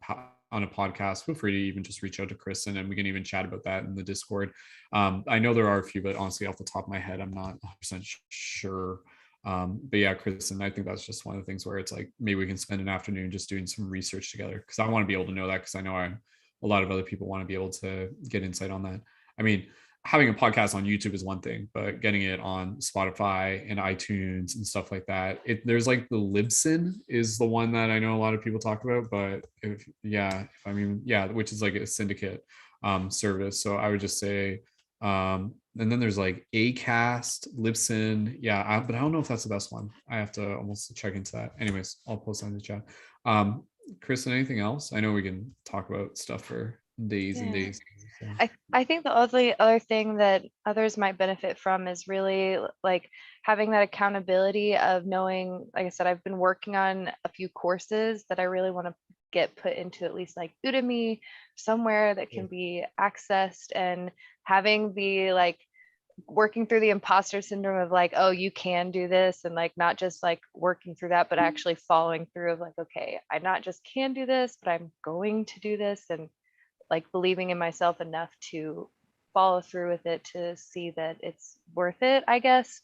a podcast, feel free to even just reach out to Kristen, and we can even chat about that in the Discord. I know there are a few, but honestly, off the top of my head, I'm not 100% sure. But yeah, Kristen, I think that's just one of the things where it's like, maybe we can spend an afternoon just doing some research together, because I want to be able to know that, because I know a lot of other people want to be able to get insight on that. I mean, having a podcast on YouTube is one thing, but getting it on Spotify and iTunes and stuff like that, there's like the Libsyn is the one that I know a lot of people talk about, but which is like a syndicate service. So I would just say, And then there's like Acast, Libsyn. Yeah, but I don't know if that's the best one. I have to almost check into that. Anyways, I'll post that in the chat. Kristen, anything else? I know we can talk about stuff for days and days. So. I think the other thing that others might benefit from is really like having that accountability of knowing, like I said, I've been working on a few courses that I really want to get put into, at least like Udemy, somewhere that can be accessed, and having the like working through the imposter syndrome of like, oh, you can do this, and like not just like working through that, but actually following through of like, okay, I not just can do this, but I'm going to do this, and like believing in myself enough to follow through with it to see that it's worth it, I guess.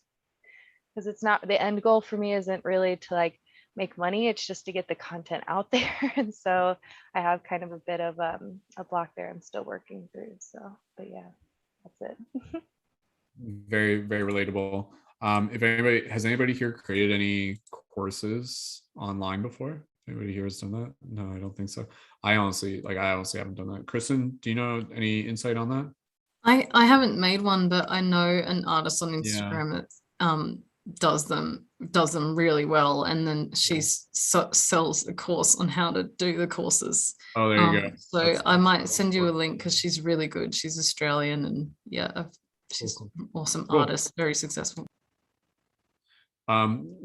Because it's not, the end goal for me isn't really to like make money, it's just to get the content out there. And so I have kind of a bit of a block there I'm still working through. So, but yeah, that's it. Very, very relatable. If anybody has anybody here created any courses online before? Anybody here has done that? No, I don't think so. I honestly haven't done that. Kristen, do you know any insight on that? I haven't made one, but I know an artist on Instagram that does them really well, and then she sells a course on how to do the courses. Oh, there you go. So I might send you a link because she's really good. She's Australian, and yeah, she's an awesome artist, very successful.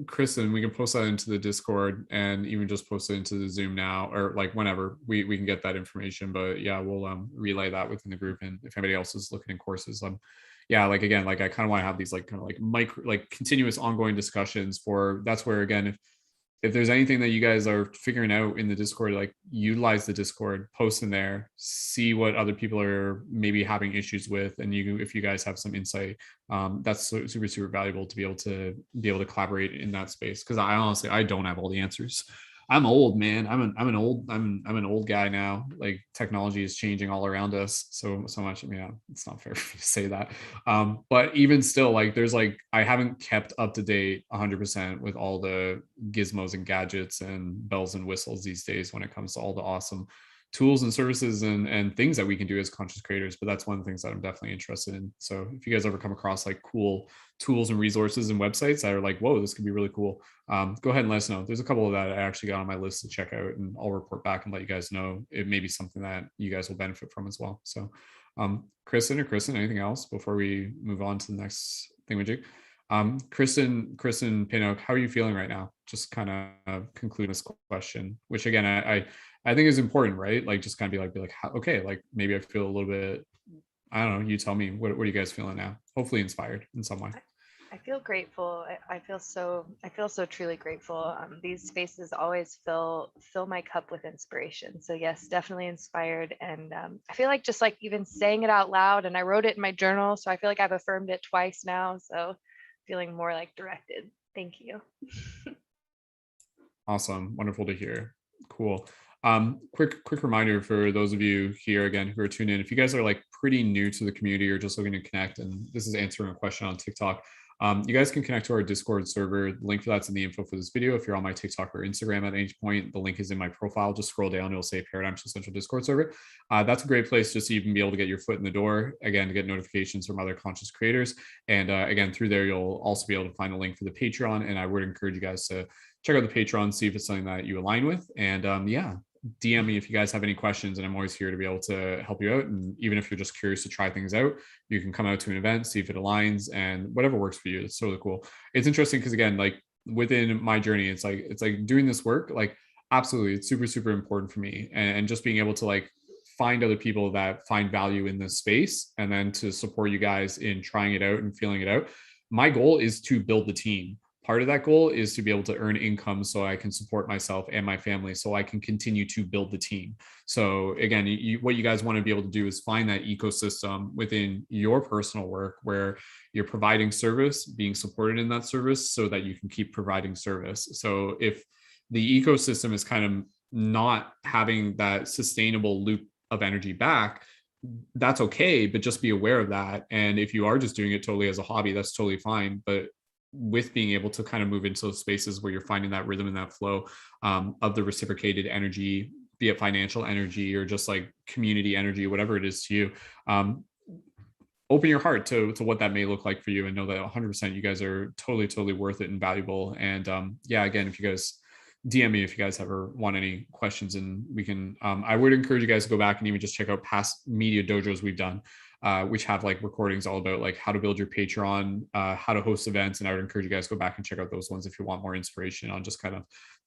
Kristen, we can post that into the Discord and even just post it into the Zoom now, or like whenever we can get that information. But yeah, we'll relay that within the group. And if anybody else is looking at courses, yeah, like again, like I kind of want to have these like kind of like micro, like continuous ongoing discussions for, that's where again, if there's anything that you guys are figuring out in the Discord, like utilize the Discord, post in there, see what other people are maybe having issues with. And if you guys have some insight, that's super, super valuable to be able to collaborate in that space. Cause I don't have all the answers. I'm old, man. I'm an old guy now. Like technology is changing all around us so much. I mean, it's not fair for me to say that. But even still, like there's like, I haven't kept up to date 100% with all the gizmos and gadgets and bells and whistles these days when it comes to all the awesome tools and services and things that we can do as conscious creators. But that's one of the things that I'm definitely interested in. So if you guys ever come across like cool tools and resources and websites that are like, whoa, this could be really cool, go ahead and let us know. There's a couple of that I actually got on my list to check out, and I'll report back and let you guys know. It may be something that you guys will benefit from as well. So Kristen, anything else before we move on to the next thing we do? Kristen Pinnock, how are you feeling right now? Just kind of conclude this question, which again, I think is important, right? Like just kind of be like, okay, like maybe I feel a little bit, I don't know, you tell me, what are you guys feeling now? Hopefully inspired in some way. I feel grateful. I feel so truly grateful. These spaces always fill my cup with inspiration. So yes, definitely inspired. And I feel like just like even saying it out loud, and I wrote it in my journal, so I feel like I've affirmed it twice now. So feeling more like directed. Thank you. Awesome. Wonderful to hear. Cool. Quick reminder for those of you here again who are tuned in, if you guys are like pretty new to the community or just looking to connect, and this is answering a question on TikTok, you guys can connect to our Discord server. The link for that's in the info for this video. If you're on my TikTok or Instagram at any point, the link is in my profile. Just scroll down, it'll say Paradigm Shift Central Discord server. That's a great place just so you can be able to get your foot in the door, again, to get notifications from other conscious creators. And again, through there, you'll also be able to find a link for the Patreon. And I would encourage you guys to check out the Patreon, see if it's something that you align with. And yeah, DM me if you guys have any questions, and I'm always here to be able to help you out. And even if you're just curious to try things out, you can come out to an event, see if it aligns, and whatever works for you. It's totally cool. It's interesting because again, like within my journey, it's like doing this work, like absolutely, it's super, super important for me. And just being able to like find other people that find value in this space, and then to support you guys in trying it out and feeling it out. My goal is to build the team. Part of that goal is to be able to earn income so I can support myself and my family, so I can continue to build the team. So again, what you guys want to be able to do is find that ecosystem within your personal work where you're providing service, being supported in that service so that you can keep providing service. So if the ecosystem is kind of not having that sustainable loop of energy back, that's okay, but just be aware of that. And if you are just doing it totally as a hobby, that's totally fine. But with being able to kind of move into those spaces where you're finding that rhythm and that flow of the reciprocated energy, be it financial energy or just like community energy, whatever it is to you, open your heart to what that may look like for you, and know that 100% you guys are totally worth it and valuable. And yeah, again, if you guys DM me if you guys ever want any questions, and we can, I would encourage you guys to go back and even just check out past media dojos we've done, which have like recordings all about like how to build your Patreon, how to host events. And I would encourage you guys to go back and check out those ones if you want more inspiration on just kind of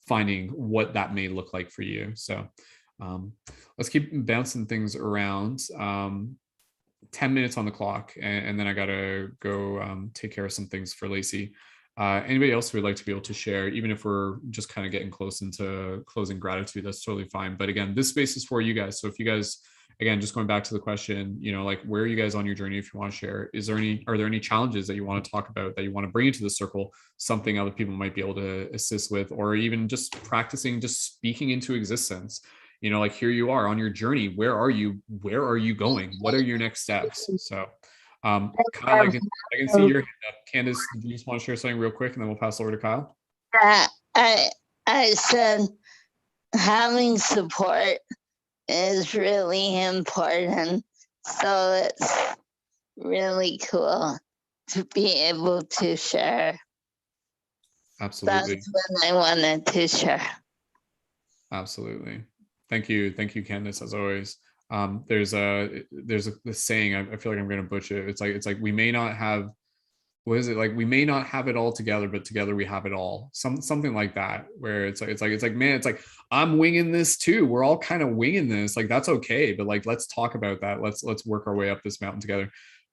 finding what that may look like for you. So let's keep bouncing things around. 10 minutes on the clock, and then I gotta go take care of some things for Lacey. Anybody else who would like to be able to share, even if we're just kind of getting close into closing gratitude, that's totally fine. But again, this space is for you guys. So if you guys, again, just going back to the question, you know, like, where are you guys on your journey? If you want to share, are there any challenges that you want to talk about, that you want to bring into the circle, something other people might be able to assist with, or even just practicing, just speaking into existence? You know, like, here you are on your journey. Where are you going? What are your next steps? So Kyle, I can see your hand up. Candace, do you just want to share something real quick, and then we'll pass over to Kyle? I said having support is really important. So it's really cool to be able to share. Absolutely. That's what I wanted to share. Absolutely. Thank you, Candace, as always. There's a saying, I feel like I'm going to butcher it. It's like we may not have, what is it, like, we may not have it all together, but together we have it all. Something like that, where it's like man, it's like, I'm winging this too. We're all kind of winging this. Like, that's okay, but like, let's talk about that. Let's work our way up this mountain together.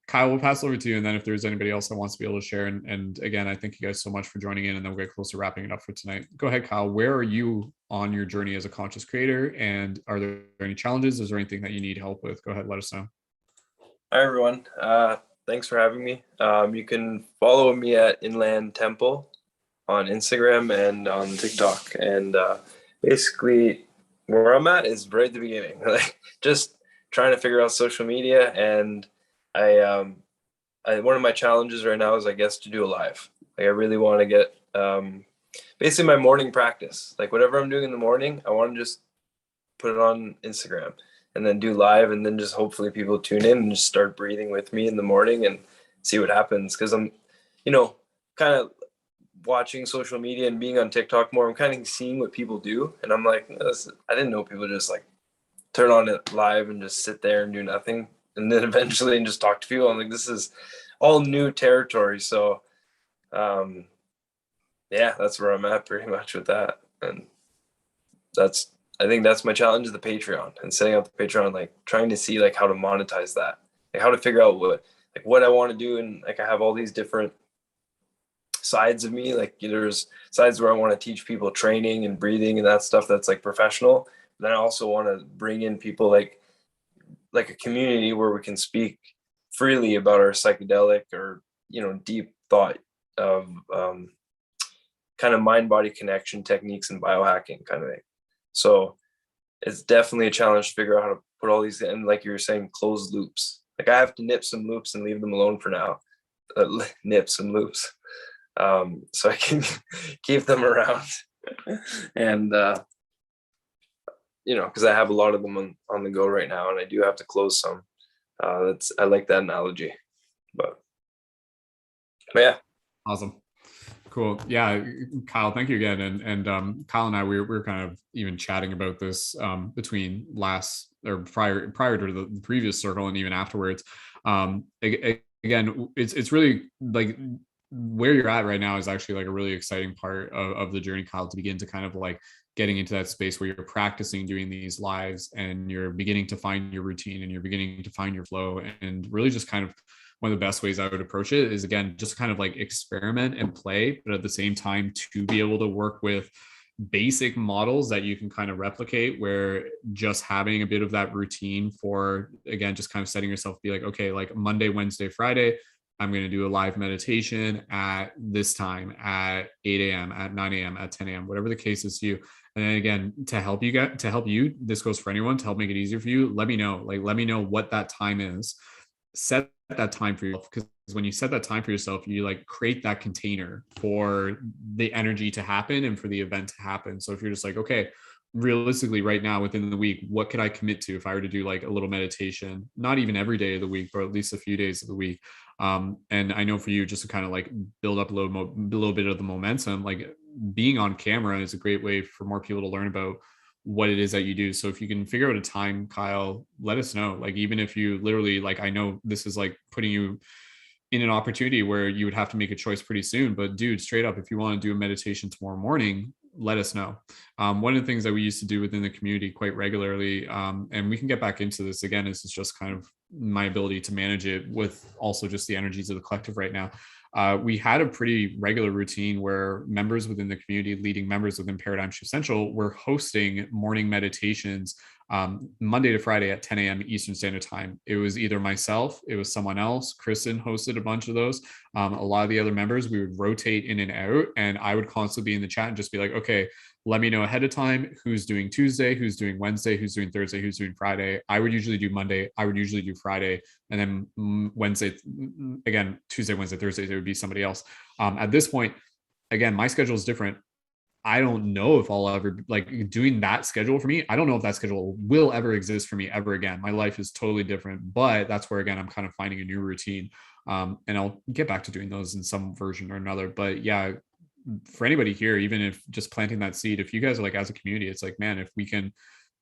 Kyle, we'll pass it over to you, and then if there's anybody else that wants to be able to share, and again, I thank you guys so much for joining in, and then we'll get close to wrapping it up for tonight. Go ahead, Kyle. Where are you on your journey as a conscious creator, and are there any challenges? Is there anything that you need help with? Go ahead, let us know. Hi, everyone. Thanks for having me. You can follow me at Inland Temple on Instagram and on TikTok. And basically, where I'm at is right at the beginning, like, just trying to figure out social media. And I one of my challenges right now is, I guess, to do a live. Like, I really want to get basically my morning practice. Like, whatever I'm doing in the morning, I want to just put it on Instagram and then do live, and then just hopefully people tune in and just start breathing with me in the morning and see what happens. Because I'm, you know, kind of watching social media and being on TikTok more. I'm kind of seeing what people do, and I'm like, I didn't know people just like turn on it live and just sit there and do nothing, and then eventually and just talk to people. I'm like, this is all new territory. So yeah, that's where I'm at pretty much with that. And I think that's my challenge, is the Patreon, and setting up the Patreon, like trying to see like how to monetize that, like how to figure out what I want to do. And like, I have all these different sides of me. Like, there's sides where I want to teach people training and breathing and that stuff that's like professional. But then I also want to bring in people like a community where we can speak freely about our psychedelic or, you know, deep thought of kind of mind-body connection techniques and biohacking kind of thing. So it's definitely a challenge to figure out how to put all these in, like you were saying, closed loops. Like, I have to nip some loops and leave them alone for now. Nip some loops, so I can keep them around. And you know, because I have a lot of them on the go right now, and I do have to close some. I like that analogy, but yeah. Awesome. Cool. Yeah, Kyle, thank you again. And Kyle and I, we were kind of even chatting about this between prior to the previous circle, and even afterwards. Again, it's really like, where you're at right now is actually like a really exciting part of the journey, Kyle, to begin to kind of like getting into that space where you're practicing doing these lives, and you're beginning to find your routine, and you're beginning to find your flow, and really just kind of, one of the best ways I would approach it is, again, just kind of like experiment and play, but at the same time to be able to work with basic models that you can kind of replicate, where just having a bit of that routine for, again, just kind of setting yourself, be like, okay, like Monday, Wednesday, Friday, I'm going to do a live meditation at this time, at 8 a.m., at 9 a.m., at 10 a.m., whatever the case is to you. And then again, to help you, this goes for anyone, to help make it easier for you, let me know what that time is. Set that time for yourself, because when you set that time for yourself, you like create that container for the energy to happen and for the event to happen. So if you're just like, okay, realistically right now within the week, what could I commit to if I were to do like a little meditation, not even every day of the week, but at least a few days of the week. And I know for you, just to kind of like build up a little bit of the momentum, like being on camera is a great way for more people to learn about what it is that you do. So if you can figure out a time, Kyle, let us know. Like, even if you literally, like, I know this is like putting you in an opportunity where you would have to make a choice pretty soon, but dude, straight up, if you want to do a meditation tomorrow morning, let us know. One of the things that we used to do within the community quite regularly, and we can get back into this again, is just kind of my ability to manage it with also just the energies of the collective right now. We had a pretty regular routine where members within the community, leading members within Paradigm Shift Central, were hosting morning meditations Monday to Friday at 10 a.m. Eastern Standard Time. It was either myself, it was someone else. Kristen hosted a bunch of those. A lot of the other members, we would rotate in and out, and I would constantly be in the chat and just be like, okay, let me know ahead of time who's doing Tuesday, who's doing Wednesday, who's doing Thursday, who's doing Friday. I would usually do Monday, I would usually do Friday, and then Wednesday, again, Tuesday, Wednesday, Thursday, there would be somebody else. At this point, again, my schedule is different. I don't know if I'll ever, like, doing that schedule for me, I don't know if that schedule will ever exist for me ever again. My life is totally different, but that's where, again, I'm kind of finding a new routine. And I'll get back to doing those in some version or another. But yeah, for anybody here, even if just planting that seed, if you guys are like, as a community, it's like, man, if we can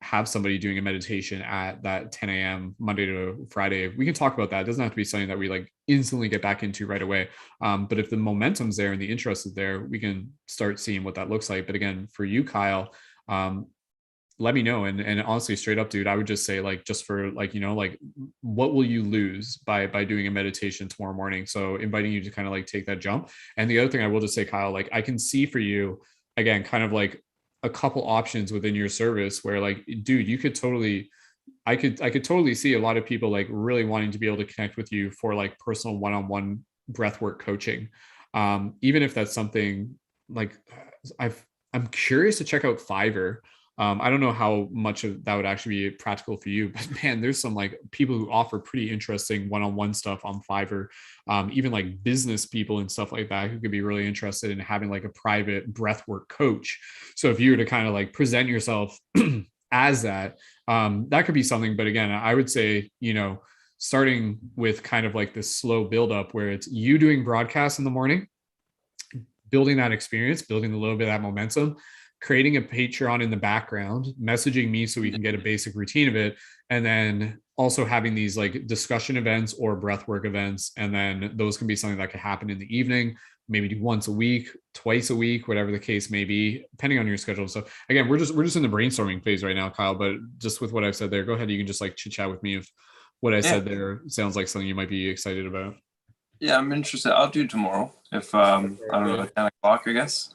have somebody doing a meditation at that 10 a.m. Monday to Friday, we can talk about that. It doesn't have to be something that we like instantly get back into right away. But if the momentum's there and the interest is there, we can start seeing what that looks like. But again, for you, Kyle, let me know. And honestly, straight up, dude, I would just say, like, just for like, you know, like, what will you lose by doing a meditation tomorrow morning? So inviting you to kind of like take that jump. And the other thing I will just say, Kyle, like, I can see for you, again, kind of like a couple options within your service where, like, dude, you could totally, I could totally see a lot of people like really wanting to be able to connect with you for like personal one-on-one breathwork coaching. Even if that's something like, I'm curious to check out Fiverr. I don't know how much of that would actually be practical for you, but man, there's some like people who offer pretty interesting one-on-one stuff on Fiverr. Even like business people and stuff like that who could be really interested in having like a private breathwork coach. So if you were to kind of like present yourself as that, that could be something. But again, I would say, you know, starting with kind of like this slow buildup where it's you doing broadcasts in the morning, building that experience, building a little bit of that momentum, creating a Patreon in the background, messaging me so we can get a basic routine of it. And then also having these like discussion events or breathwork events. And then those can be something that could happen in the evening, maybe do once a week, twice a week, whatever the case may be, depending on your schedule. So again, we're just in the brainstorming phase right now, Kyle, but just with what I've said there, go ahead. You can just like chit chat with me if what I said there sounds like something you might be excited about. Yeah, I'm interested. I'll do tomorrow. If I don't know, 10 o'clock, I guess.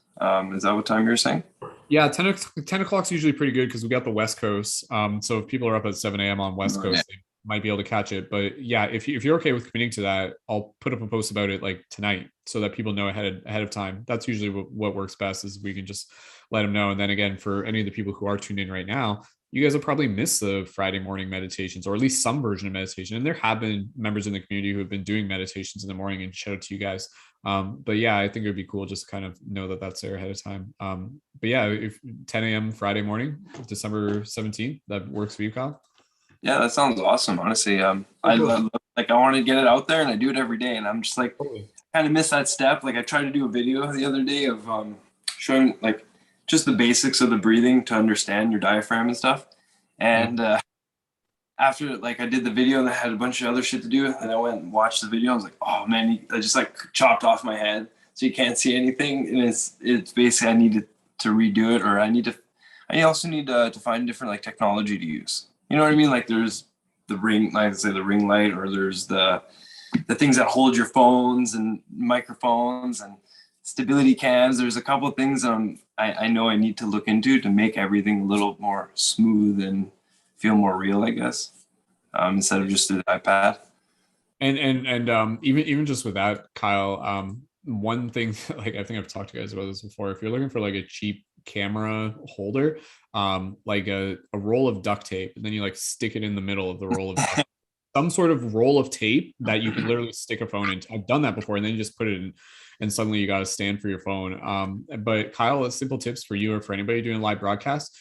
Is that what time you're saying? Yeah, 10 o'clock is usually pretty good because we got the West Coast. So if people are up at 7 a.m. on West Coast, they might be able to catch it. But yeah, if you're okay with committing to that, I'll put up a post about it like tonight so that people know ahead of time. That's usually what works best, is we can just let them know. And then again, for any of the people who are tuned in right now, you guys will probably miss the Friday morning meditations, or at least some version of meditation. And there have been members in the community who have been doing meditations in the morning, and shout out to you guys. But yeah, I think it would be cool just to kind of know that that's there ahead of time. But yeah, if 10 a.m. Friday morning, December 17th, that works for you, Kyle? Yeah, that sounds awesome. Honestly, I want to get it out there, and I do it every day. And I'm just like, kind of miss that step. Like I tried to do a video the other day of showing like just the basics of the breathing to understand your diaphragm and stuff. And after like I did the video and I had a bunch of other shit to do, and I went and watched the video. I was like, oh man, I just like chopped off my head so you can't see anything. And it's basically I needed to redo it, or I also need to find different like technology to use. You know what I mean? Like there's the ring, like I say the ring light, or there's the things that hold your phones and microphones and stability cams. There's a couple of things I know I need to look into to make everything a little more smooth and feel more real, I guess, instead of just through the iPad. And even just with that, Kyle, one thing, like I think I've talked to you guys about this before. If you're looking for like a cheap camera holder, like a roll of duct tape, and then you like stick it in the middle of the roll of duct tape. Some sort of roll of tape that you can literally stick a phone into. I've done that before, and then you just put it in and suddenly you got to stand for your phone. But Kyle, simple tips for you or for anybody doing live broadcast.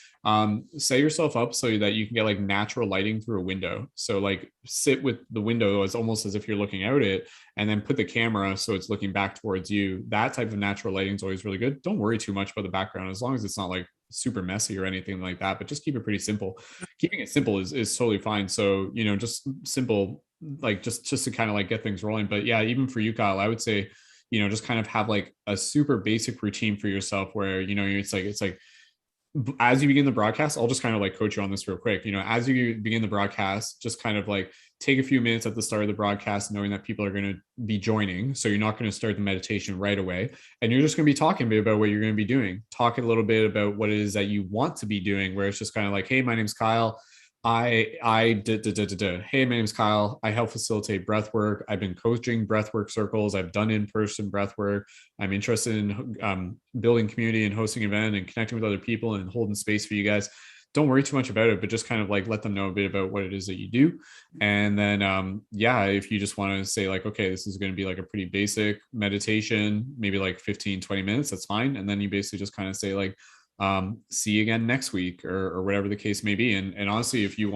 Set yourself up so that you can get like natural lighting through a window. So like sit with the window as almost as if you're looking out it, and then put the camera so it's looking back towards you. That type of natural lighting is always really good. Don't worry too much about the background, as long as it's not like super messy or anything like that, but just keep it pretty simple. Keeping it simple is totally fine. So, you know, just simple, like just to kind of like get things rolling. But yeah, even for you, Kyle, I would say, you know, just kind of have like a super basic routine for yourself where, you know, it's like as you begin the broadcast, I'll just kind of like coach you on this real quick. You know, as you begin the broadcast, just kind of like take a few minutes at the start of the broadcast, knowing that people are going to be joining. So you're not going to start the meditation right away. And you're just going to be talking a bit about what you're going to be doing. Talk a little bit about what it is that you want to be doing, where it's just kind of like, hey, my name's Kyle. Hey, my name's Kyle. I help facilitate breath work. I've been coaching breath work circles. I've done in-person breath work. I'm interested in building community and hosting an event and connecting with other people and holding space for you guys. Don't worry too much about it, but just kind of like let them know a bit about what it is that you do. And then, yeah, if you just want to say like, okay, this is going to be like a pretty basic meditation, maybe like 15, 20 minutes, that's fine. And then you basically just kind of say like, see you again next week or whatever the case may be. And honestly, if you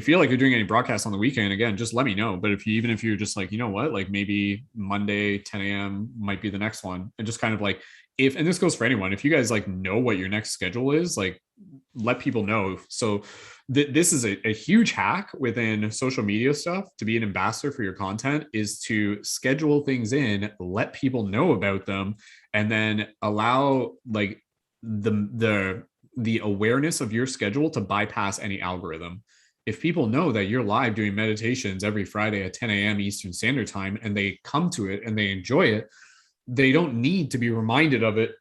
feel like you're doing any broadcasts on the weekend, again, just let me know. But even if you're just like, you know what, like maybe Monday 10 a.m. might be the next one, and just kind of like, and this goes for anyone, if you guys like know what your next schedule is, like let people know. So this is a huge hack within social media stuff. To be an ambassador for your content is to schedule things in, let people know about them, and then allow like the awareness of your schedule to bypass any algorithm. If people know that you're live doing meditations every Friday at 10 a.m. Eastern Standard Time, and they come to it and they enjoy it, they don't need to be reminded of it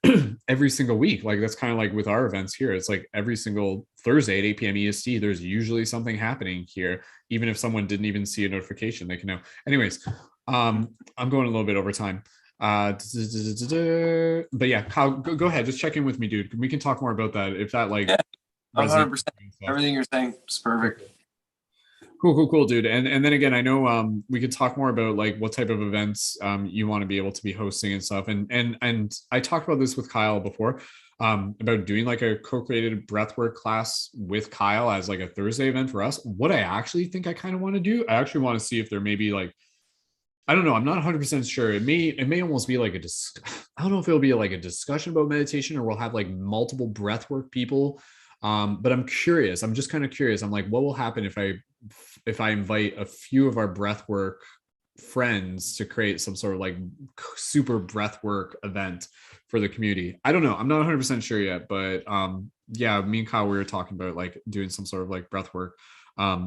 every single week. Like that's kind of like with our events here. It's like every single Thursday at 8 p.m. EST, there's usually something happening here. Even if someone didn't even see a notification, they can know. Anyways, I'm going a little bit over time. But yeah, Kyle, go ahead. Just check in with me, dude. We can talk more about that if that like. Yeah, 100%. Everything you're saying is perfect. Cool, dude. And then again, I know we could talk more about like what type of events you want to be able to be hosting and stuff. And I talked about this with Kyle before about doing like a co-created breathwork class with Kyle as like a Thursday event for us. What I actually think I kind of want to do, I actually want to see if there may be like, I don't know, I'm not 100% sure. It may almost be like I don't know if it'll be like a discussion about meditation, or we'll have like multiple breathwork people. But I'm curious. I'm just kind of curious. I'm like, what will happen if I invite a few of our breathwork friends to create some sort of like super breathwork event for the community? I don't know. I'm not 100% sure yet, but yeah, me and Kyle, we were talking about like doing some sort of like breathwork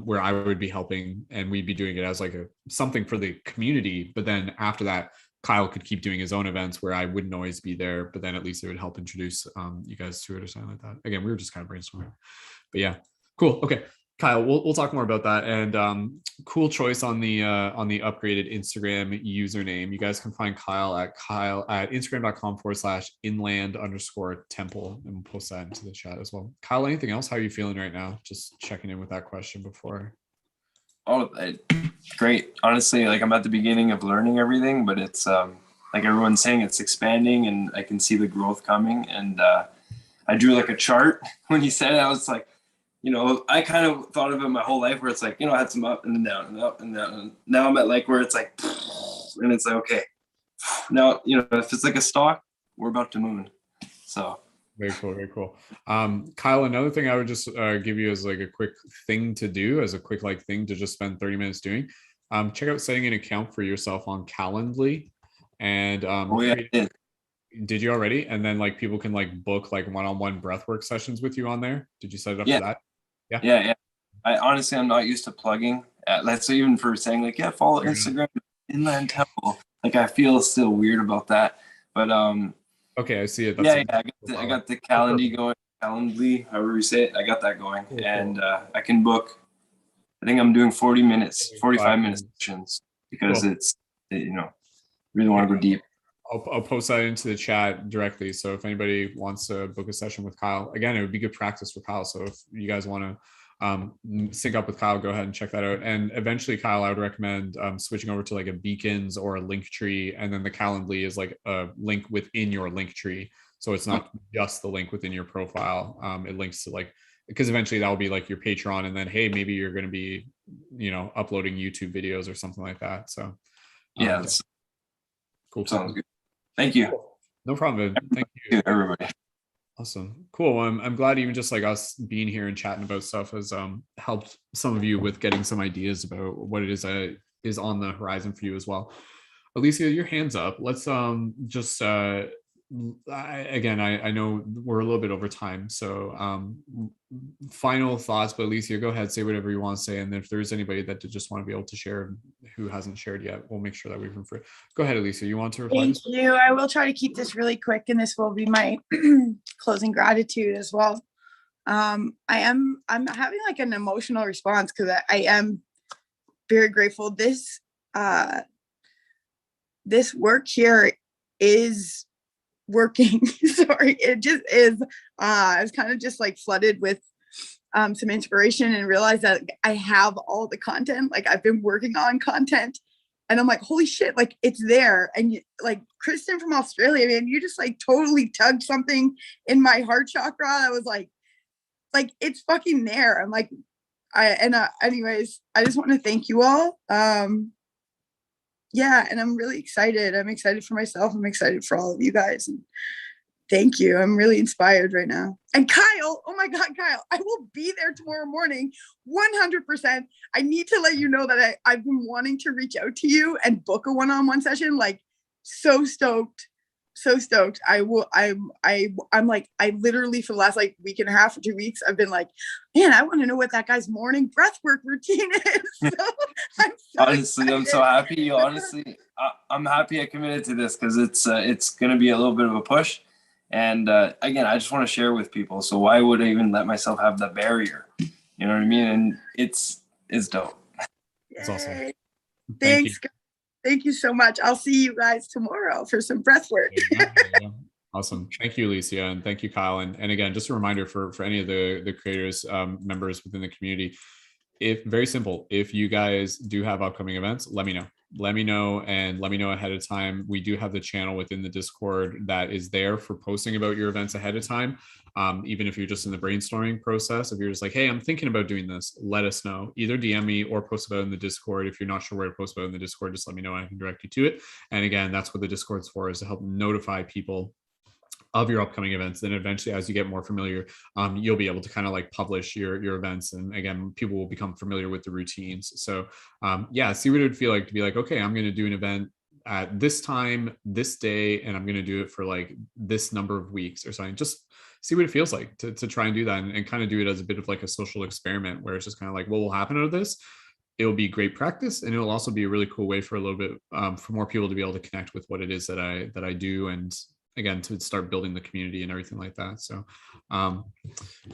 where I would be helping, and we'd be doing it as like something for the community. But then after that, Kyle could keep doing his own events where I wouldn't always be there, but then at least it would help introduce you guys to it or something like that. Again, we were just kind of brainstorming, but yeah, cool. Okay, Kyle, we'll talk more about that. And cool choice on the upgraded Instagram username. You guys can find Kyle at instagram.com/inland_temple, and we'll post that into the chat as well. Kyle, anything else? How are you feeling right now? Just checking in with that question before. Oh, great. Honestly, like I'm at the beginning of learning everything, but it's like everyone's saying, it's expanding and I can see the growth coming. And I drew like a chart when you said it. I was like, you know, I kind of thought of it my whole life where it's like, you know, I had some up and then down and up and down. And now I'm at like where it's like, and it's like, okay, now, you know, if it's like a stock, we're about to moon. So. Very cool. Kyle, another thing I would just give you as like a quick thing to do, as a quick like thing to just spend 30 minutes doing. Check out setting an account for yourself on Calendly. And did you already? And then like people can like book like one-on-one breathwork sessions with you on there. Did you set it up for that? Yeah. I honestly, I'm not used to plugging. That's even for saying like, yeah, follow Instagram Inland Temple. Like I feel still weird about that, but okay, I see it. I got the Calendly, however you say it. I got that going, and I can book. I think I'm doing 40 minutes, 45 minute sessions because it's, you know, really want to go deep. I'll post that into the chat directly. So if anybody wants to book a session with Kyle, again, it would be good practice for Kyle. So if you guys want to sync up with Kyle, go ahead and check that out. And eventually, Kyle, I would recommend switching over to like a Beacons or a link tree, and then the Calendly is like a link within your link tree. So it's not just the link within your profile. It links to like, because eventually that will be like your Patreon, and then hey, maybe you're going to be, you know, uploading YouTube videos or something like that. So yeah, cool. Sounds good. Thank you. No problem. Thank you, everybody. Awesome. Cool. I'm glad even just like us being here and chatting about stuff has helped some of you with getting some ideas about what it is on the horizon for you as well. Alicia, your hand's up. Let's just I know we're a little bit over time, so final thoughts, but Alicia, go ahead, say whatever you want to say, and if there's anybody that just want to be able to share who hasn't shared yet, we'll make sure that we room for it. Go ahead, Alicia, you want to reply? Thank you. I will try to keep this really quick, and this will be my closing gratitude as well. I'm having like an emotional response because I am very grateful. This work here is working. Sorry, it just is. I was kind of just like flooded with some inspiration and realized that I have all the content. Like I've been working on content, and I'm like, holy shit, like it's there. And like Kristen from Australia, man, you just like totally tugged something in my heart chakra. I was like it's fucking there. I'm like, anyways, I just want to thank you all. Yeah, and I'm really excited. I'm excited for myself. I'm excited for all of you guys. And thank you. I'm really inspired right now. And Kyle, oh my God, Kyle, I will be there tomorrow morning, 100%. I need to let you know that I've been wanting to reach out to you and book a one-on-one session. Like, so stoked. So stoked. I'm like, I literally for the last like week and a half or 2 weeks, I've been like, man, I want to know what that guy's morning breathwork routine is. So honestly, I'm so happy. Honestly, I'm happy I committed to this because it's going to be a little bit of a push. And again, I just want to share with people. So why would I even let myself have that barrier? You know what I mean? And it's dope. That's awesome. Thanks. Thank you so much. I'll see you guys tomorrow for some breath work. Awesome. Thank you, Alicia. And thank you, Kyle. And again, just a reminder for any of the creators, members within the community, very simple, if you guys do have upcoming events, let me know. And let me know ahead of time. We do have the channel within the Discord that is there for posting about your events ahead of time. Even if you're just in the brainstorming process, if you're just like, hey, I'm thinking about doing this, let us know. Either DM me or post about it in the Discord. If you're not sure where to post about it in the Discord, just let me know and I can direct you to it. And again, that's what the Discord's for, is to help notify people of your upcoming events. Then eventually, as you get more familiar, you'll be able to kind of like publish your events. And again, people will become familiar with the routines. So yeah, see what it would feel like to be like, okay, I'm going to do an event at this time, this day, and I'm going to do it for like this number of weeks or something. Just see what it feels like to try and do that and kind of do it as a bit of like a social experiment where it's just kind of like, what will happen out of this? It'll be great practice, and it'll also be a really cool way for a little bit for more people to be able to connect with what it is that I do, and again, to start building the community and everything like that. So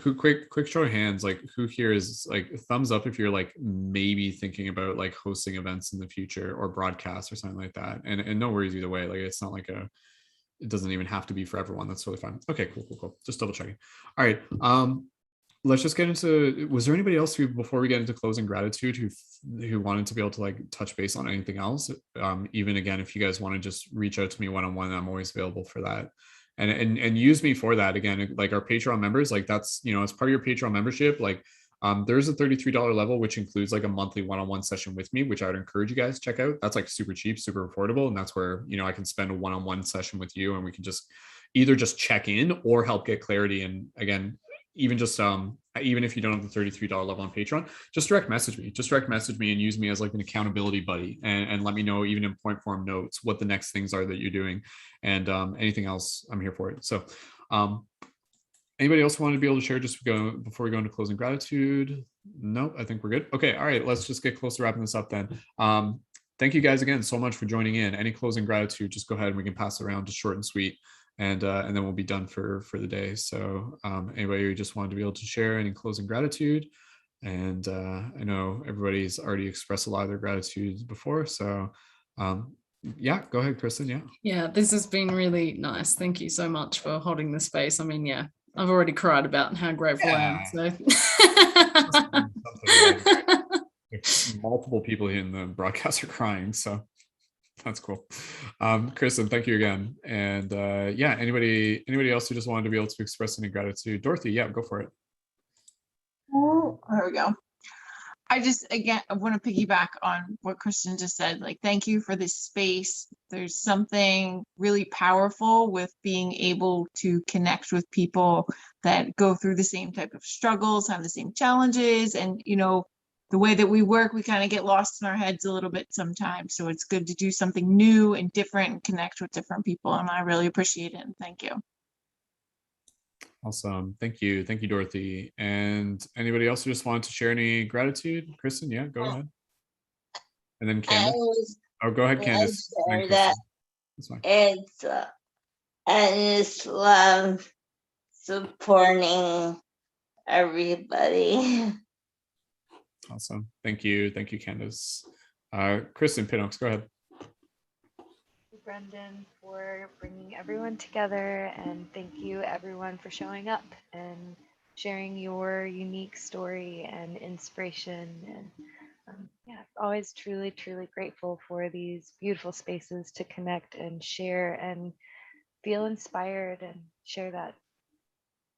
quick show of hands, like who here is like thumbs up if you're like maybe thinking about like hosting events in the future or broadcasts or something like that. And no worries either way. Like it's not like it doesn't even have to be for everyone. That's totally fine. Okay, cool. Just double checking. All right. Let's just get into, was there anybody else who, before we get into closing gratitude, who wanted to be able to like touch base on anything else? Even again, if you guys want to just reach out to me one-on-one, I'm always available for that. And use me for that. Again, like our Patreon members, like that's, you know, as part of your Patreon membership, like there's a $33 level, which includes like a monthly one-on-one session with me, which I would encourage you guys to check out. That's like super cheap, super affordable. And that's where, you know, I can spend a one-on-one session with you and we can just either just check in or help get clarity. And again, even if you don't have the $33 level on Patreon, just direct message me and use me as like an accountability buddy and let me know, even in point form notes, what the next things are that you're doing, and anything else, I'm here for it. So anybody else want to be able to share just before we go into closing gratitude? No, I think we're good. Okay. All right. Let's just get close to wrapping this up then. Thank you guys again so much for joining in. Any closing gratitude, just go ahead and we can pass it around, just short and sweet. And then we'll be done for the day. So anybody who just wanted to be able to share any closing gratitude, and I know everybody's already expressed a lot of their gratitude before. So yeah, go ahead, Kristen. Yeah, this has been really nice. Thank you so much for holding the space. I mean, yeah, I've already cried about how grateful I am. So Multiple people in the broadcast are crying, so that's cool. Kristen, thank you again. And yeah, anybody else who just wanted to be able to express any gratitude? Dorothy, yeah, go for it. Oh, there we go. I just, again, I want to piggyback on what Kristen just said. Like, thank you for this space. There's something really powerful with being able to connect with people that go through the same type of struggles, have the same challenges. And, you know, the way that we work, we kind of get lost in our heads a little bit sometimes. So it's good to do something new and different and connect with different people. And I really appreciate it. And thank you. Awesome. Thank you. Thank you, Dorothy. And anybody else who just wanted to share any gratitude? Kristen, yeah, go ahead. And then Candace. Oh, go ahead, Candace. That it's I just love supporting everybody. Awesome. Thank you. Thank you, Candace. Kristen Pinnox, go ahead. Brendon, for bringing everyone together, and thank you everyone for showing up and sharing your unique story and inspiration. And yeah, always truly grateful for these beautiful spaces to connect and share and feel inspired, and share that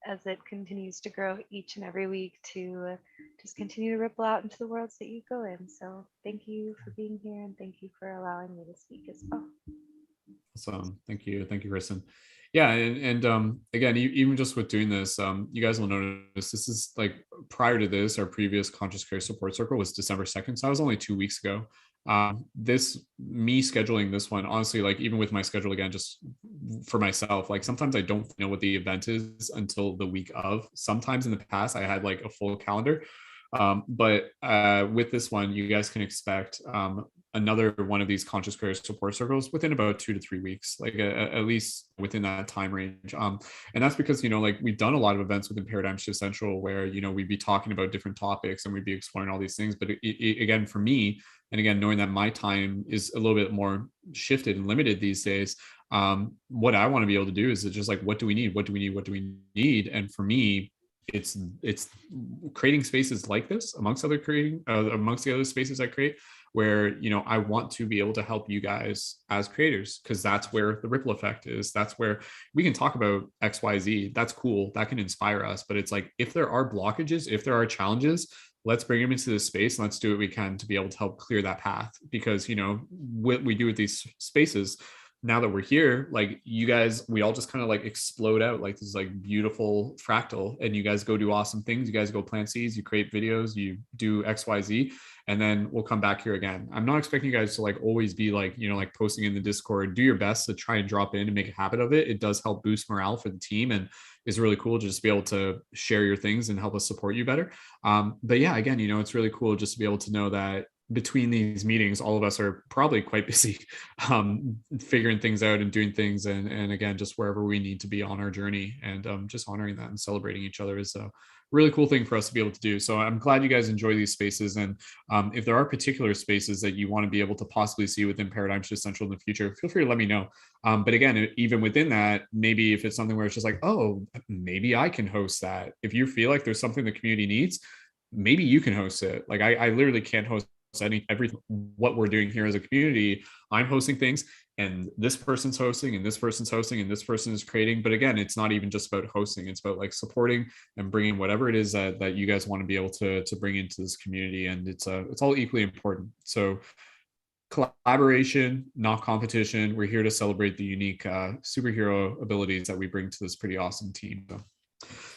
as it continues to grow each and every week to just continue to ripple out into the worlds that you go in. So thank you for being here, and thank you for allowing me to speak as well. Awesome. Thank you. Thank you, Kristen. Yeah. And again, even just with doing this, you guys will notice this is like prior to this, our previous Conscious Care Support Circle was December 2nd. So that was only 2 weeks ago. Me scheduling this one, honestly, like even with my schedule, again, just for myself, like sometimes I don't know what the event is until the week of. Sometimes in the past I had like a full calendar. But with this one, you guys can expect another one of these Conscious Care Support Circles within about 2 to 3 weeks, like at least within that time range. And that's because, you know, like we've done a lot of events within Paradigm Shift Central where, you know, we'd be talking about different topics and we'd be exploring all these things. But again, for me, and again, knowing that my time is a little bit more shifted and limited these days, what I want to be able to do is just like, what do we need? What do we need? What do we need? And for me, it's creating spaces like this amongst the other spaces I create, where, you know, I want to be able to help you guys as creators, because that's where the ripple effect is. That's where we can talk about XYZ. That's cool. That can inspire us. But it's like, if there are blockages, if there are challenges, let's bring them into this space and let's do what we can to be able to help clear that path. Because, you know, what we do with these spaces, now that we're here, like you guys, we all just kind of like explode out like this like beautiful fractal, and you guys go do awesome things. You guys go plant seeds, you create videos, you do XYZ, and then we'll come back here again. I'm not expecting you guys to like always be like, you know, like posting in the Discord. Do your best to try and drop in and make a habit of it. It does help boost morale for the team, and is really cool to just be able to share your things and help us support you better. But yeah, again, you know, it's really cool just to be able to know that between these meetings, all of us are probably quite busy figuring things out and doing things. And again, just wherever we need to be on our journey, and just honoring that and celebrating each other is a really cool thing for us to be able to do. So I'm glad you guys enjoy these spaces. And if there are particular spaces that you want to be able to possibly see within Paradigm Shift Central in the future, feel free to let me know. But again, even within that, maybe if it's something where it's just like, oh, maybe I can host that. If you feel like there's something the community needs, maybe you can host it. Like I literally can't host everything what we're doing here as a community. I'm hosting things, and this person's hosting, and this person's hosting, and this person is creating. But again, it's not even just about hosting. It's about like supporting and bringing whatever it is that you guys want to be able to bring into this community. And it's all equally important. So collaboration, not competition. We're here to celebrate the unique superhero abilities that we bring to this pretty awesome team.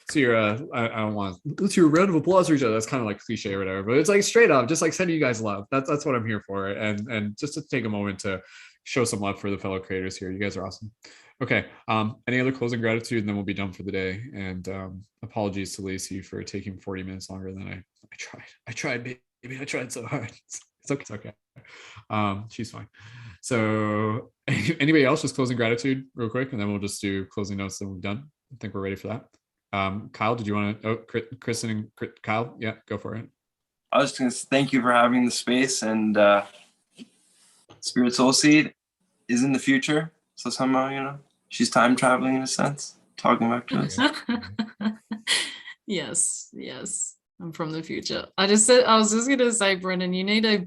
So you're I don't want to, let's hear a round of applause for each other. That's kind of like cliche or whatever, but it's like straight up, just like sending you guys love. That's what I'm here for. And just to take a moment to show some love for the fellow creators here. You guys are awesome. Okay. Any other closing gratitude, and then we'll be done for the day. And apologies to Lacey for taking 40 minutes longer than I tried. I tried so hard. It's okay. It's okay. She's fine. So anybody else just closing gratitude real quick, and then we'll just do closing notes, and we're done. I think we're ready for that. Kyle, did you want to? Oh, Kristen and Kyle, yeah, go for it. I was just going to thank you for having the space, and Spirit Soul Seed is in the future, so somehow, you know, she's time traveling in a sense, talking back to us. Yes. I'm from the future. I was just gonna say, Brendon, you need a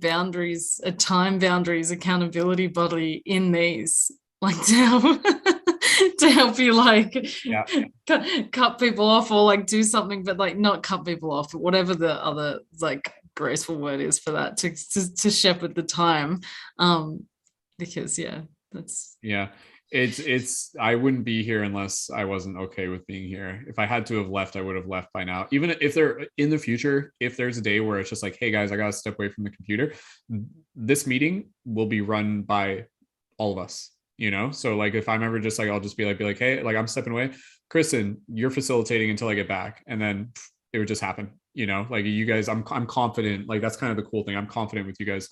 time boundaries accountability body in these, like to help you like cut people off or like do something, but like not cut people off, but whatever the other like graceful word is for that, to shepherd the time. Because it's I wouldn't be here unless I wasn't okay with being here. If I had to have left, I would have left by now. Even if they're in the future, if there's a day where it's just like, hey guys, I gotta step away from the computer, this meeting will be run by all of us, so like if I'm ever just like, I'll just be like, hey, like I'm stepping away, Kristen, you're facilitating until I get back, and then it would just happen. Like you guys, I'm confident. Like that's kind of the cool thing. I'm confident with you guys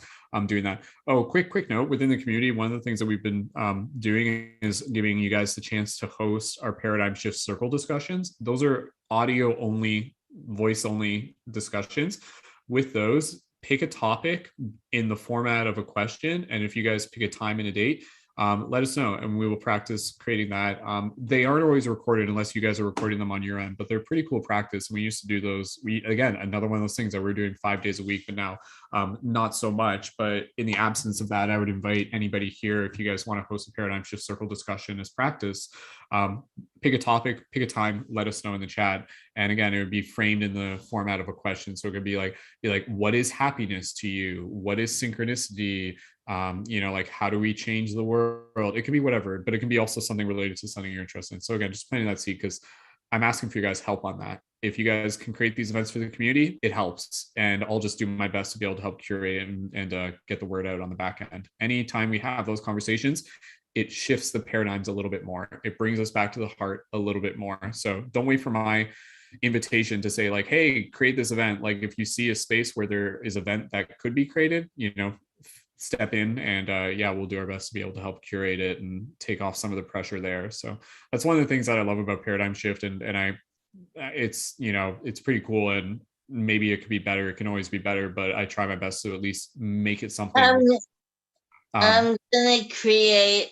doing that. Oh, quick note, within the community, one of the things that we've been doing is giving you guys the chance to host our paradigm shift circle discussions. Those are audio only, voice only discussions. With those, pick a topic in the format of a question, and if you guys pick a time and a date, let us know and we will practice creating that. They aren't always recorded unless you guys are recording them on your end, but they're pretty cool practice. We used to do those. Again, another one of those things that we're doing 5 days a week, but now not so much. But in the absence of that, I would invite anybody here, if you guys want to host a paradigm shift circle discussion as practice, pick a topic, pick a time, let us know in the chat. And again, it would be framed in the format of a question. So it could be like, what is happiness to you? What is synchronicity? Like how do we change the world? It could be whatever, but it can be also something related to something you're interested in. So again, just planting that seed, because I'm asking for you guys' help on that. If you guys can create these events for the community, it helps. And I'll just do my best to be able to help curate and get the word out on the back end. Anytime we have those conversations, it shifts the paradigms a little bit more. It brings us back to the heart a little bit more. So don't wait for my invitation to say like, hey, create this event. Like if you see a space where there is an event that could be created, step in and we'll do our best to be able to help curate it and take off some of the pressure there. So that's one of the things that I love about paradigm shift, and it's pretty cool, and maybe it could be better. It can always be better, but I try my best to at least make it something. I'm gonna create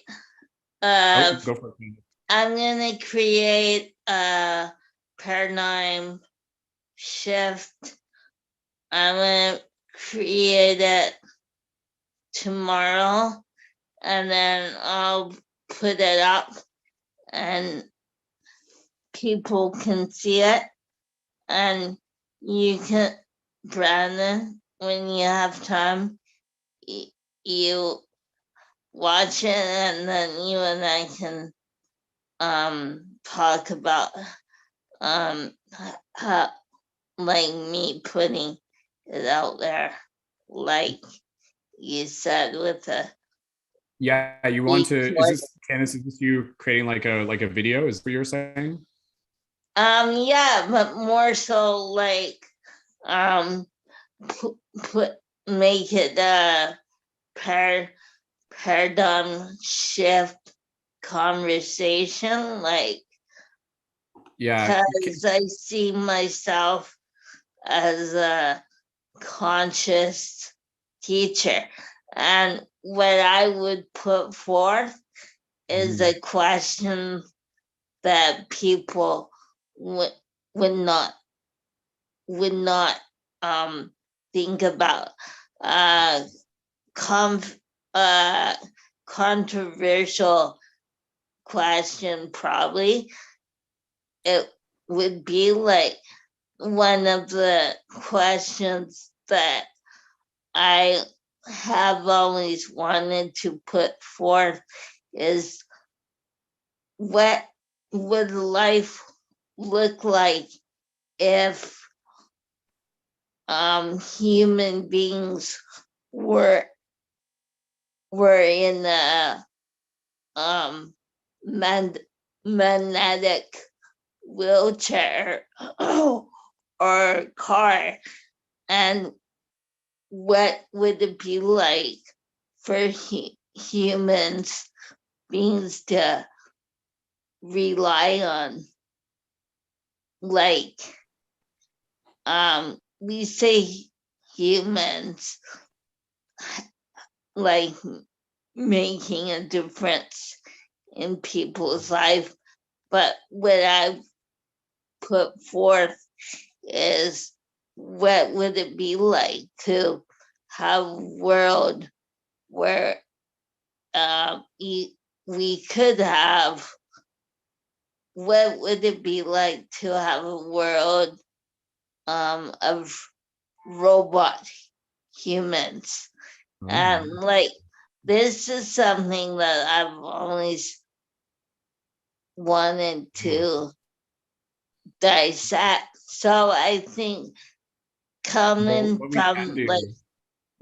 go for it. I'm gonna create a paradigm shift. I'm gonna create it tomorrow, and then I'll put it up and people can see it. And you can, Brendon, when you have time, you watch it, and then you and I can talk about how, like me putting it out there, like you said with the you want to, Candace, is this you creating like a video, is what you're saying? But more so like make it a paradigm shift conversation, like because I see myself as a conscious teacher, and what I would put forth is a question that people would not think about. Controversial question, probably. It would be like one of the questions that I have always wanted to put forth is, what would life look like if human beings were in a magnetic wheelchair or car, and what would it be like for humans beings to rely on, like we say humans, like making a difference in people's life, but what I put forth is what would it be like to have a world where we could have, what would it be like to have a world of robot humans? And like, this is something that I've always wanted to dissect. So I think coming from like,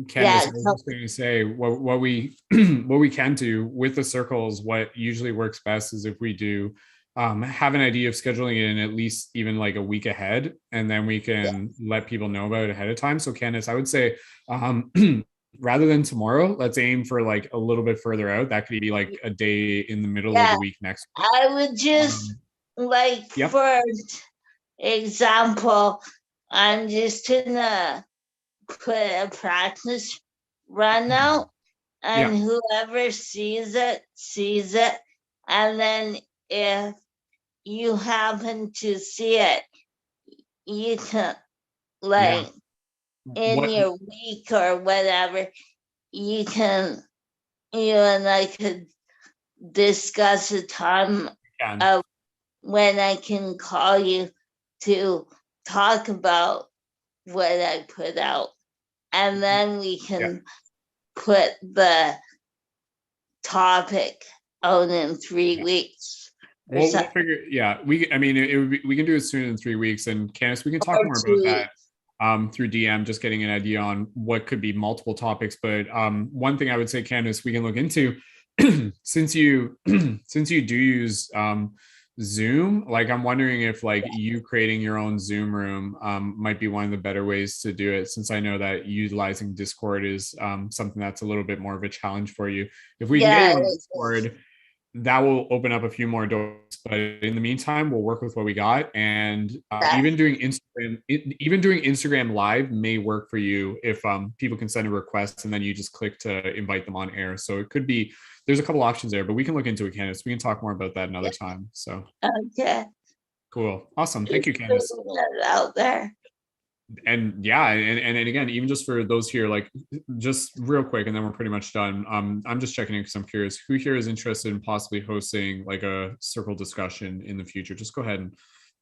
Candace, I was just going to say what we what we can do with the circles. What usually works best is if we do have an idea of scheduling it in at least even like a week ahead, and then we can let people know about it ahead of time. So Candace, I would say rather than tomorrow, let's aim for like a little bit further out. That could be like a day in the middle of the week next week. I would just like, for example, I'm just gonna put a practice run out, and whoever sees it, and then if you happen to see it, you can like in your week or whatever, you and I could discuss a time of when I can call you to talk about what I put out. And then we can put the topic out in 3 weeks. We'll figure. I mean, we can do it sooner than 3 weeks. And Candace, we can talk more about that through DM, just getting an idea on what could be multiple topics. But one thing I would say, Candace, we can look into since you do use Zoom, like I'm wondering if like you creating your own Zoom room might be one of the better ways to do it, since I know that utilizing Discord is something that's a little bit more of a challenge for you. If we can get you on Discord, that will open up a few more doors. But in the meantime, we'll work with what we got. And even doing Instagram Live may work for you if people can send a request and then you just click to invite them on air. So it could be, there's a couple options there, but we can look into it, Candace. We can talk more about that another time. So cool. Awesome. Thank you, Candace. Out there. And and again, even just for those here, like just real quick, and then we're pretty much done. I'm just checking in because I'm curious who here is interested in possibly hosting like a circle discussion in the future. Just go ahead and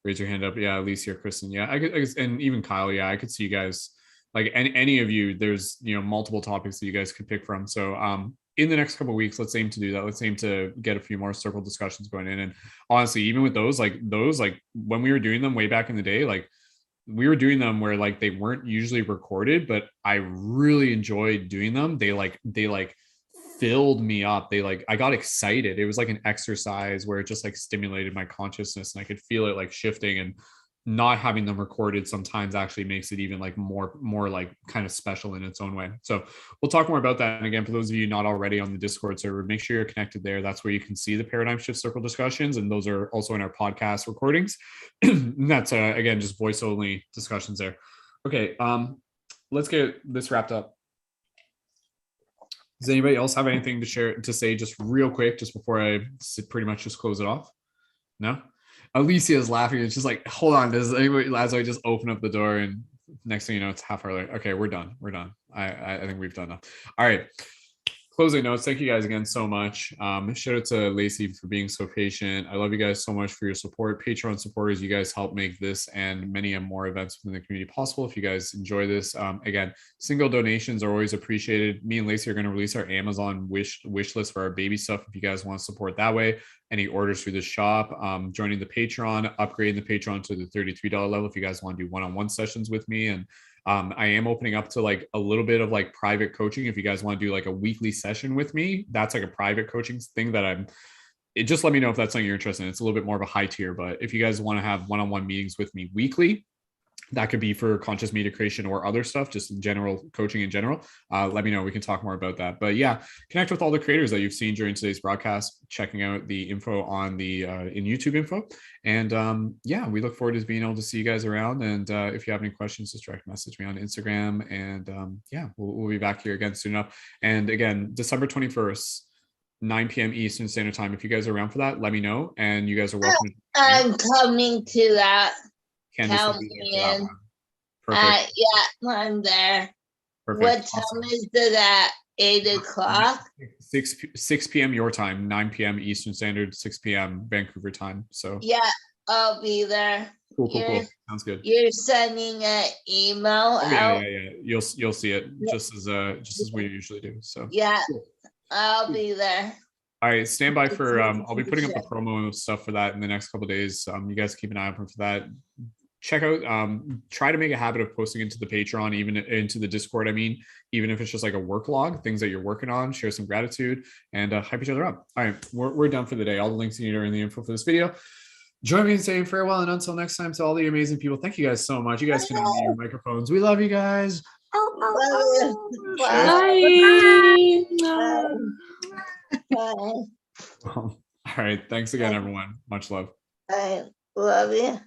raise your hand up. Yeah, Alicia, Kristen. Yeah, I could, and even Kyle. Yeah, I could see you guys, like any of you. There's multiple topics that you guys could pick from. So in the next couple of weeks, let's aim to do that. Let's aim to get a few more circle discussions going in. And honestly, even with those when we were doing them way back in the day, like we were doing them where like they weren't usually recorded, but I really enjoyed doing them. They filled me up. I got excited. It was like an exercise where it just like stimulated my consciousness, and I could feel it like shifting, and not having them recorded sometimes actually makes it even like more like kind of special in its own way. So we'll talk more about that. And again, for those of you not already on the Discord server, make sure you're connected there. That's where you can see the Paradigm Shift Circle discussions, and those are also in our podcast recordings. That's again just voice only discussions there. Okay, let's get this wrapped up. Does anybody else have anything to say just real quick, just before I pretty much just close it off? No? Alicia is laughing. It's just like, hold on, does anybody, as I just open up the door, and next thing you know, it's half hour later. Okay, we're done. I think we've done enough. All right. Closing notes. Thank you guys again so much. Shout out to Lacey for being so patient. I love you guys so much for your support. Patreon supporters, you guys help make this and many more events within the community possible. If you guys enjoy this, again, single donations are always appreciated. Me and Lacey are going to release our Amazon wish list for our baby stuff. If you guys want to support that way, any orders through the shop, joining the Patreon, upgrading the Patreon to the $33 level if you guys want to do one-on-one sessions with me. And I am opening up to like a little bit of like private coaching. If you guys want to do like a weekly session with me, that's like a private coaching thing that just let me know if that's something you're interested in. It's a little bit more of a high tier, but if you guys want to have one-on-one meetings with me weekly, that could be for conscious media creation or other stuff, just in general coaching in general. Let me know. We can talk more about that. But yeah, connect with all the creators that you've seen during today's broadcast, checking out the info on the in YouTube info. And yeah, we look forward to being able to see you guys around. And if you have any questions, just direct message me on Instagram. And yeah, we'll be back here again soon enough. And again, December 21st, 9 p.m. Eastern Standard Time. If you guys are around for that, let me know. And you guys are welcome. I'm coming to that. Candace will be there for that one. Perfect. Yeah, I'm there. Perfect. What time is it at? 8 o'clock? 6 p.m. your time, 9 p.m. Eastern Standard, 6 p.m. Vancouver time. So yeah, I'll be there. Cool. Sounds good. You're sending an email out? Yeah. You'll see it just as we usually do. So yeah, I'll be there. All right, stand by for I'll be putting up the promo stuff for that in the next couple of days. You guys keep an eye out for that. Check out, try to make a habit of posting into the Patreon, even into the Discord. I mean, even if it's just like a work log, things that you're working on, share some gratitude and hype each other up. All right, we're done for the day. All the links you need are in the info for this video. Join me in saying farewell, and until next time, to all the amazing people, thank you guys so much. You guys can unmute your microphones. We love you guys. Bye. Bye. All right, thanks again, everyone. Much love. I love you.